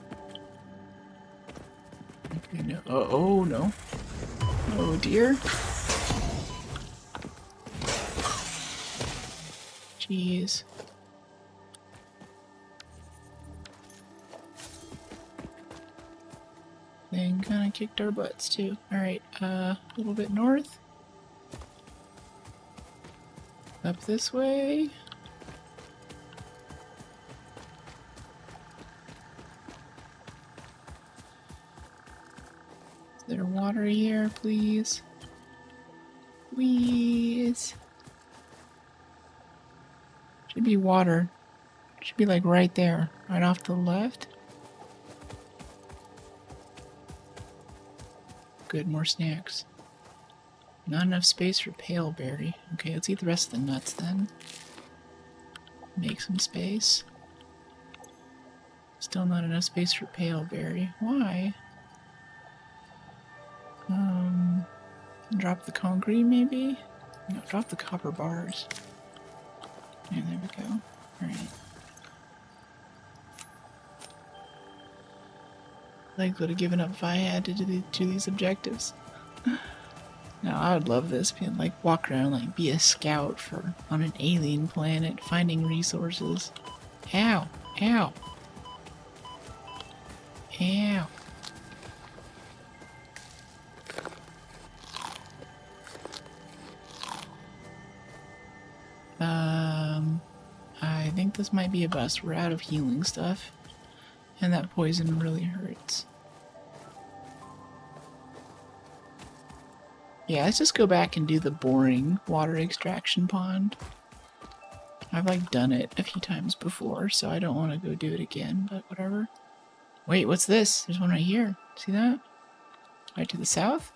Okay, no. Oh, no. Oh, dear. Jeez. Thing kind of kicked our butts, too. Alright, a little bit north. Up this way. Is there water here, please? Please. Should be water. Should be like right there, right off to the left. Good, more snacks. Not enough space for pale berry. Okay, let's eat the rest of the nuts then. Make some space. Still not enough space for pale berry. Why? Drop the concrete maybe? No, drop the copper bars. Yeah, there we go. Alright. Like, would have given up if I had to do these objectives. Now, I would love this, being like, walk around, like, be a scout on an alien planet, finding resources. Ow! Ow! Ow! I think this might be a bust. We're out of healing stuff. And that poison really hurts. Yeah, let's just go back and do the boring water extraction pond. I've like done it a few times before, so I don't want to go do it again, but whatever. Wait, what's this? There's one right here. See that? Right to the south?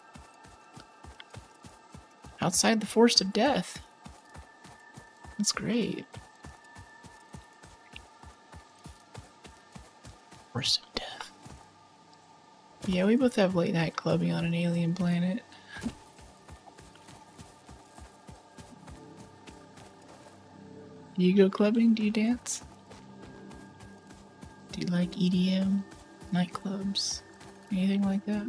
Outside the Forest of Death. That's great. Forest of Death. Yeah, we both have late night clubbing on an alien planet. Do you go clubbing? Do you dance? Do you like EDM? Nightclubs? Anything like that?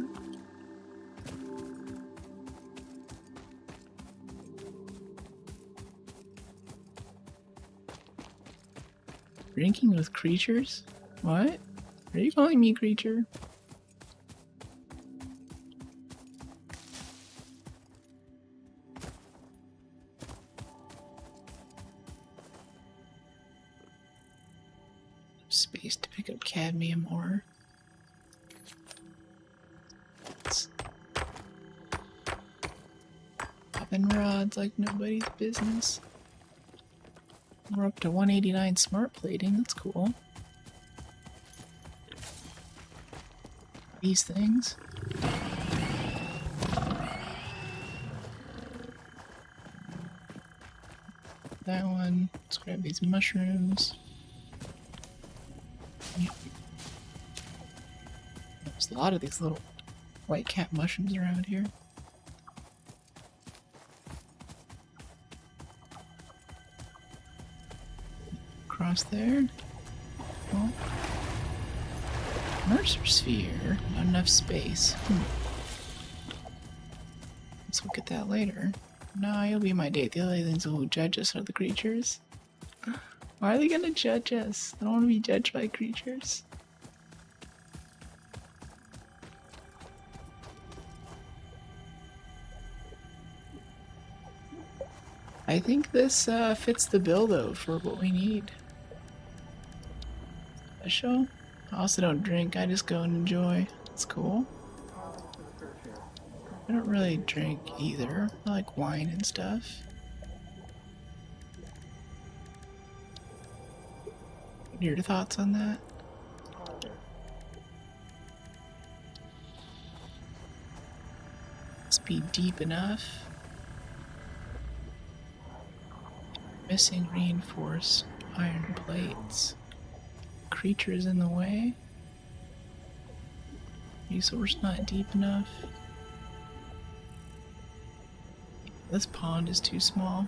Drinking with creatures? What? Are you calling me creature? Space to pick up cadmium ore. Popping rods like nobody's business. We're up to 189 smart plating, that's cool. These things. That one. Let's grab these mushrooms. There's a lot of these little white cap mushrooms around here. Across there. Oh. Mercer sphere. Not enough space. Let's look at that later. No, you'll be my date. The only things who judge us are the creatures. Why are they gonna judge us? I don't want to be judged by creatures. I think this fits the bill though for what we need. Special? I also don't drink, I just go and enjoy. It's cool. I don't really drink either. I like wine and stuff. What are your thoughts on that? Must be deep enough. Missing reinforced iron plates. Creatures in the way. Resource not deep enough. This pond is too small.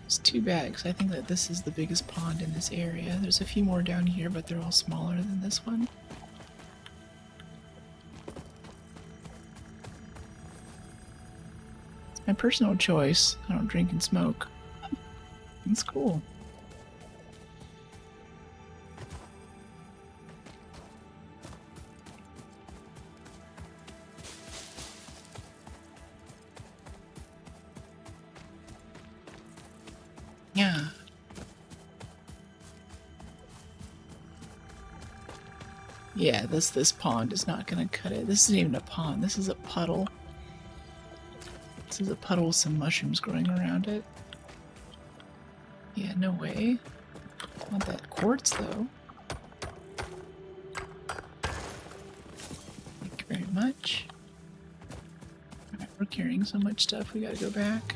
It's too bad because I think that this is the biggest pond in this area. There's a few more down here, but they're all smaller than this one. It's my personal choice. I don't drink and smoke. It's cool. Yeah. Yeah, this pond is not gonna cut it. This isn't even a pond. This is a puddle. This is a puddle with some mushrooms growing around it. Yeah, no way. I want that quartz though. Thank you very much. Alright, we're carrying so much stuff, we gotta go back.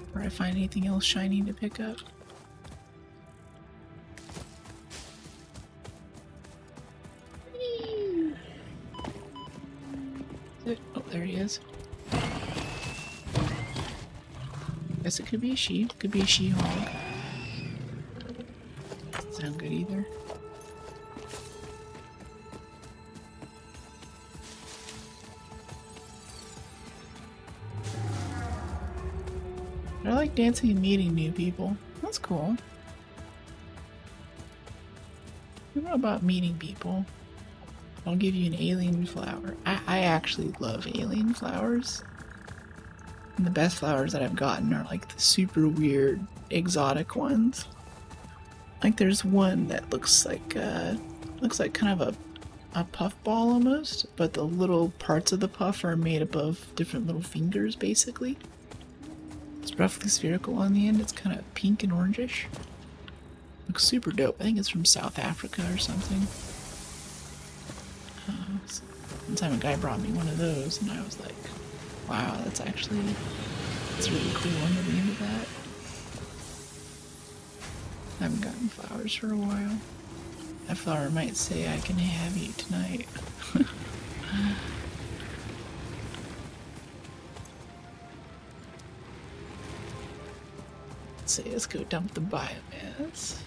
Before I find anything else shiny to pick up. Whee! Oh, there he is. Guess it could be a she. Could be a she-hog. Doesn't sound good either. I like dancing and meeting new people. That's cool. I don't know about meeting people. I'll give you an alien flower. I actually love alien flowers. And the best flowers that I've gotten are like the super weird exotic ones. Like there's one that looks like kind of a puff ball almost, but the little parts of the puff are made up of different little fingers basically. It's roughly spherical on the end. It's kind of pink and orangish. Looks super dope. I think it's from South Africa or something. One time a guy brought me one of those and I was like, wow, that's really cool. I'm really into that. I haven't gotten flowers for a while. That flower might say, I can have you tonight. Let's see, let's go dump the biomass.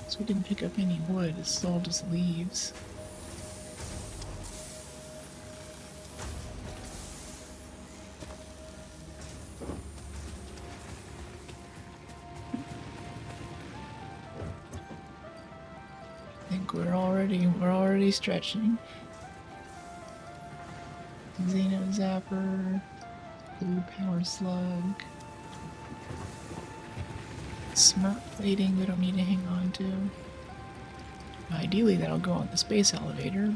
So we didn't pick up any wood, it's all just leaves. I think we're already stretching. Xeno Zapper, Blue Power Slug, Smart Plating we don't need to hang on to. Ideally that'll go on the space elevator.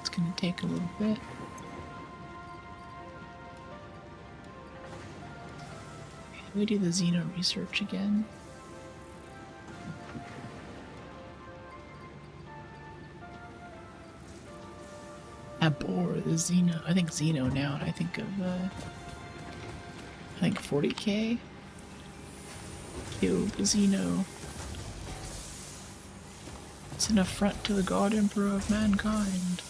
It's gonna take a little bit. Okay, we do the Xeno research again. Or the Xeno. I think Xeno now, and I think of, I think 40k. Killed the Xeno. It's an affront to the God Emperor of mankind.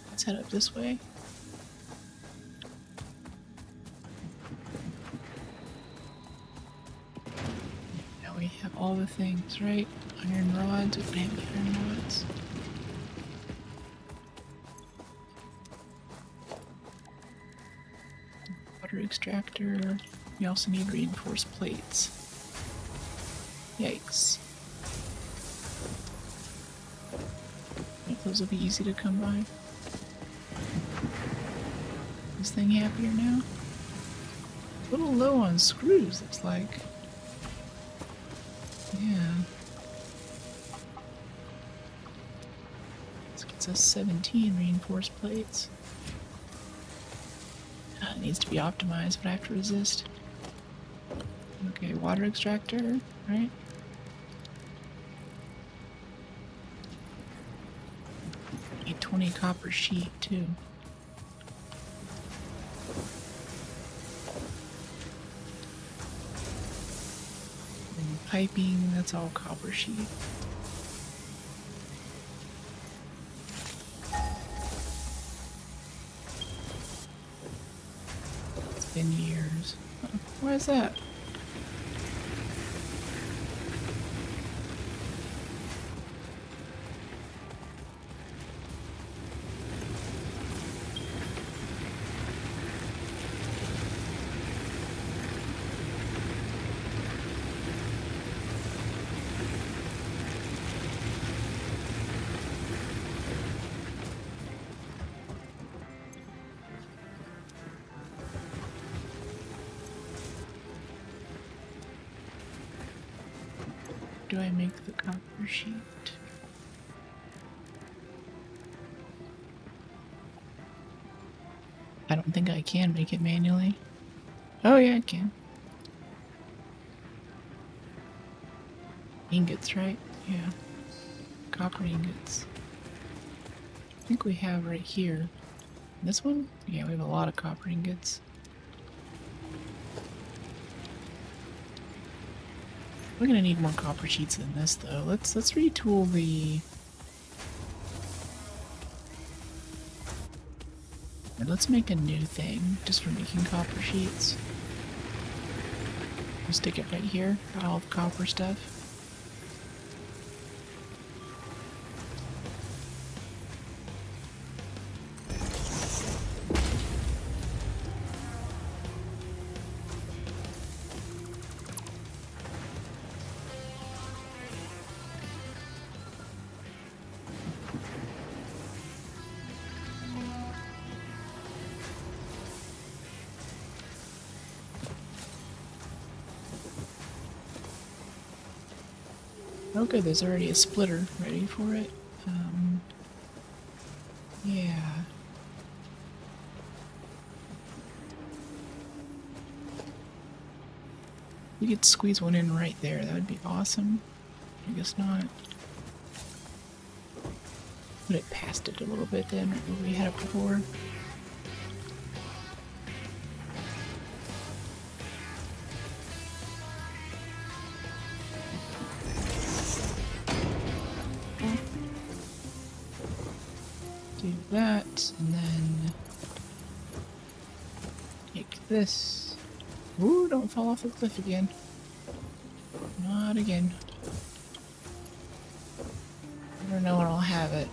Let's head up this way. We have all the things, right? Iron rods, we don't have iron rods. Water extractor. We also need reinforced plates. Yikes. I think those will be easy to come by. This thing happier now? A little low on screws, looks like. Yeah. This gets us 17 reinforced plates. It needs to be optimized, but I have to resist. Okay, water extractor, right? Need 20 copper sheet too. And piping, that's all copper sheet. It's been years. Oh, what is that? Do I make the copper sheet? I don't think I can make it manually. Oh yeah, I can. Ingots, right? Yeah. Copper ingots. I think we have right here. This one? Yeah, we have a lot of copper ingots. We're gonna need more copper sheets than this though. Let's retool the. And let's make a new thing just for making copper sheets. We'll stick it right here. Got all the copper stuff. Okay, there's already a splitter ready for it. Yeah. We could squeeze one in right there. That would be awesome. I guess not. Put it past it a little bit then, right where we had it before. Do that, and then take this. Ooh, don't fall off the cliff again. Not again. Never know when I'll have it.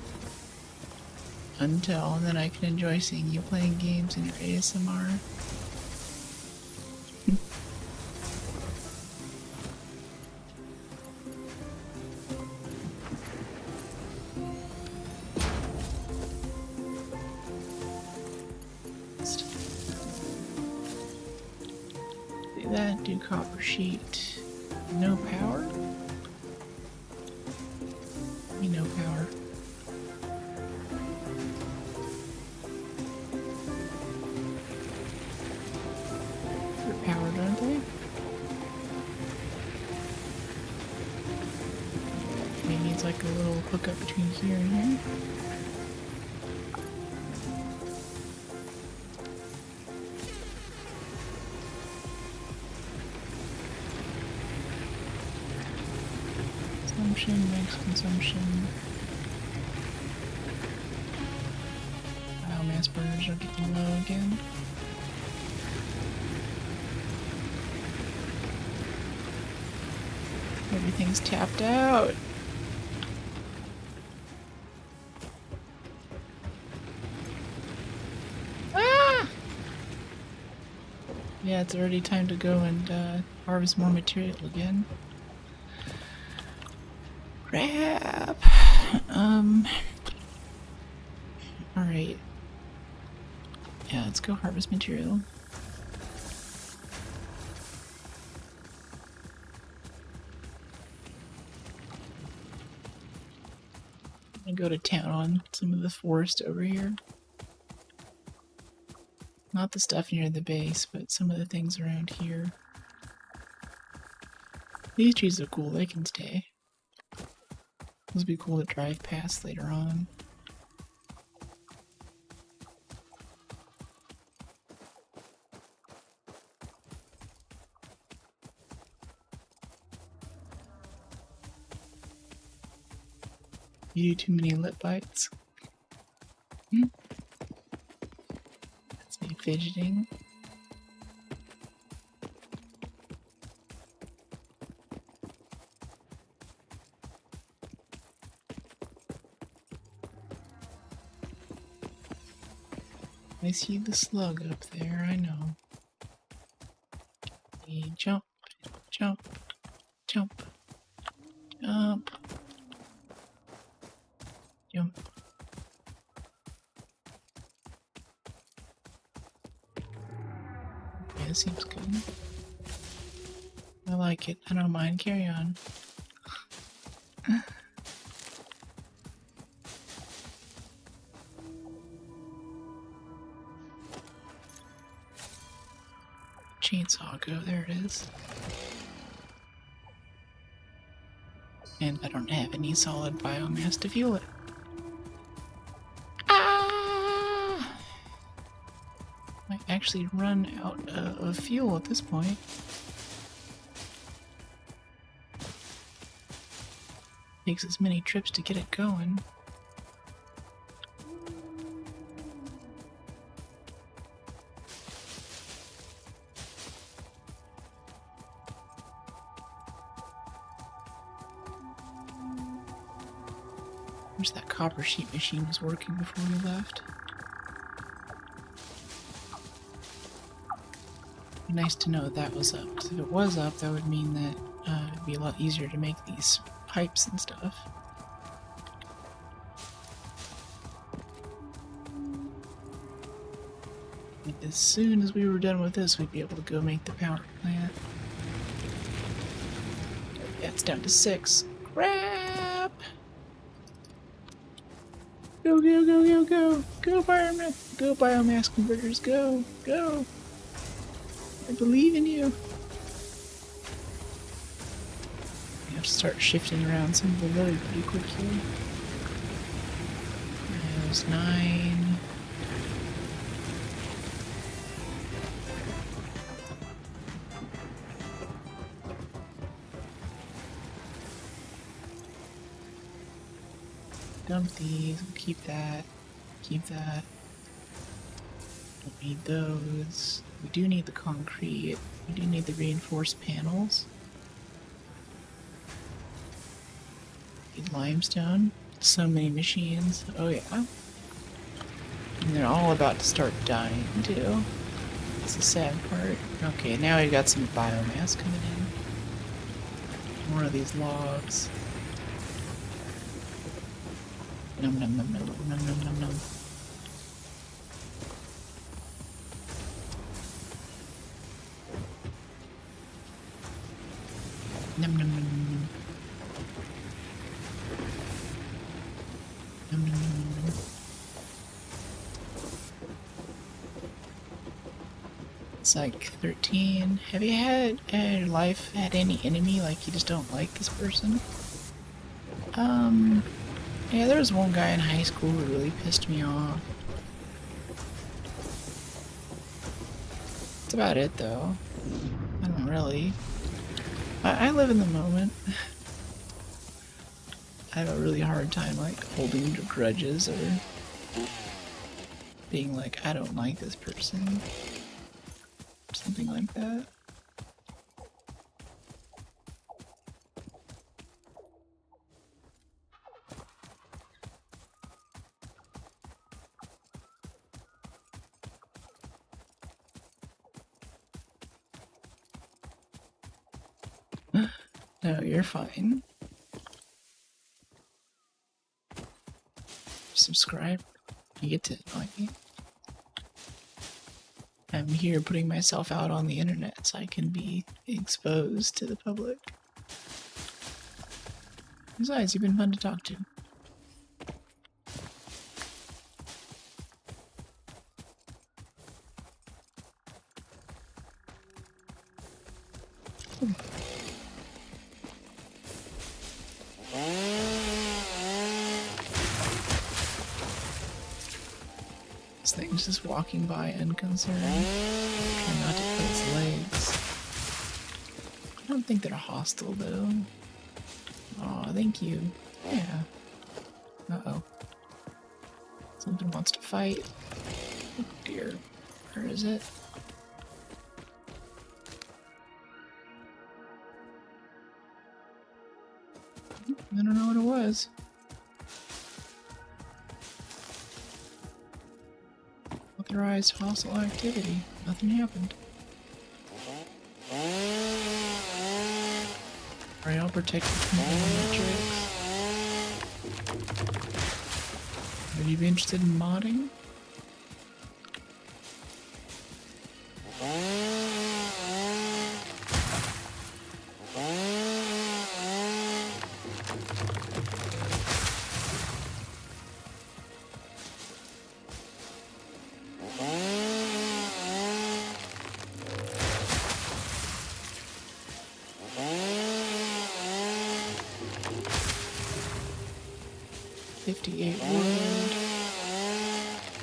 Until, and then I can enjoy seeing you playing games in your ASMR. Do that, do copper sheet. No power? No power. They're powered, aren't they? Maybe it's like a little hookup between here and here. Consumption, max consumption. Biomass burners are getting low again. Everything's tapped out. Ah! Yeah, it's already time to go and harvest more material again. Crap. Alright. Yeah, let's go harvest material. I'm gonna go to town on some of the forest over here. Not the stuff near the base, but some of the things around here. These trees are cool, they can stay. Those would be cool to drive past later on. You do too many lip bites. That's me fidgeting. I see the slug up there, I know. You jump, jump, jump, jump, jump. Yeah, seems good. I like it. I don't mind. Carry on. Chainsaw, go. There it is. And I don't have any solid biomass to fuel it. Ah! Might actually run out of fuel at this point. Takes as many trips to get it going. Wish that copper sheet machine was working before we left. Be nice to know that was up, because if it was up, that would mean that it'd be a lot easier to make these pipes and stuff. And as soon as we were done with this, we'd be able to go make the power plant. Yeah, it's down to 6. Crap! Go, go, go, go, go! Go, biomass! Go, biomass converters! Go! Go! I believe in you! You have to start shifting around some of the load pretty quickly. There's 9. Dump these, we'll keep that, keep that. Don't need those. We do need the concrete. We do need the reinforced panels. Need limestone. So many machines. Oh yeah. And they're all about to start dying too. That's the sad part. Okay, now we've got some biomass coming in. More of these logs. Num num num num num num num num. Num num num num. Num num num num. It's like 13. Have you had in your life had any enemy like you just don't like this person? Yeah, there was one guy in high school who really pissed me off. That's about it, though. I don't really. I live in the moment. I have a really hard time, like, holding grudges or being like, I don't like this person. Something like that. No, you're fine. Subscribe. You get to like me. I'm here putting myself out on the internet so I can be exposed to the public. Besides, you've been fun to talk to. This thing's just walking by unconcerned. Try not to kill its legs. I don't think they're hostile though. Aw, thank you. Yeah. Uh-oh. Something wants to fight. Oh dear. Where is it? I don't know what it was. Authorized hostile activity. Nothing happened. Alright, I'll protect you from all metrics. Would you be interested in modding?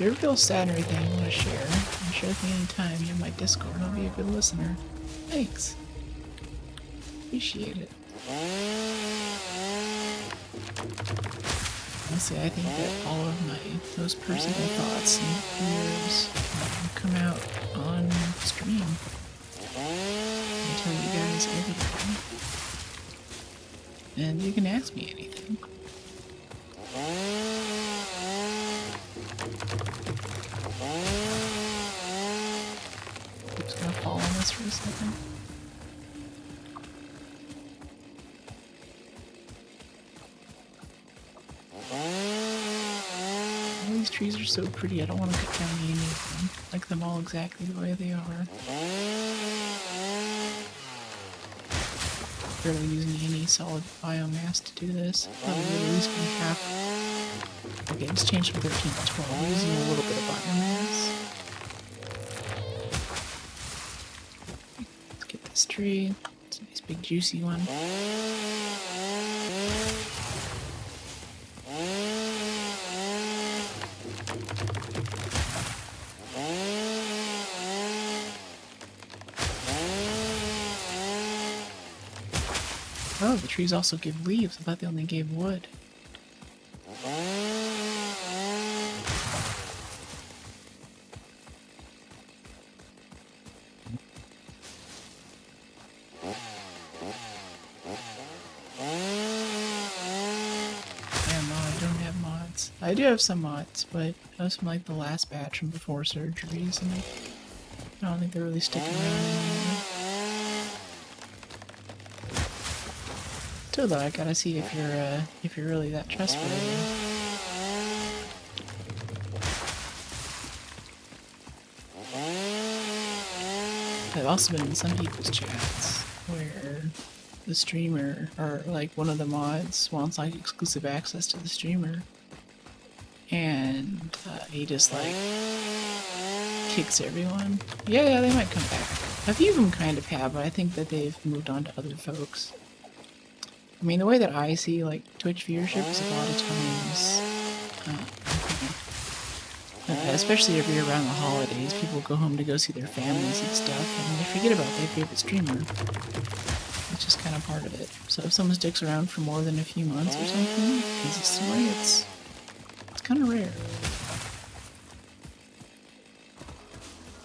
If you ever feel sad or anything you want to share, you can share with me anytime. You have my Discord. I'll be a good listener. Thanks. Appreciate it. Honestly, I think that all of my most personal thoughts and fears come out on stream. I tell you guys everything. And you can ask me anything. I'm just gonna fall on this for a second. All these trees are so pretty, I don't want to cut down any of them. I like them all exactly the way they are. Barely using any solid biomass to do this. Probably at least be half. Okay, it's changed from 13 to 12. We're using a little bit of biomass. Let's get this tree. It's a nice big juicy one. Oh, the trees also give leaves. I thought they only gave wood. I do have some mods, but those from like the last batch from before surgeries, and I don't think they're really sticking around anymore. Still though, I gotta see if you're really that trustworthy. I've also been in some people's chats where the streamer, or like one of the mods, wants like exclusive access to the streamer. And he just like kicks everyone. Yeah, they might come back. A few of them kind of have, but I think that they've moved on to other folks. I mean, the way that I see like Twitch viewership is a lot of times, especially every year around the holidays, people go home to go see their families and stuff, and they forget about their favorite streamer. It's just kind of part of it. So if someone sticks around for more than a few months or something, consistently, it's kind of rare.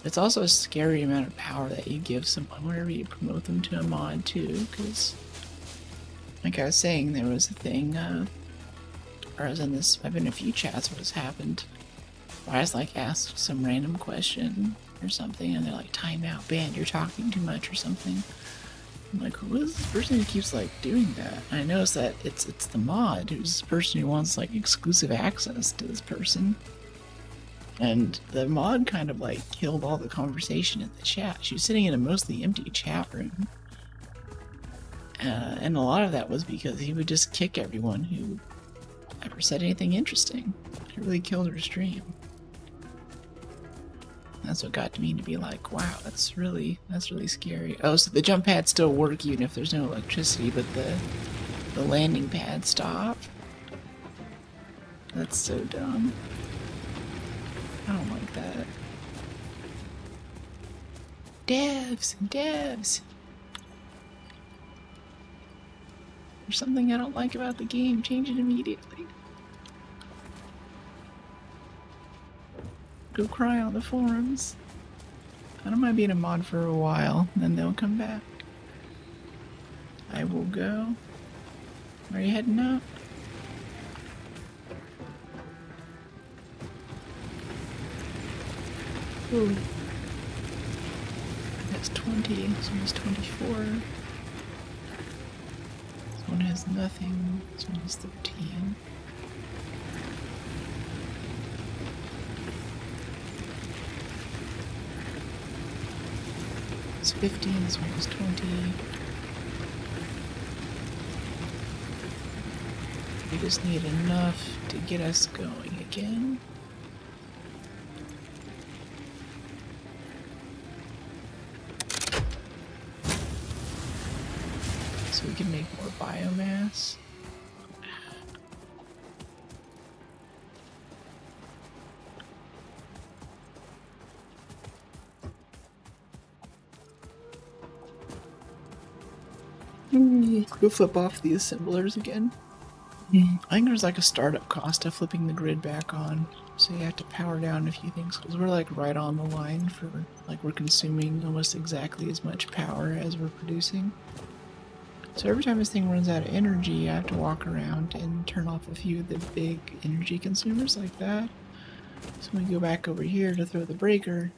It's also a scary amount of power that you give someone whenever you promote them to a mod too, because like I was saying, there was a thing, or I was in this, I've been in a few chats where this happened, where I was like asked some random question or something, and they're like, time out, banned, you're talking too much or something. I'm like, who is this person who keeps like doing that? And I noticed that it's the mod who's the person who wants like exclusive access to this person. And the mod kind of like killed all the conversation in the chat. She was sitting in a mostly empty chat room. And a lot of that was because he would just kick everyone who ever said anything interesting. It really killed her stream. That's what got me to be like, wow, that's really scary. Oh, so the jump pads still work even if there's no electricity, but the landing pads stop? That's so dumb. I don't like that. Devs and devs. There's something I don't like about the game. Change it immediately. Go cry on the forums. I don't mind being a mod for a while, then they'll come back. I will go. Are you heading out? Ooh. That's 20, this one is 24. This one has nothing, this one has 13. It's 15, this one is 20. We just need enough to get us going again. So we can make more biomass. Go flip off the assemblers again. I think there's like a startup cost to flipping the grid back on, so you have to power down a few things because we're like right on the line for like we're consuming almost exactly as much power as we're producing. So every time this thing runs out of energy, I have to walk around and turn off a few of the big energy consumers like that. So when we go back over here to throw the breaker,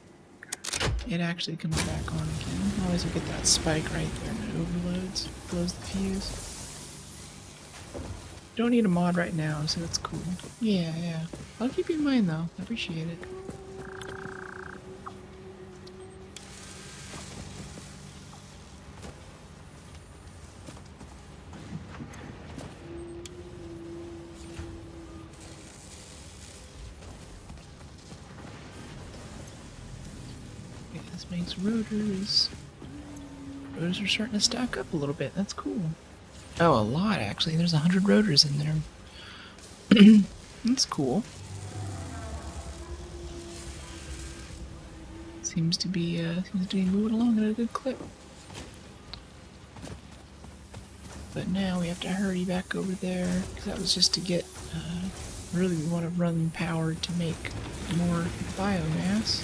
it actually comes back on again. Otherwise we get that spike right there and it overloads, blows the fuse. Don't need a mod right now, so that's cool. Yeah, yeah. I'll keep you in mind though. I appreciate it. Okay, this makes rotors. Rotors are starting to stack up a little bit. That's cool. Oh, a lot actually. There's 100 rotors in there. That's cool. Seems to be moving along at a good clip. But now we have to hurry back over there because that was just to get. Really, we want to run power to make more biomass.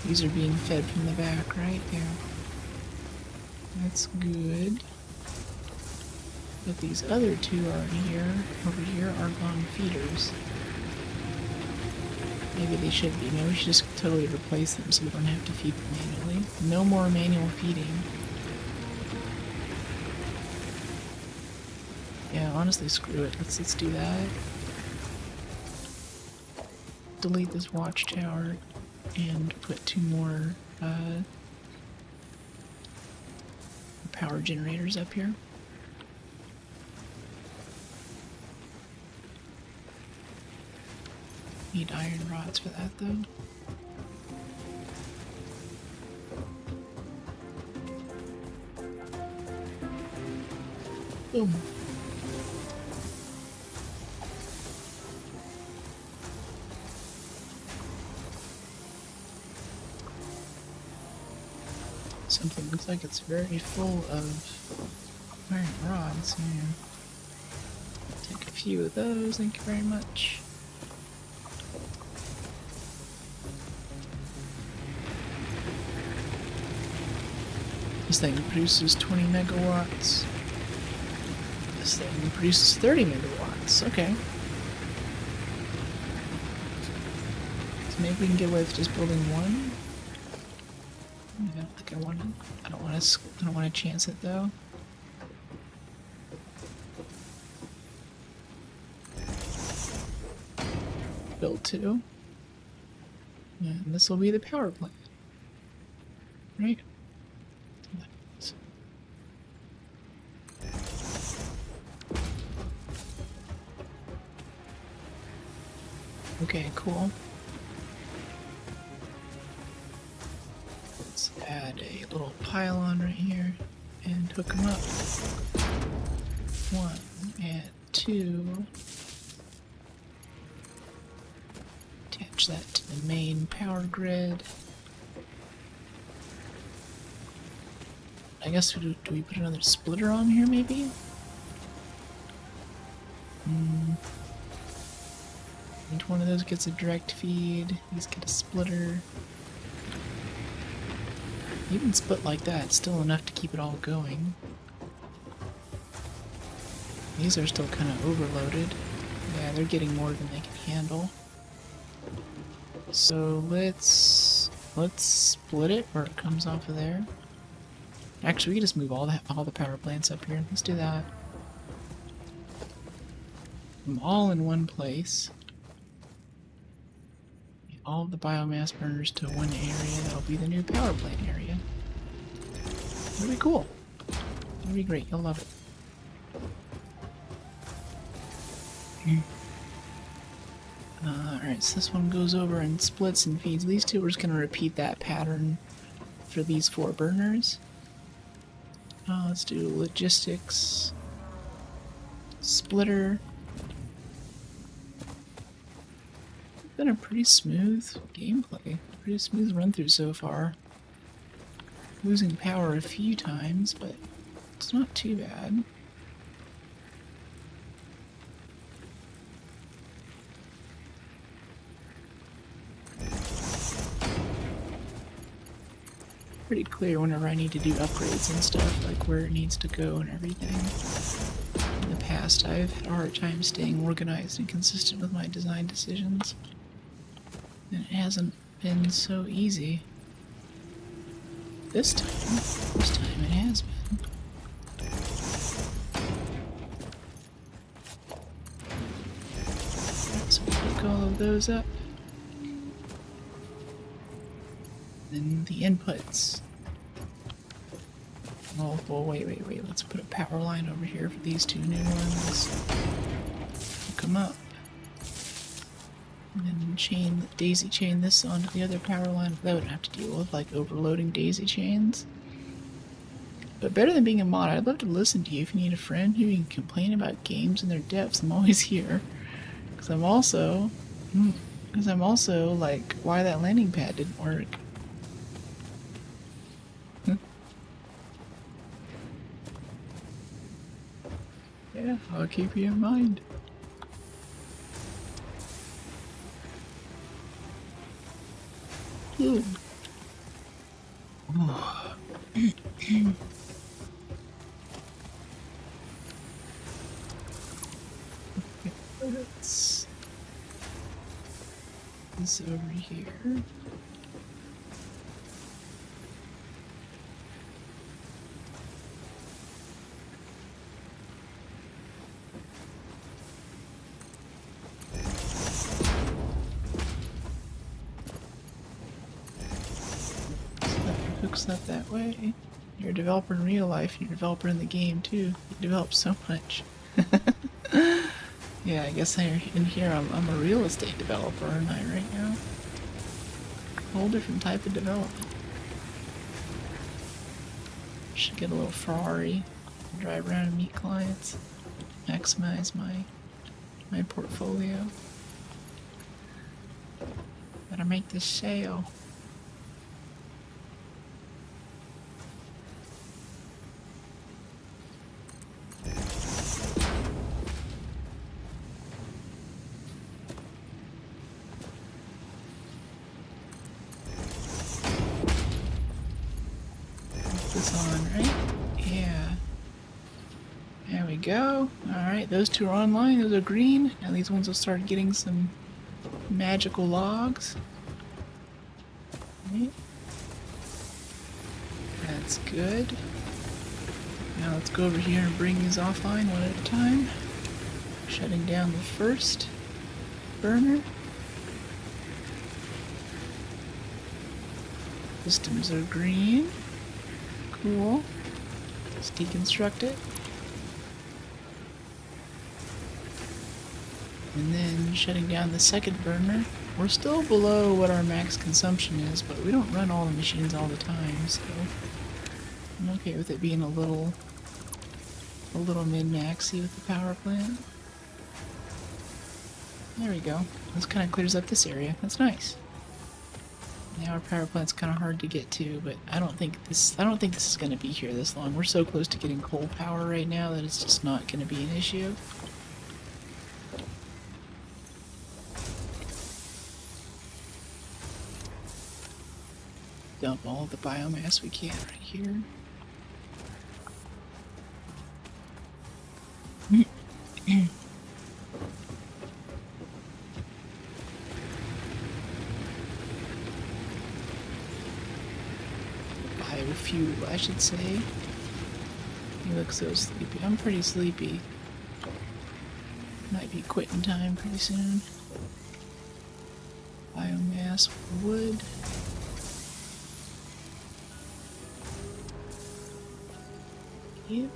These are being fed from the back, right? Yeah. That's good. But these other two over here are gone feeders. Maybe they should be. Maybe we should just totally replace them so we don't have to feed them manually. No more manual feeding. Yeah, honestly, screw it. Let's do that. Delete this watchtower and put 2 more power generators up here. Need iron rods for that though. Boom. Something looks like it's very full of iron rods. Yeah. Take a few of those, thank you very much. This thing produces 20 megawatts. This thing produces 30 megawatts. Okay. So maybe we can get away with just building one. I don't think I want to. I don't want to chance it though. Build 2. Yeah, and this will be the power plant. Right? Okay, cool. Let's add a little pylon right here and hook them up. 1 and 2. 10. attach that to the main power grid. I guess do we put another splitter on here maybe? Each one of those gets a direct feed. These get a splitter. Even split like that, it's still enough to keep it all going. These are still kind of overloaded. Yeah, they're getting more than they can handle. So let's split it where it comes off of there. Actually, we can just move all the power plants up here. Let's do that. Them all in one place. All of the biomass burners to one area. That'll be the new power plant area. That'll be cool. That'll be great. You'll love it. Alright, so this one goes over and splits and feeds these two. We're just going to repeat that pattern for these 4 burners. Let's do logistics, splitter. It's been a pretty smooth gameplay, pretty smooth run through so far. Losing power a few times, but it's not too bad. Pretty clear whenever I need to do upgrades and stuff, like where it needs to go and everything. In the past, I've had a hard time staying organized and consistent with my design decisions. And it hasn't been so easy. This time it has been. Alright, so we'll pick all of those up. Then the inputs. Oh, well, wait. Let's put a power line over here for these 2 new ones. Hook them up. And then daisy chain this onto the other power line. That wouldn't have to deal with, like, overloading daisy chains. But better than being a mod, I'd love to listen to you if you need a friend who can complain about games and their depths. I'm always here. Because I'm also, like, why that landing pad didn't work. Yeah, I'll keep you in mind. Ooh. Let's this over here. Hooks up that way. You're a developer in real life, you're a developer in the game too. You develop so much. Yeah, I guess in here I'm a real estate developer, aren't I, right now? A whole different type of development. Should get a little Ferrari, drive around and meet clients, maximize my portfolio. Better make this sale. Go. Alright, those 2 are online. Those are green. Now these ones will start getting some magical logs. Right. That's good. Now let's go over here and bring these offline one at a time. Shutting down the first burner. Systems are green. Cool. Let's deconstruct it. And then shutting down the second burner. We're still below what our max consumption is, but we don't run all the machines all the time, so I'm okay with it being a little min-maxy with the power plant. There we go. This kind of clears up this area. That's nice. Now our power plant's kind of hard to get to, but I don't think this is going to be here this long. We're so close to getting coal power right now that it's just not going to be an issue. Dump all the biomass we can right here. Biofuel, I should say. You look so sleepy. I'm pretty sleepy. Might be quitting time pretty soon. Biomass, wood. Yep.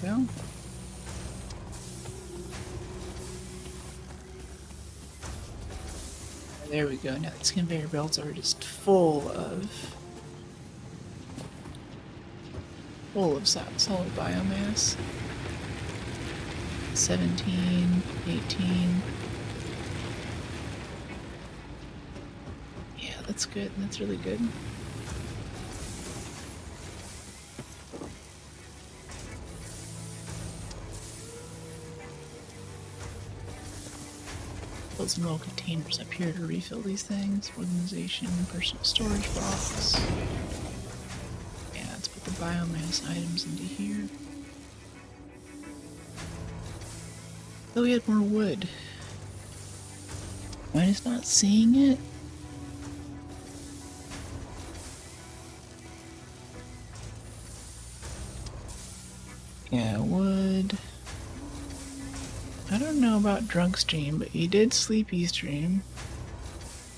Go. There we go. Now these conveyor belts are just full of solid biomass. 17, 18. Yeah, that's good. That's really good. Build some little containers up here to refill these things. Organization, personal storage box. Yeah, let's put the biomass items into here. Oh, we had more wood. Am I just not seeing it? Yeah, wood. I don't know about Drunk Stream, but he did Sleepy Stream.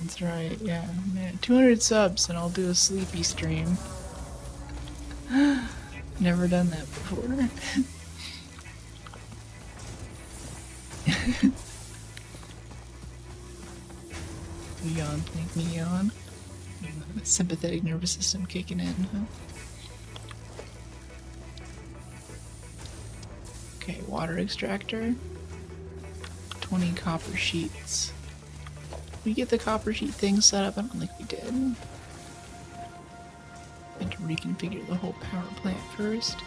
That's right, yeah. Man, 200 subs and I'll do a Sleepy Stream. Never done that before. Yawn, make me yawn. Sympathetic nervous system kicking in, huh? Okay, water extractor. 20 copper sheets. Did we get the copper sheet thing set up? I don't think we did. Had to reconfigure the whole power plant first.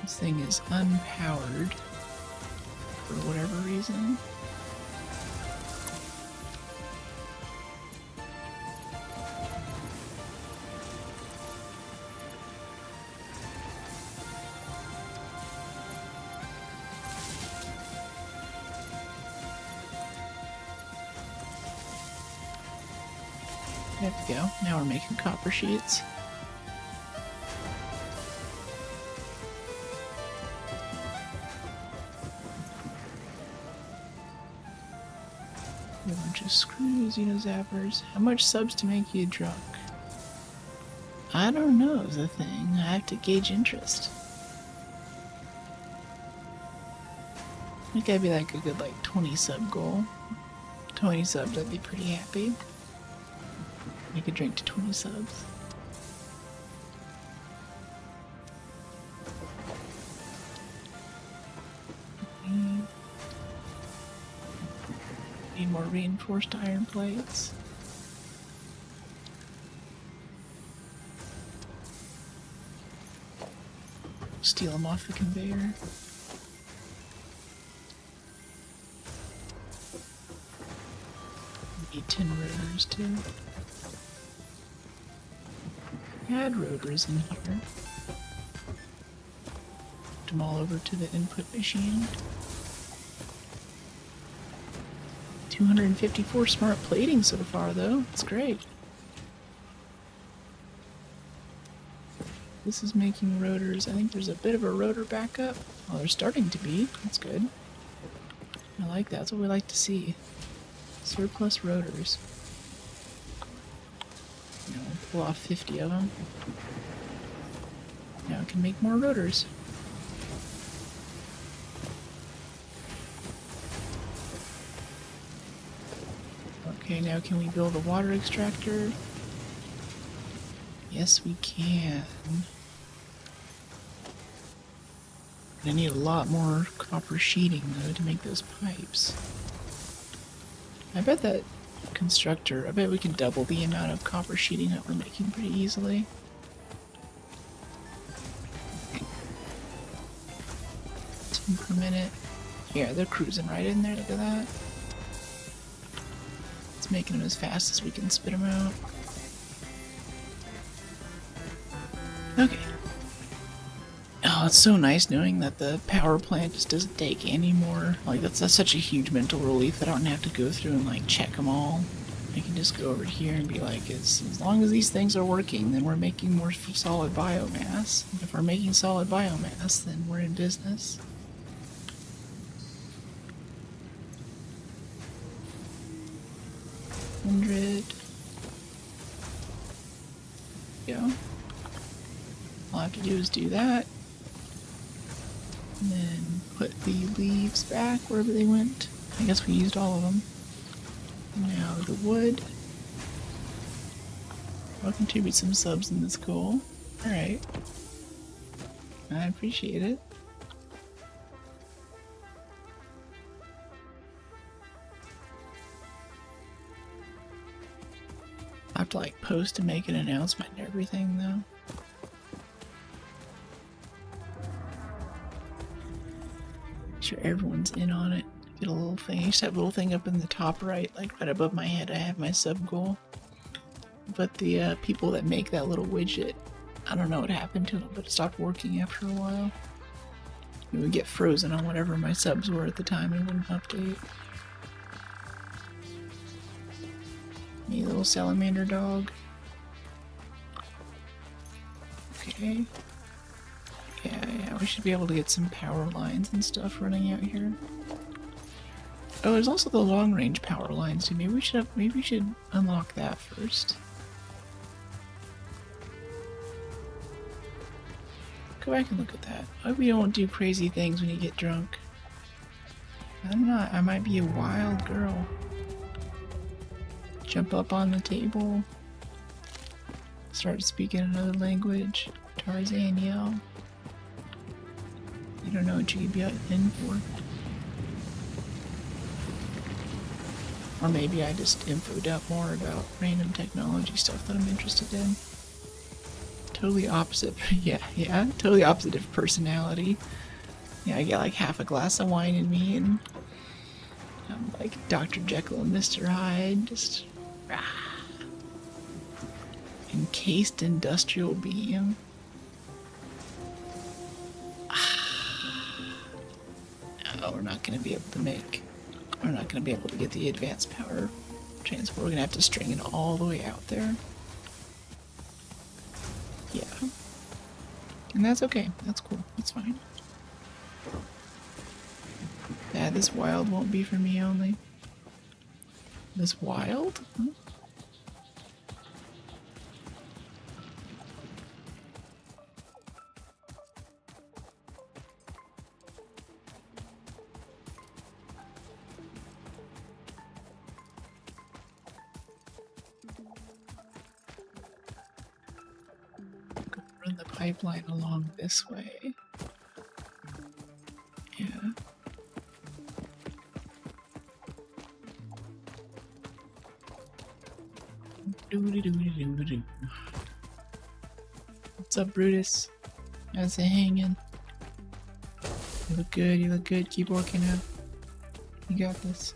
This thing is unpowered for whatever reason. There we go. Now we're making copper sheets. A bunch of screws, zappers. How much subs to make you drunk? I don't know is the thing. I have to gauge interest. I think I'd be like a good 20 sub goal. 20 subs, I'd be pretty happy. Make a drink to 20 subs. Need more reinforced iron plates. Steal them off the conveyor. Need 10 rotors too. Add rotors in here. Put them all over to the input machine. 254 smart plating so far though. That's great. This is making rotors. I think there's a bit of a rotor backup. Oh, they're starting to be. That's good. I like that. That's what we like to see. Surplus rotors. Pull off 50 of them. Now we can make more rotors. Okay, now can we build a water extractor? Yes, we can. I need a lot more copper sheeting, though, to make those pipes. I bet that constructor, I bet we can double the amount of copper sheeting that we're making pretty easily. 10 per minute. Yeah, they're cruising right in there, look at that. It's making them as fast as we can spit them out. Okay. Oh, it's so nice knowing that the power plant just doesn't take any more. Like, that's such a huge mental relief that I don't have to go through and, like, check them all. I can just go over here and be like, as long as these things are working, then we're making more solid biomass. If we're making solid biomass, then we're in business. Go. All I have to do is do that. And then put the leaves back wherever they went. I guess we used all of them. Now the wood. I'll contribute some subs in this goal. Alright. I appreciate it. I have to like post and make an announcement and everything though. Make sure everyone's in on it. Get a little thing. I used to have a little thing up in the top right, like right above my head. I have my sub goal. But the people that make that little widget, I don't know what happened to them, but it stopped working after a while. It would get frozen on whatever my subs were at the time and wouldn't update. Me little salamander dog. Okay. Yeah, we should be able to get some power lines and stuff running out here. Oh, there's also the long range power lines too. Maybe we should unlock that first. Go back and look at that. I hope you don't do crazy things when you get drunk. I'm not. I might be a wild girl. Jump up on the table. Start speaking another language. Tarzan yell. You don't know what you could be in for. Or maybe I just infoed up more about random technology stuff that I'm interested in. Totally opposite. Yeah, totally opposite of personality. Yeah, I get like half a glass of wine in me and I'm like Dr. Jekyll and Mr. Hyde, just encased industrial being. No, we're not gonna be able to get the advanced power transfer. We're gonna have to string it all the way out there. Yeah. And that's okay. That's cool. That's fine. Yeah, this wild won't be for me only. This wild? Huh? Run the pipeline along this way. Yeah. What's up, Brutus? How's it hanging? You look good, you look good. Keep working out. You got this.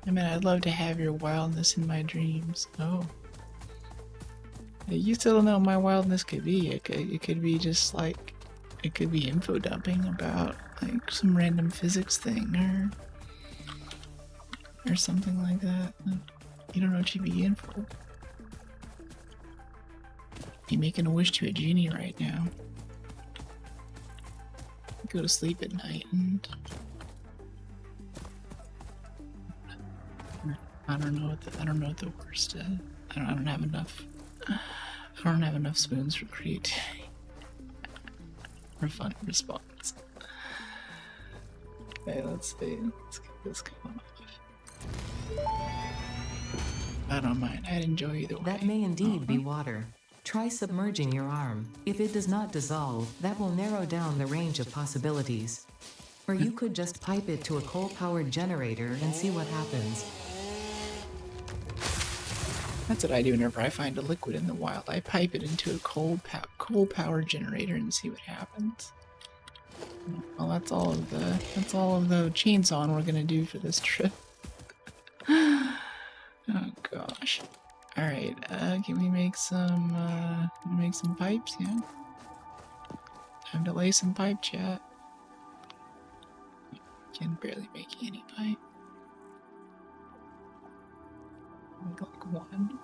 I mean, I'd love to have your wildness in my dreams. Oh. You still don't know what my wildness could be. It could be just like, it could be info dumping about like some random physics thing or something like that. You don't know what you'd be in for. You're making a wish to a genie right now. Go to sleep at night and I don't know what the worst. I don't have enough. I don't have enough spoons for creativity. For a funny response. Okay, let's see. Let's get this going off. I don't mind. I'd enjoy either way. That may indeed be Uh-huh. water. Try submerging your arm. If it does not dissolve, that will narrow down the range of possibilities. Or you could just pipe it to a coal-powered generator and see what happens. That's what I do whenever I find a liquid in the wild. I pipe it into a coal power generator and see what happens. Well, that's all of the chainsawing we're gonna do for this trip. Oh gosh. All right. Can we make some pipes? Yeah. Time to lay some pipe, chat. Can barely make any pipe. Make like one.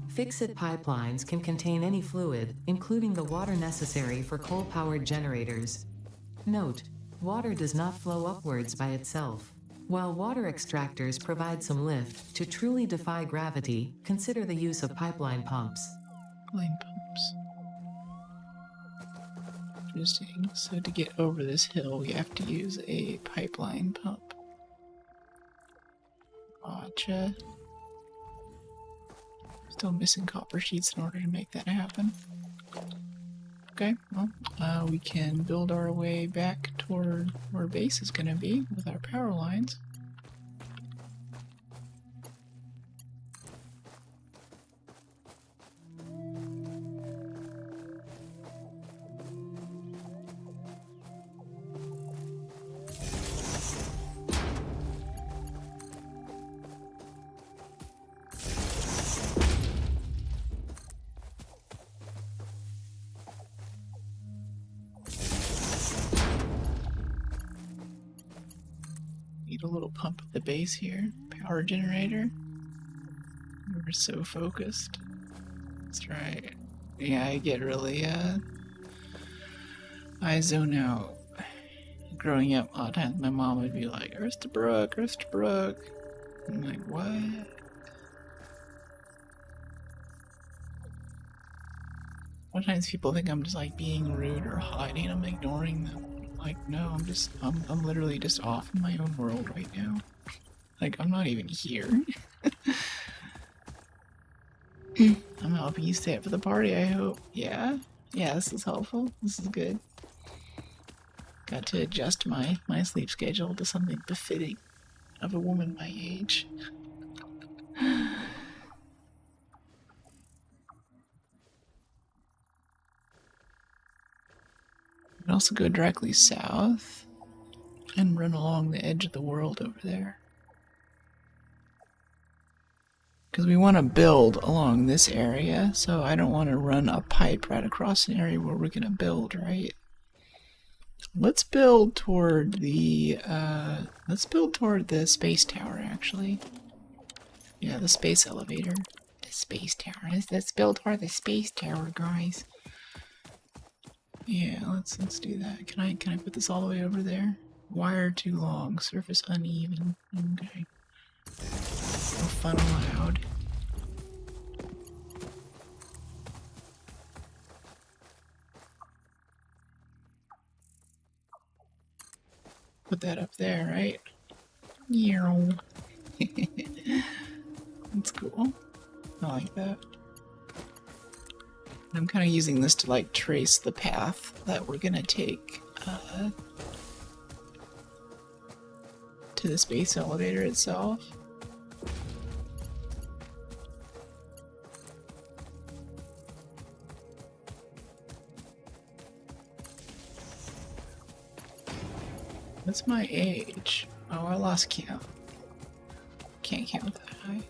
Fix-it pipelines can contain any fluid, including the water necessary for coal-powered generators. Note: water does not flow upwards by itself. While water extractors provide some lift, to truly defy gravity, consider the use of pipeline pumps. Line pumps. Interesting. So to get over this hill, we have to use a pipeline pump. Gotcha. Still missing copper sheets in order to make that happen. Okay, well, we can build our way back toward where base is going to be with our power lines. Need a little pump at the base here. Power generator. We're so focused. That's right. Yeah, I get really, I zone out. Growing up, a lot of times my mom would be like, Erstabrook, Erstabrook. I'm like, what? Sometimes people think I'm just like being rude or hiding. I'm ignoring them. Like, no, I'm literally just off in my own world right now. Like, I'm not even here. I'm helping you stay up for the party, I hope. Yeah? Yeah, this is helpful. This is good. Got to adjust my sleep schedule to something befitting of a woman my age. We can also go directly south and run along the edge of the world over there. Because we want to build along this area, so I don't want to run a pipe right across an area where we're going to build, right? Let's build toward the space tower, actually. Yeah, the space elevator. The space tower. Let's build toward the space tower, guys. Yeah, let's do that. Can I put this all the way over there? Wire too long, surface uneven. Okay. No fun allowed. Put that up there, right? Yeah. That's cool. I like that. I'm kind of using this to like trace the path that we're gonna take to the space elevator itself. What's my age? Oh, I lost count. Can't count that high.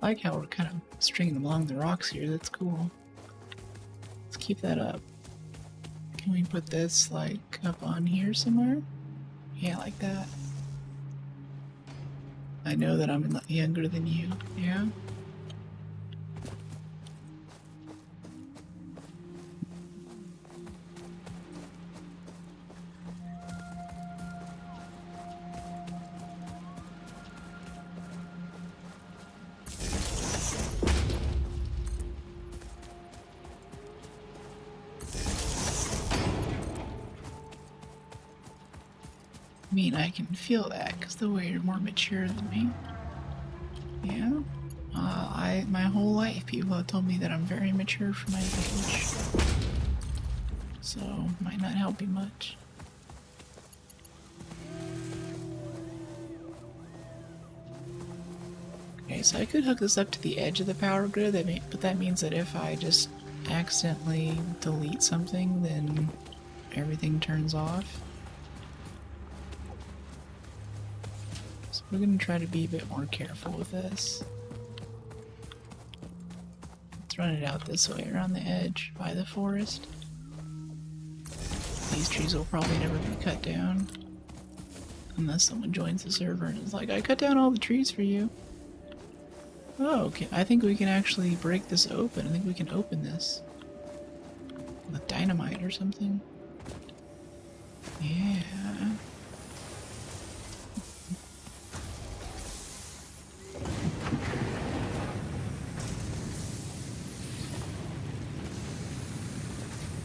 I like how we're kind of stringing them along the rocks here. That's cool. It's keep that up. Can we put this like up on here somewhere? Yeah, like that. I know that I'm younger than you. Yeah. I mean, I can feel that because the way you're more mature than me. Yeah. My whole life, people have told me that I'm very mature for my age. So, might not help you much. Okay, so I could hook this up to the edge of the power grid, but that means that if I just accidentally delete something, then everything turns off. So we're gonna try to be a bit more careful with this. Let's run it out this way, around the edge, by the forest. These trees will probably never be cut down. Unless someone joins the server and is like, I cut down all the trees for you. Oh, okay. I think we can actually break this open. I think we can open this. With dynamite or something. Yeah.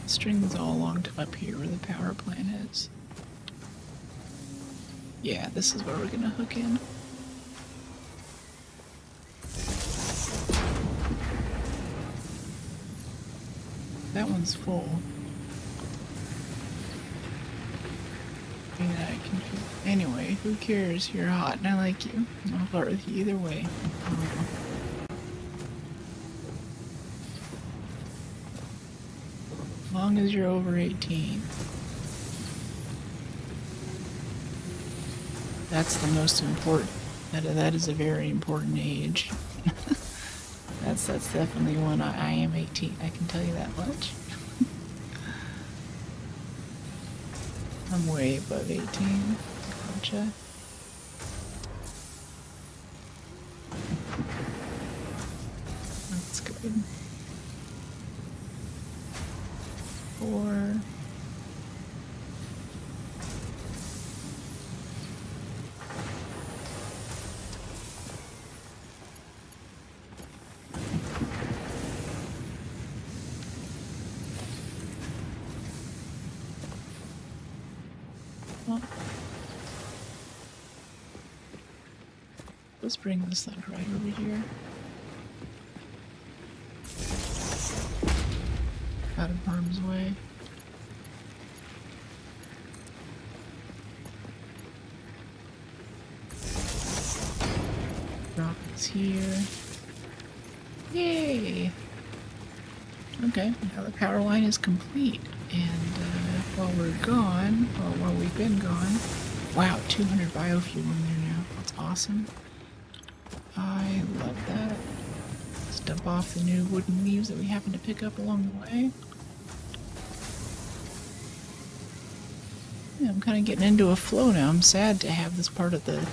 Strings all along to up here where the power plant is. Yeah, this is where we're gonna hook in. That one's full. Yeah, I can feel. Anyway, who cares? You're hot and I like you. I'll flirt with you either way. As long as you're over 18. That's the most important. That is a very important age. That's definitely one. I am 18. I can tell you that much. I'm way above 18. Gotcha. That's good. 4. Well, let's bring this like right over here. Out of harm's way. Rockets here. Yay! Okay, now the power line is complete. And while we're gone, well, while we've been gone, wow, 200 biofuel in there now. That's awesome. I love that. Let's dump off the new wooden leaves that we happen to pick up along the way. Yeah, I'm kind of getting into a flow now. I'm sad to have this part of the...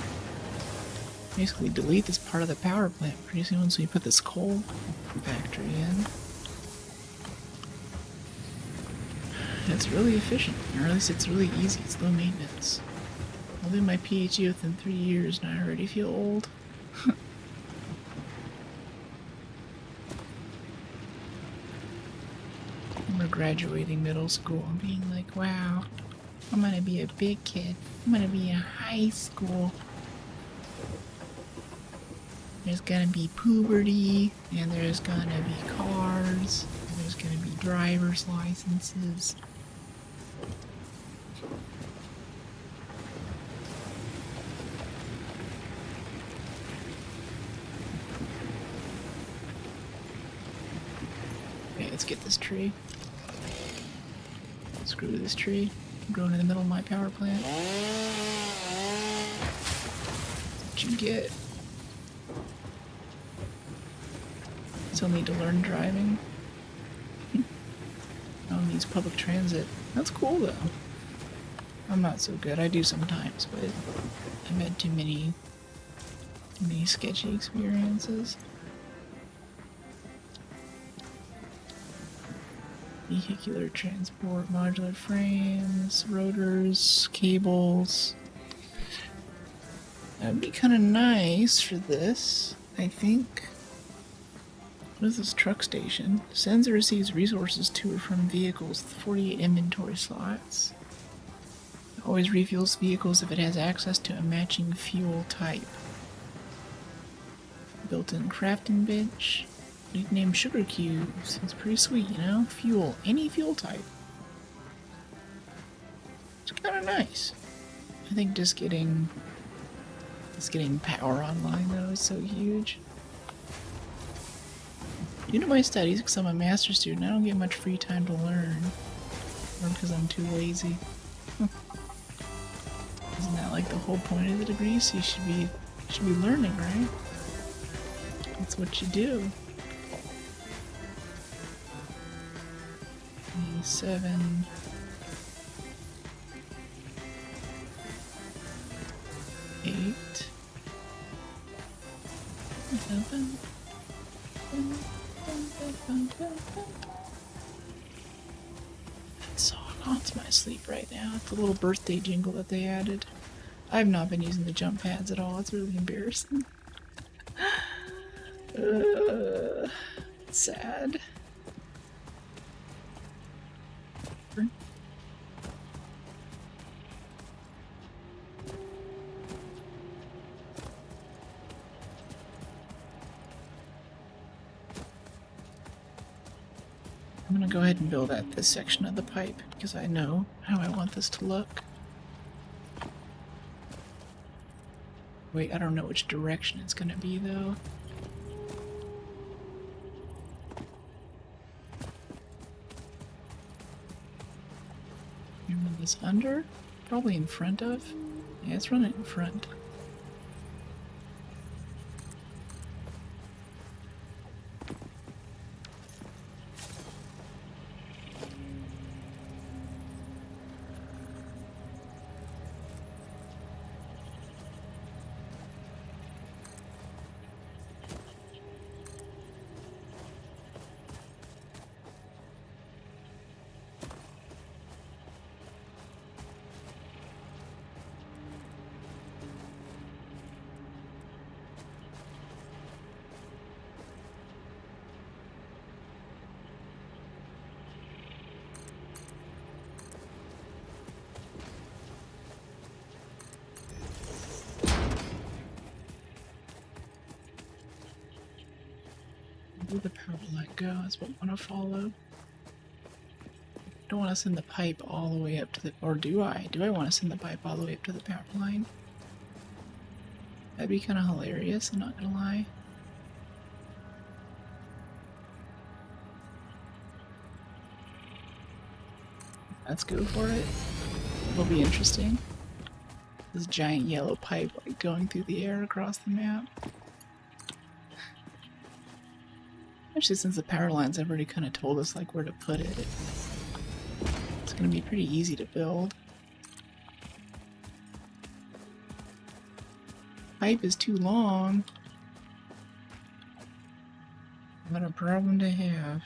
basically delete this part of the power plant pretty soon once we put this coal factory in. It's really efficient, or at least it's really easy. It's low maintenance. I'll do my PhD within 3 years and I already feel old. I remember graduating middle school and being like, wow, I'm gonna be a big kid. I'm gonna be in high school. There's gonna be puberty, and there's gonna be cars, and there's gonna be driver's licenses. Okay, let's get this tree. Screw this tree. I'm growing in the middle of my power plant. What you get? Still need to learn driving. use public transit. That's cool though. I'm not so good. I do sometimes, but I've had too many sketchy experiences. Vehicular transport, modular frames, rotors, cables. That would be kind of nice for this, I think. What is this truck station? Sends or receives resources to or from vehicles with 48 inventory slots. Always refuels vehicles if it has access to a matching fuel type. Built-in crafting bench. Nicknamed Sugar Cubes. It's pretty sweet, you know? Fuel. Any fuel type. It's kind of nice. I think just getting power online though is so huge. Due to my studies, because I'm a master's student, I don't get much free time to learn. Or because I'm too lazy. Isn't that like the whole point of the degree? So you should be learning, right? That's what you do. 7. Eight. 7. That song haunts my sleep right now. It's a little birthday jingle that they added. I've not been using the jump pads at all. It's really embarrassing. Sad. I'm gonna go ahead and build out this section of the pipe because I know how I want this to look. Wait, I don't know which direction it's gonna be though. Run this under? Probably in front of? Yeah, let's run it in front. Where the power line go is what I want to follow. Don't want to send the pipe all the way up to the, or do I? Do I want to send the pipe all the way up to the power line? That'd be kind of hilarious, I'm not gonna lie. Let's go for it. It'll be interesting. This giant yellow pipe like going through the air across the map. Actually, since the power lines have already kind of told us like where to put it, it's going to be pretty easy to build. Pipe is too long. What a problem to have.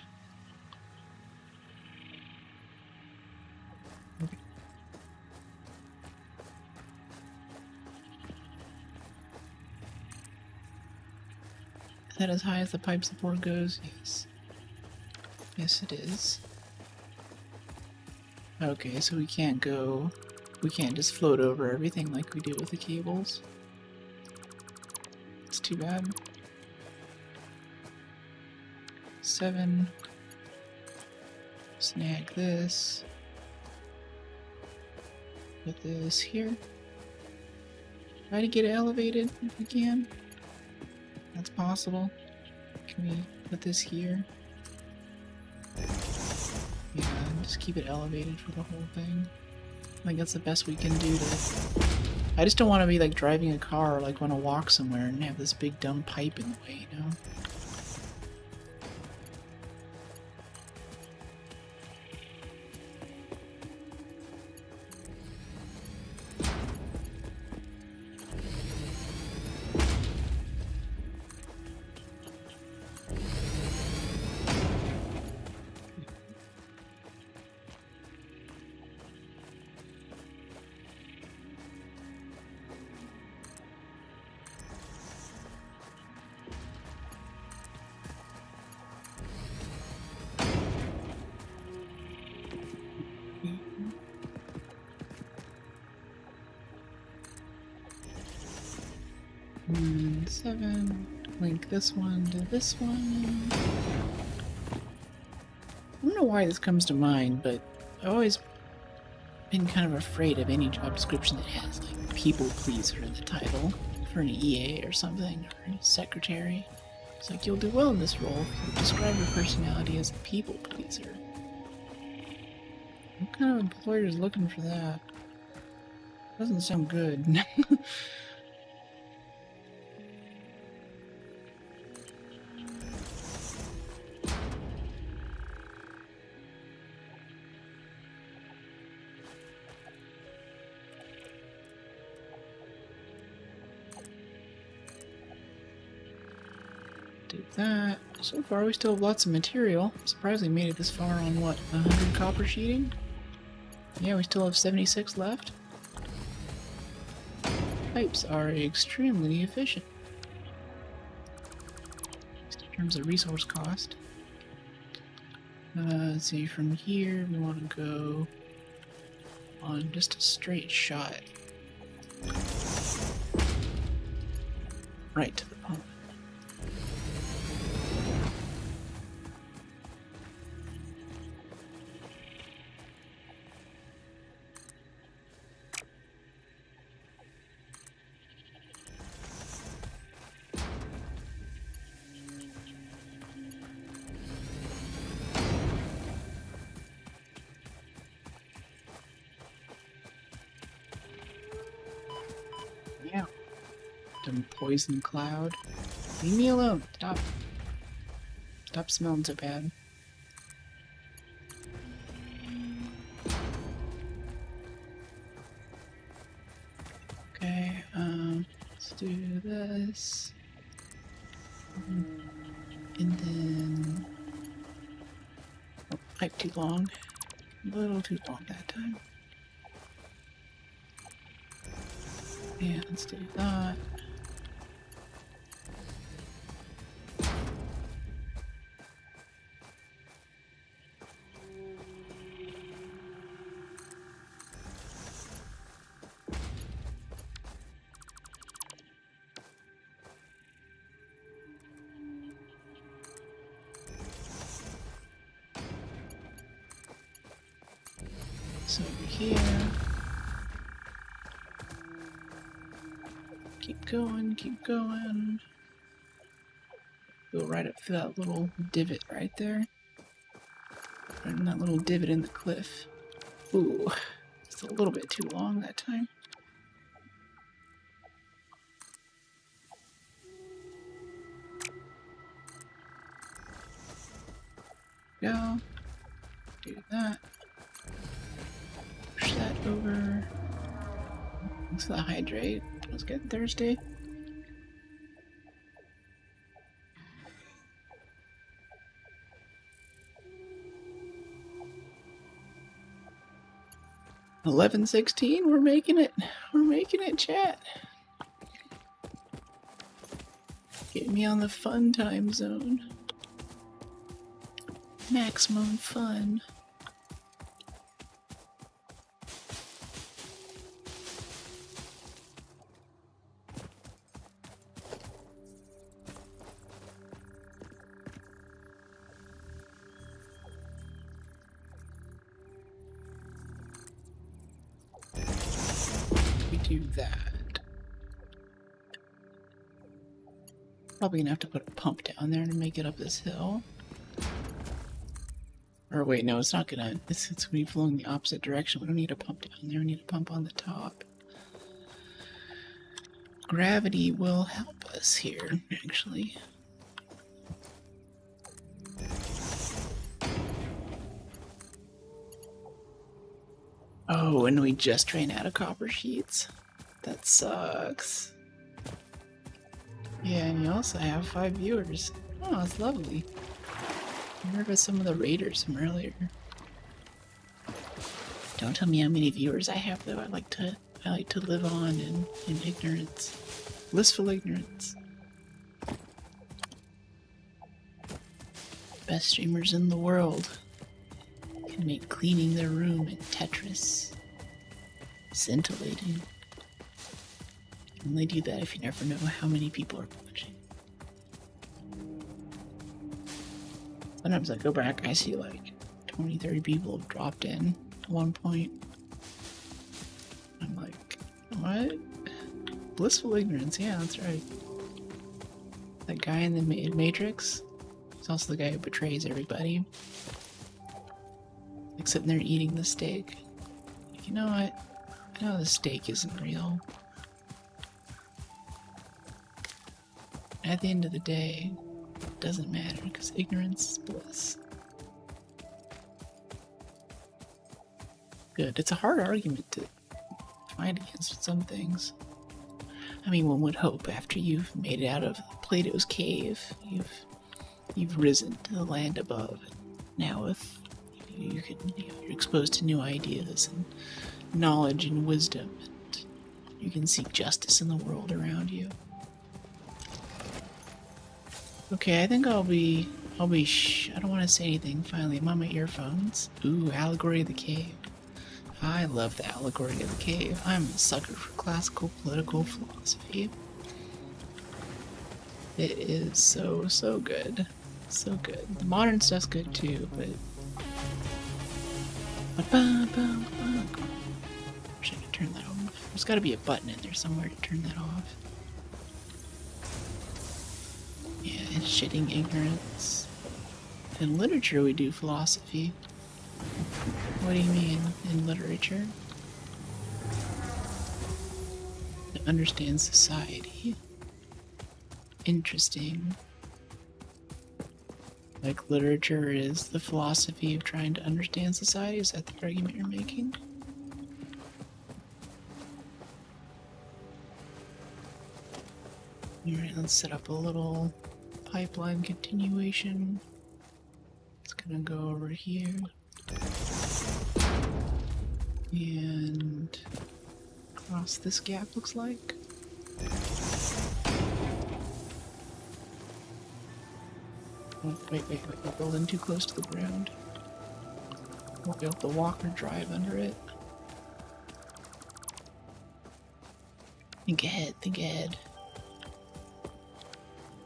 Is that as high as the pipe support goes? Yes. Yes, it is. Okay, so we can't just float over everything like we do with the cables. It's too bad. 7. Snag this. Put this here. Try to get it elevated if we can. That's possible. Can we put this here? Yeah, and just keep it elevated for the whole thing. I think that's the best we can do to... I just don't want to be like driving a car or like want to walk somewhere and have this big dumb pipe in the way, you know? 7. Link this one to this one. I don't know why this comes to mind, but I've always been kind of afraid of any job description that has like people pleaser in the title for an EA or something, or a secretary. It's like, you'll do well in this role if you describe your personality as a people pleaser. What kind of employer is looking for that? Doesn't sound good. Do that. So far, we still have lots of material. I'm surprised we made it this far on what, 100 copper sheeting? Yeah, we still have 76 left. Pipes are extremely efficient in terms of resource cost. Let's see, from here we want to go on just a straight shot right to the pump. Yeah. Dumb poison cloud. Leave me alone. Stop. Stop smelling so bad. Okay, let's do this. And then... Oh, pipe too long. A little too long that time. Yeah, let's do that. So over here. Keep going, keep going. Go right up through that little divot right there. Right in that little divot in the cliff. Ooh, it's a little bit too long that time. Go. Do that. Push that over. Let's the hydrate. Let's get thirsty. $11:16. We're making it. We're making it, chat. Get me on the fun time zone. Maximum fun. Do that. Probably gonna have to put a pump down there to make it up this hill. Or wait, no, it's not gonna. It's gonna be flowing the opposite direction. We don't need a pump down there. We need a pump on the top. Gravity will help us here, actually. Oh, and we just ran out of copper sheets. That sucks. Yeah, and you also have 5 viewers. Oh, that's lovely. I heard of some of the raiders from earlier. Don't tell me how many viewers I have, though. I like to live on in ignorance. Blissful ignorance. Best streamers in the world can make cleaning their room in Tetris scintillating. only do that if you never know how many people are watching. Sometimes I go back, I see like 20, 30 people have dropped in at one point. I'm like, what? Blissful ignorance, yeah, that's right. That guy in the Matrix, he's also the guy who betrays everybody. Like sitting there eating the steak. Like, you know what? I know the steak isn't real. At the end of the day, it doesn't matter because ignorance is bliss. Good. It's a hard argument to fight against some things. I mean, one would hope after you've made it out of Plato's cave, you've risen to the land above. Now, if you're exposed to new ideas and knowledge and wisdom, and you can seek justice in the world around you. Okay, I think I don't want to say anything. Finally, I'm on my earphones. Ooh, Allegory of the Cave. I love the Allegory of the Cave. I'm a sucker for classical political philosophy. It is so good. So good. The modern stuff's good too, but... Wish I could turn that off. There's gotta be a button in there somewhere to turn that off. Yeah, it's shitting ignorance. In literature we do philosophy. What do you mean, in literature? To understand society. Interesting. Like literature is the philosophy of trying to understand society? Is that the argument you're making? Alright, let's set up a little pipeline continuation. It's gonna go over here. And across this gap, looks like. Oh, wait, we're building too close to the ground. Won't be able to walk or drive under it. Think ahead.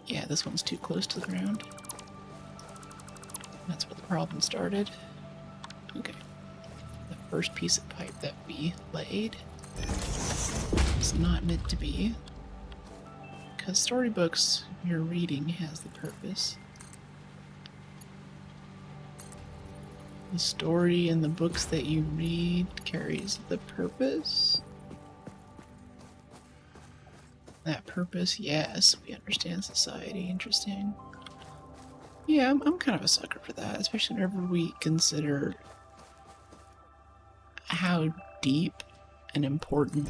Yeah, this one's too close to the ground. That's where the problem started. Okay. The first piece of pipe that we laid is not meant to be. Because storybooks you're reading has the purpose. The story in the books that you read carries the purpose. That purpose, yes, we understand society. Interesting. Yeah, I'm kind of a sucker for that, especially whenever we consider how deep and important.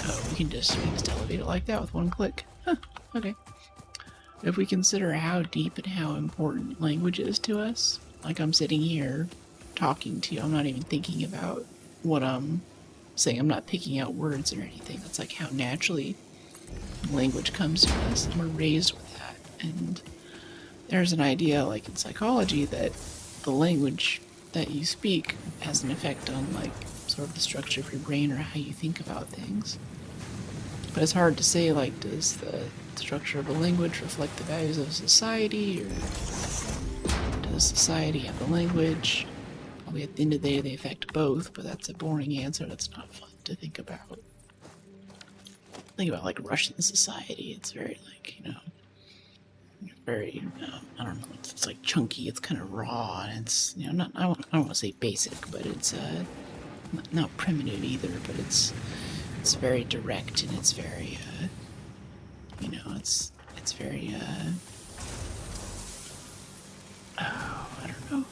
Oh, we can just elevate it like that with one click. Huh, okay. If we consider how deep and how important language is to us, like I'm sitting here talking to you, I'm not even thinking about what I'm saying. I'm not picking out words or anything. That's like how naturally language comes to us, and we're raised with that. And there's an idea, like in psychology, that the language that you speak has an effect on, like, sort of the structure of your brain or how you think about things. But it's hard to say, like, does the structure of a language reflect the values of society, or does society have the language? Probably at the end of the day they affect both, but that's a boring answer that's not fun to think about. Think about, like, Russian society. It's very, like, you know, very, I don't know, it's like chunky, it's kind of raw, and it's, you know, I don't want to say basic, but it's not primitive either, but it's very direct, and it's very, you know, it's very, oh, I don't know.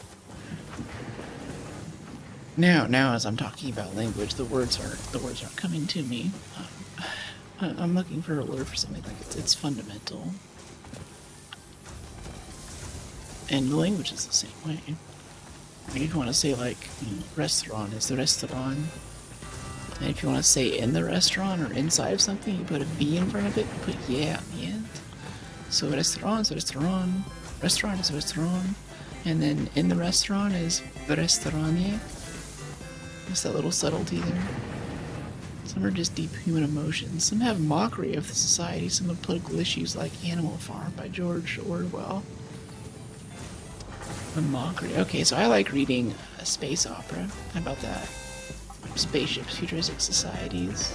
Now as I'm talking about language, the words aren't coming to me. I'm looking for a word for something like it's fundamental. And the language is the same way. If you want to say, like, you know, restaurant is the restaurant. And if you want to say in the restaurant or inside of something, you put a V in front of it, you put yeah at the end. So restaurant is restaurant, restaurant is restaurant, and then in the restaurant is restaurante. There's that little subtlety there. Some are just deep human emotions. Some have mockery of the society. Some have political issues like Animal Farm by George Orwell. A mockery. Okay, so I like reading a space opera. How about that? Spaceships, futuristic societies.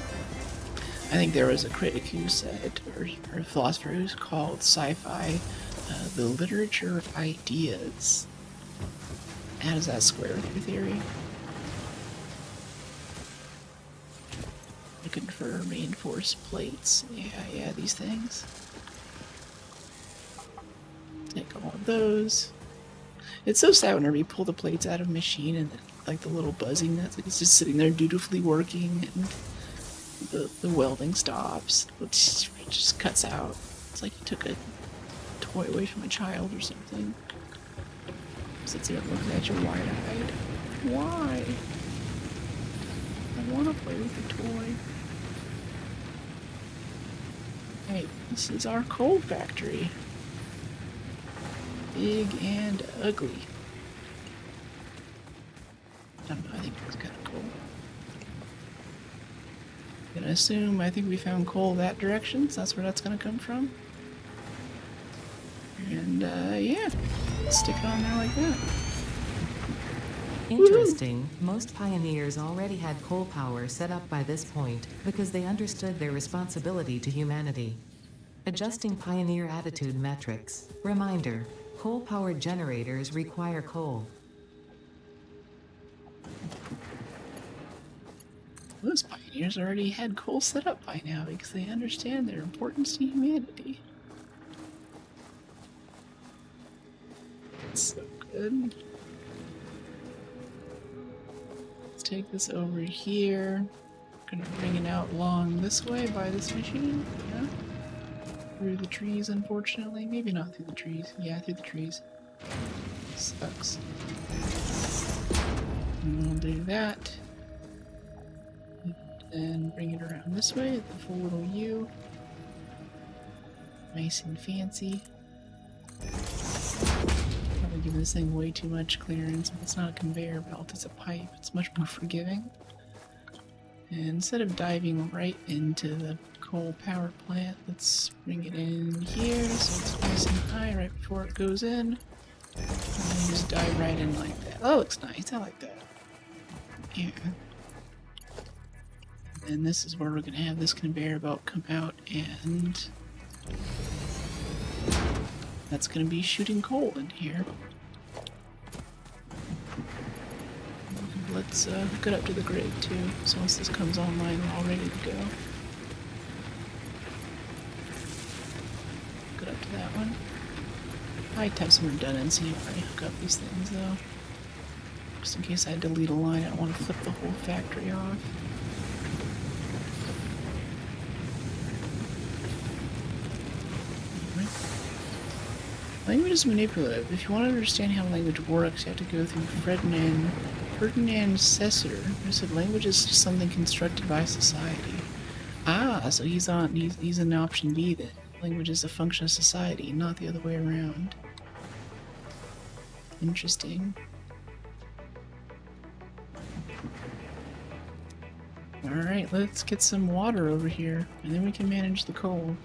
I think there was a critic who said, or a philosopher who's called sci-fi the literature of ideas. How does that square with your theory? Looking for reinforced plates. Yeah, these things. Take all of those. It's so sad whenever you pull the plates out of a machine and like the little buzzing that's like it's just sitting there dutifully working and the welding stops. It just cuts out. It's like you took a toy away from a child or something. Sits there looking at you wide-eyed. Why? I want to play with the toy. Hey, this is our coal factory. Big and ugly. I don't know, I think it's kind of cool. Gonna assume, I think we found coal that direction, so that's where that's gonna come from. And, yeah. Stick it on there like that. Interesting, most pioneers already had coal power set up by this point because they understood their responsibility to humanity. Adjusting pioneer attitude metrics. Reminder, coal-powered generators require coal. Those pioneers already had coal set up by now because they understand their importance to humanity. That's so good. Let's take this over here. Gonna bring it out along this way by this machine. Yeah. Through the trees, unfortunately. Maybe not through the trees. Yeah, through the trees. Sucks. And we'll do that. And bring it around this way at the full little U. Nice and fancy. Probably giving this thing way too much clearance. It's not a conveyor belt, it's a pipe. It's much more forgiving. And instead of diving right into the coal power plant, let's bring it in here so it's nice and high right before it goes in. And then just dive right in like that. That looks nice, I like that. Yeah. And this is where we're gonna have this conveyor belt come out, and that's gonna be shooting coal in here. Let's hook it up to the grid too, so once this comes online, we're all ready to go. Hook it up to that one. I'd have some redundancy when I hook up these things though. Just in case I delete a line, I don't want to flip the whole factory off. Language is manipulative. If you want to understand how language works, you have to go through Ferdinand Saussure, who said language is just something constructed by society. Ah, so he's in option B then. Language is a function of society, not the other way around. Interesting. Alright, let's get some water over here, and then we can manage the coal.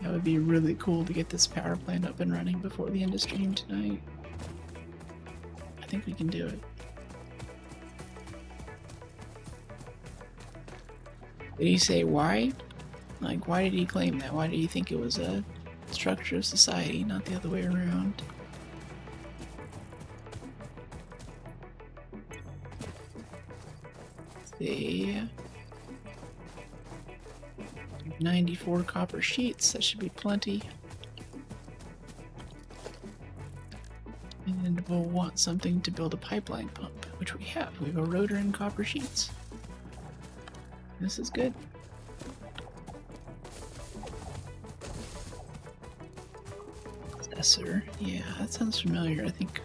That would be really cool to get this power plant up and running before the end of stream tonight. I think we can do it. Did he say why? Like, why did he claim that? Why did he think it was a structure of society, not the other way around? See. 94 copper sheets, that should be plenty. And we'll want something to build a pipeline pump, which we have. We have a rotor and copper sheets. This is good. Assessor, yeah, that sounds familiar. I think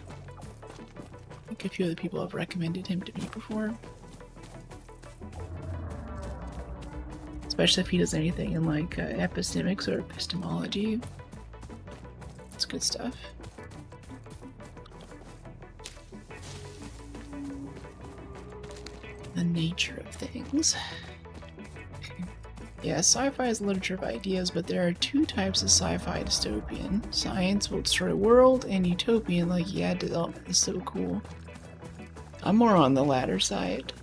a few other people have recommended him to me before. Especially if he does anything in like epistemics or epistemology. It's good stuff. And nature of things. Yeah, sci-fi is literature of ideas, but there are two types of sci-fi dystopian. Science will destroy the world, and utopian, like, yeah, development is so cool. I'm more on the latter side.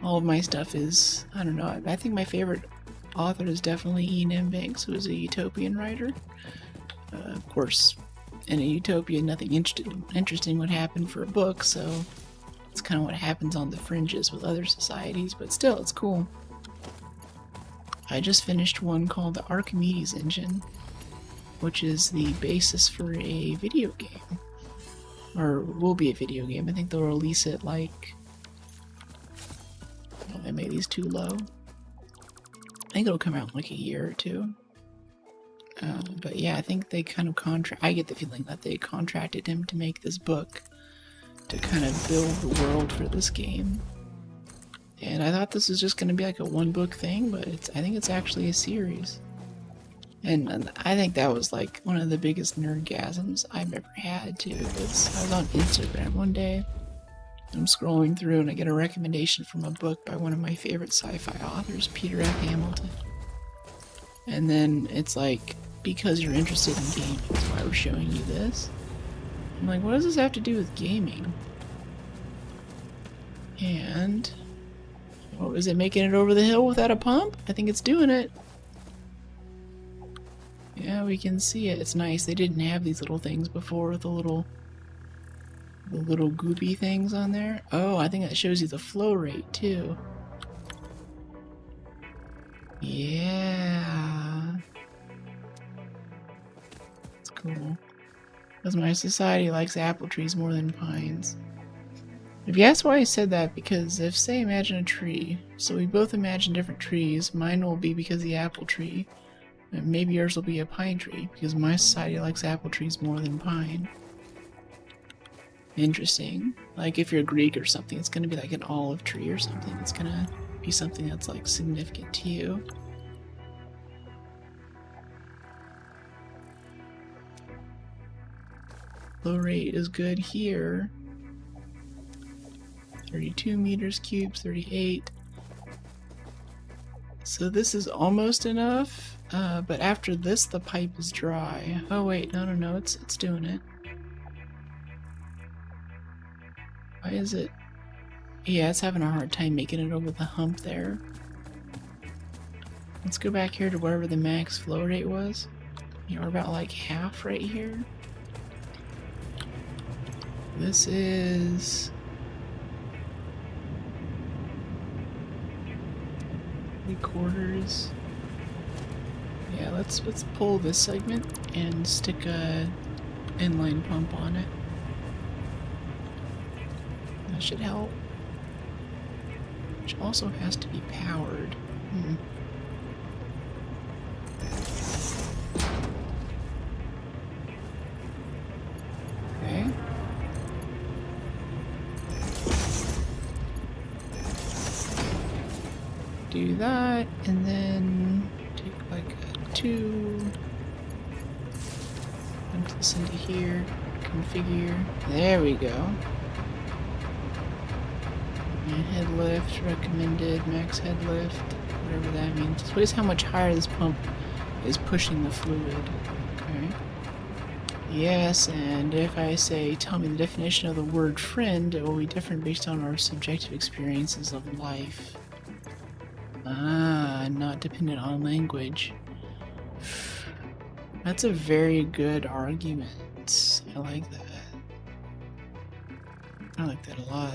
All of my stuff is, I don't know, I think my favorite author is definitely Ian M. Banks, who is a utopian writer. Of course, in a utopia, nothing interesting would happen for a book, so it's kind of what happens on the fringes with other societies, but still, it's cool. I just finished one called the Archimedes Engine, which is the basis for a video game. Or will be a video game. I think they'll release it like... Oh, I made these too low. I think it'll come out in like a year or two. But yeah, I think they kind of I get the feeling that they contracted him to make this book to kind of build the world for this game. And I thought this was just going to be like a one-book thing, but I think it's actually a series. And I think that was like one of the biggest nerdgasms I've ever had too. I was on Instagram one day, and I'm scrolling through and I get a recommendation from a book by one of my favorite sci-fi authors, Peter F. Hamilton. And then it's like, because you're interested in gaming, that's why we're showing you this. I'm like, what does this have to do with gaming? And... oh, is it making it over the hill without a pump? I think it's doing it. Yeah, we can see it. It's nice. They didn't have these little things before with the little goopy things on there. Oh, I think that shows you the flow rate too. Yeah. It's cool. Because my society likes apple trees more than pines. If you ask why I said that, because if, say, imagine a tree, so we both imagine different trees, mine will be because of the apple tree, and maybe yours will be a pine tree, because my society likes apple trees more than pine. Interesting. Like, if you're Greek or something, it's gonna be like an olive tree or something. It's gonna be something that's, like, significant to you. Flow rate is good here. 32 meters cubed, 38. So this is almost enough, but after this the pipe is dry. Oh wait, no, it's doing it. Why is it? Yeah, it's having a hard time making it over the hump there. Let's go back here to wherever the max flow rate was. You know, we're about like half right here. This is... 3/4. Yeah, let's pull this segment and stick a inline pump on it. That should help. Which also has to be powered. Okay. Do that, and then take like a 2, and this into here, configure. There we go. And head lift recommended, max head lift, whatever that means. So here's how much higher this pump is pushing the fluid. Okay. Yes, and if I say, tell me the definition of the word friend, it will be different based on our subjective experiences of life. Ah, not dependent on language. That's a very good argument. I like that. I like that a lot.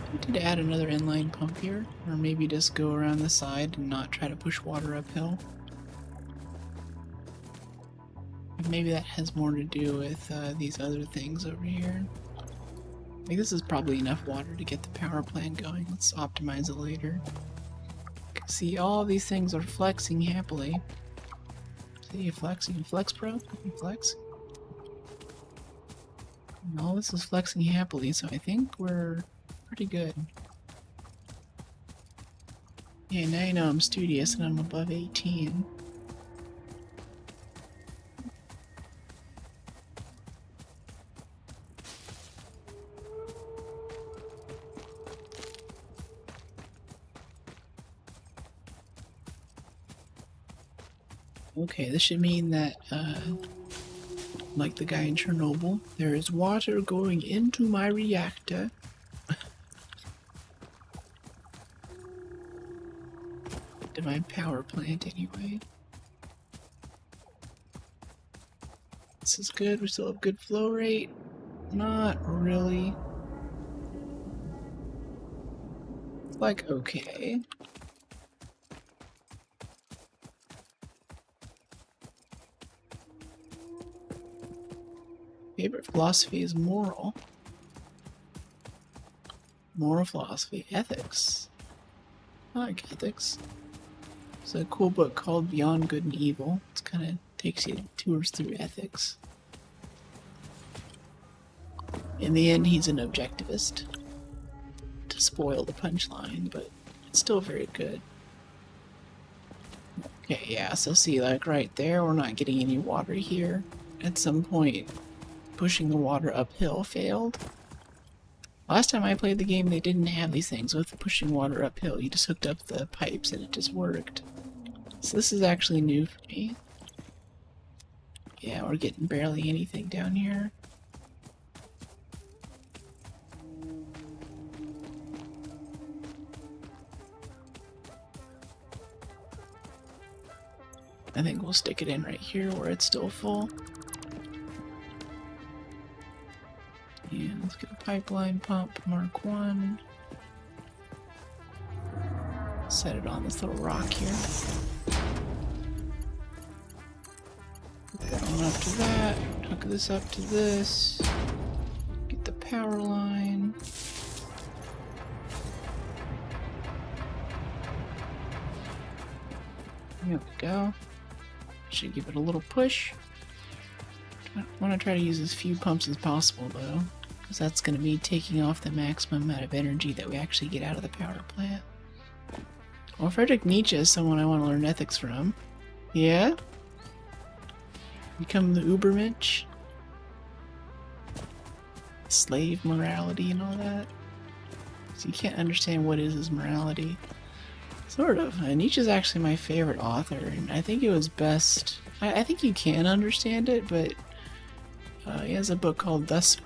I need to add another inline pump here, or maybe just go around the side and not try to push water uphill. Maybe that has more to do with these other things over here. I think this is probably enough water to get the power plant going. Let's optimize it later. See, all these things are flexing happily. See, you flex? You can flex, bro? You can flex? And all this is flexing happily, so I think we're pretty good. Yeah, now you know I'm studious and I'm above 18. Okay, this should mean that, like the guy in Chernobyl, there is water going into my reactor. To my power plant, anyway. This is good. We still have good flow rate. Not really. Like, okay. Favorite philosophy is moral. Moral philosophy. Ethics. I like ethics. It's a cool book called Beyond Good and Evil. It kind of takes you tours through ethics. In the end, he's an objectivist. To spoil the punchline, but it's still very good. Okay, yeah, so see, like right there, we're not getting any water here. At some point, pushing the water uphill failed. Last time I played the game, they didn't have these things with pushing water uphill. You just hooked up the pipes and it just worked. So this is actually new for me. Yeah, we're getting barely anything down here. I think we'll stick it in right here where it's still full. Yeah, let's get a pipeline pump, Mark 1. Set it on this little rock here. Hook that on up to that. Hook this up to this. Get the power line. There we go. Should give it a little push. I want to try to use as few pumps as possible though, because that's going to be taking off the maximum amount of energy that we actually get out of the power plant. Well, Friedrich Nietzsche is someone I want to learn ethics from. Yeah? Become the Ubermensch? Slave morality and all that? So you can't understand what is his morality. Sort of. Nietzsche's actually my favorite author, and I think it was best... I think you can understand it, but he has a book called Thus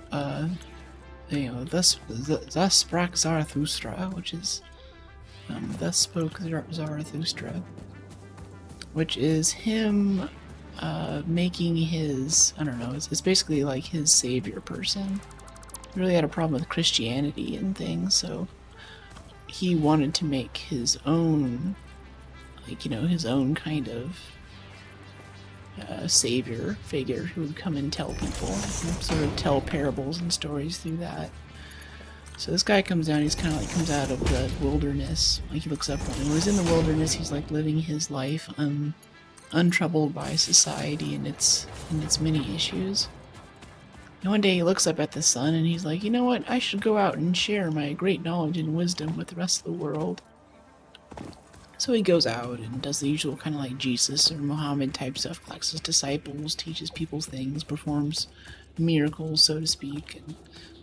Sprach Zarathustra, which is Thus Spoke Zarathustra, which is him making his, I don't know, it's basically like his savior person. He really had a problem with Christianity and things, so he wanted to make his own, like, you know, his own kind of savior figure who would come and tell people, and sort of tell parables and stories through that. So this guy comes down, he's kind of like comes out of the wilderness, like he looks up when he was in the wilderness, he's like living his life untroubled by society and its many issues. And one day he looks up at the sun and he's like, you know what, I should go out and share my great knowledge and wisdom with the rest of the world. So he goes out and does the usual kind of like Jesus or Muhammad type stuff, collects his disciples, teaches people things, performs miracles, so to speak, and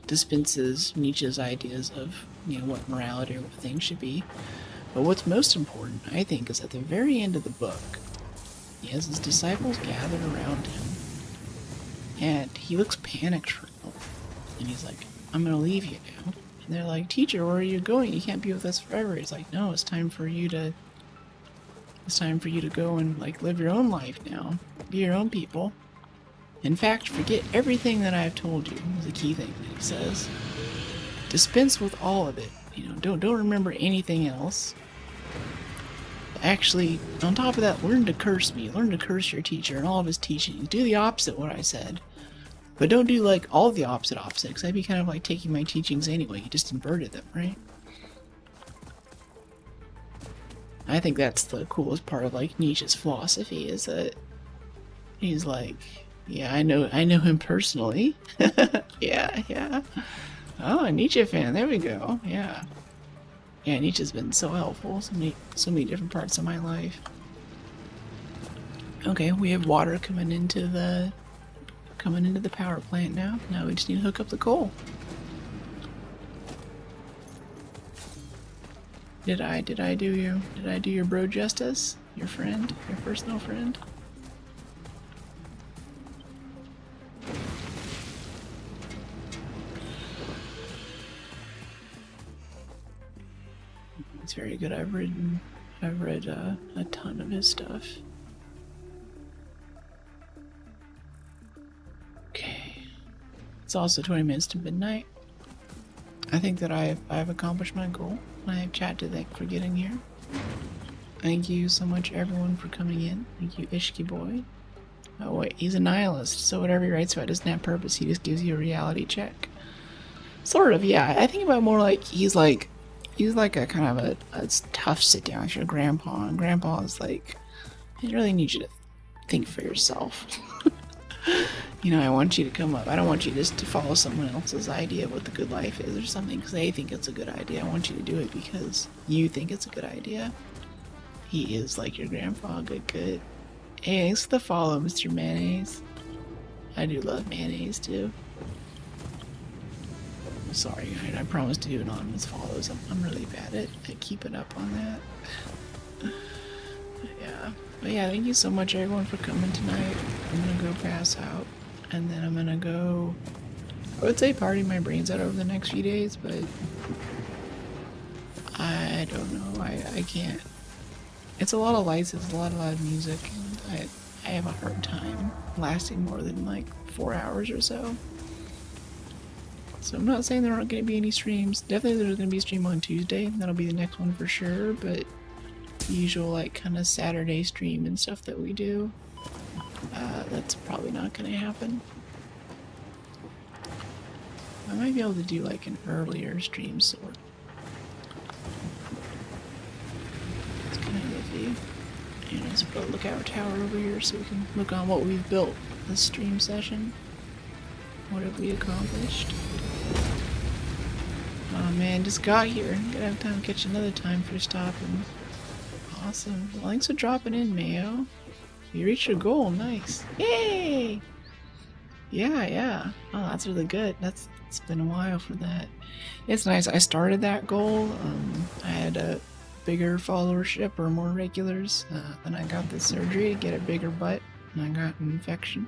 dispenses Nietzsche's ideas of, you know, what morality or what things should be. But what's most important, I think, is at the very end of the book, he has his disciples gathered around him, and he looks panicked for them. And he's like, I'm gonna leave you now. And they're like, teacher, where are you going? You can't be with us forever. He's like, no, it's time for you to go and like live your own life now. Be your own people. In fact, forget everything that I've told you, is the key thing that he says. Dispense with all of it. You know, don't remember anything else. Actually, on top of that, learn to curse me. Learn to curse your teacher and all of his teachings. Do the opposite of what I said. But don't do like all the opposite, because that'd be kind of like taking my teachings anyway. You just inverted them, right? I think that's the coolest part of like Nietzsche's philosophy, is that he's like, yeah, I know him personally. yeah. Oh, a Nietzsche fan, there we go. Yeah, Nietzsche's been so helpful, so many different parts of my life. Okay, we have water coming into the power plant now. Now we just need to hook up the coal. Did I do your bro justice? Your friend? Your personal friend? He's very good. I've read a ton of his stuff. Okay. It's also 20 minutes to midnight. I think that I've accomplished my goal. I have chat to thank for getting here. Thank you so much, everyone, for coming in. Thank you, Ishki Boy. Oh wait, he's a nihilist, so whatever he writes about doesn't have purpose. He just gives you a reality check. Sort of, yeah. I think about more like he's like a kind of a tough sit down with your grandpa, and grandpa is like, I really need you to think for yourself. You know, I want you to come up. I don't want you just to follow someone else's idea of what the good life is or something because they think it's a good idea. I want you to do it because you think it's a good idea. He is like your grandpa. Good. Hey, thanks for the follow, Mr. Mayonnaise. I do love mayonnaise too. Sorry, I promised to do anonymous follows. I'm really bad at keeping up on that. But yeah, thank you so much everyone for coming tonight. I'm gonna go pass out, and then I'm gonna go, I would say party my brains out over the next few days, but I don't know, I can't. It's a lot of lights, it's a lot of loud music, and I have a hard time lasting more than like 4 hours or so. So I'm not saying there aren't going to be any streams. Definitely there's going to be a stream on Tuesday. That'll be the next one for sure, but the usual like kind of Saturday stream and stuff that we do, that's probably not going to happen. I might be able to do like an earlier stream sort. It's kind of iffy. And let's put a lookout tower over here so we can look on what we've built this stream session. What have we accomplished? Oh man, just got here. Gotta have time to catch another time for stopping. Awesome. Well, thanks for dropping in, Mayo. You reached your goal. Nice. Yay! Yeah. Oh, that's really good. It's been a while for that. It's nice. I started that goal. I had a bigger followership or more regulars. Then I got the surgery to get a bigger butt, and I got an infection.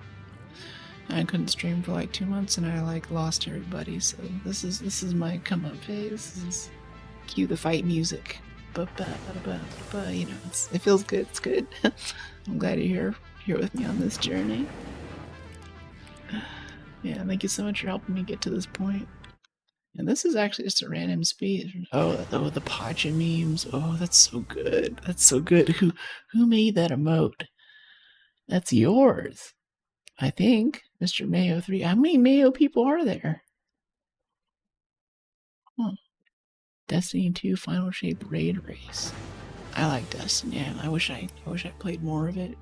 I couldn't stream for like 2 months, and I like lost everybody. So this is my come up phase. This is cue the fight music. You know, it feels good. It's good. I'm glad you're here with me on this journey. Yeah, thank you so much for helping me get to this point. And this is actually just a random speed. Oh, the Pacha memes. Oh, that's so good. That's so good. Who made that emote? That's yours, I think. Mr. Mayo 3. How many Mayo people are there? Huh. Destiny 2 Final Shape Raid Race. I like Destiny. Yeah, I wish I played more of it.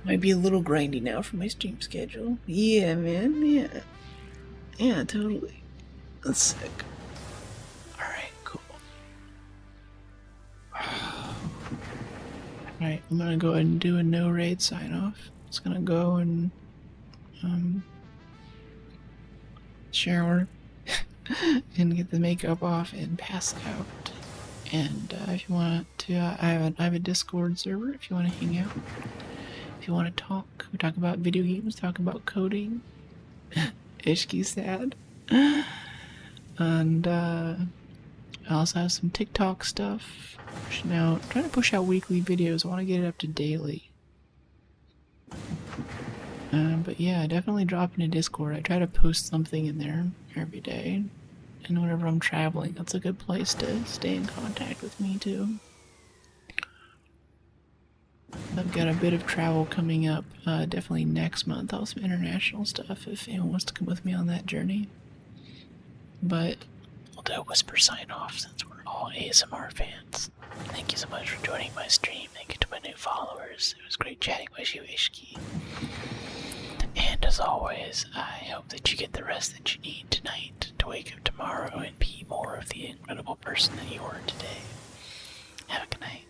Might be a little grindy now for my stream schedule. Yeah, man. Yeah, totally. That's sick. Alright, cool. Alright, I'm gonna go ahead and do a no raid sign off. Just gonna go and shower and get the makeup off and pass out. And if you want to, I have a Discord server if you want to hang out. If you want to talk, we talk about video games, talk about coding. Ishki's sad. And I also have some TikTok stuff. Now, I'm trying to push out weekly videos. I want to get it up to daily. But yeah, definitely drop into Discord. I try to post something in there every day. And whenever I'm traveling, that's a good place to stay in contact with me too. I've got a bit of travel coming up, definitely next month. I'll have some international stuff if anyone wants to come with me on that journey. But we'll do a whisper sign off since we're all ASMR fans. Thank you so much for joining my stream. Thank you to my new followers. It was great chatting with you, Ishki. And as always, I hope that you get the rest that you need tonight to wake up tomorrow and be more of the incredible person that you were today. Have a good night.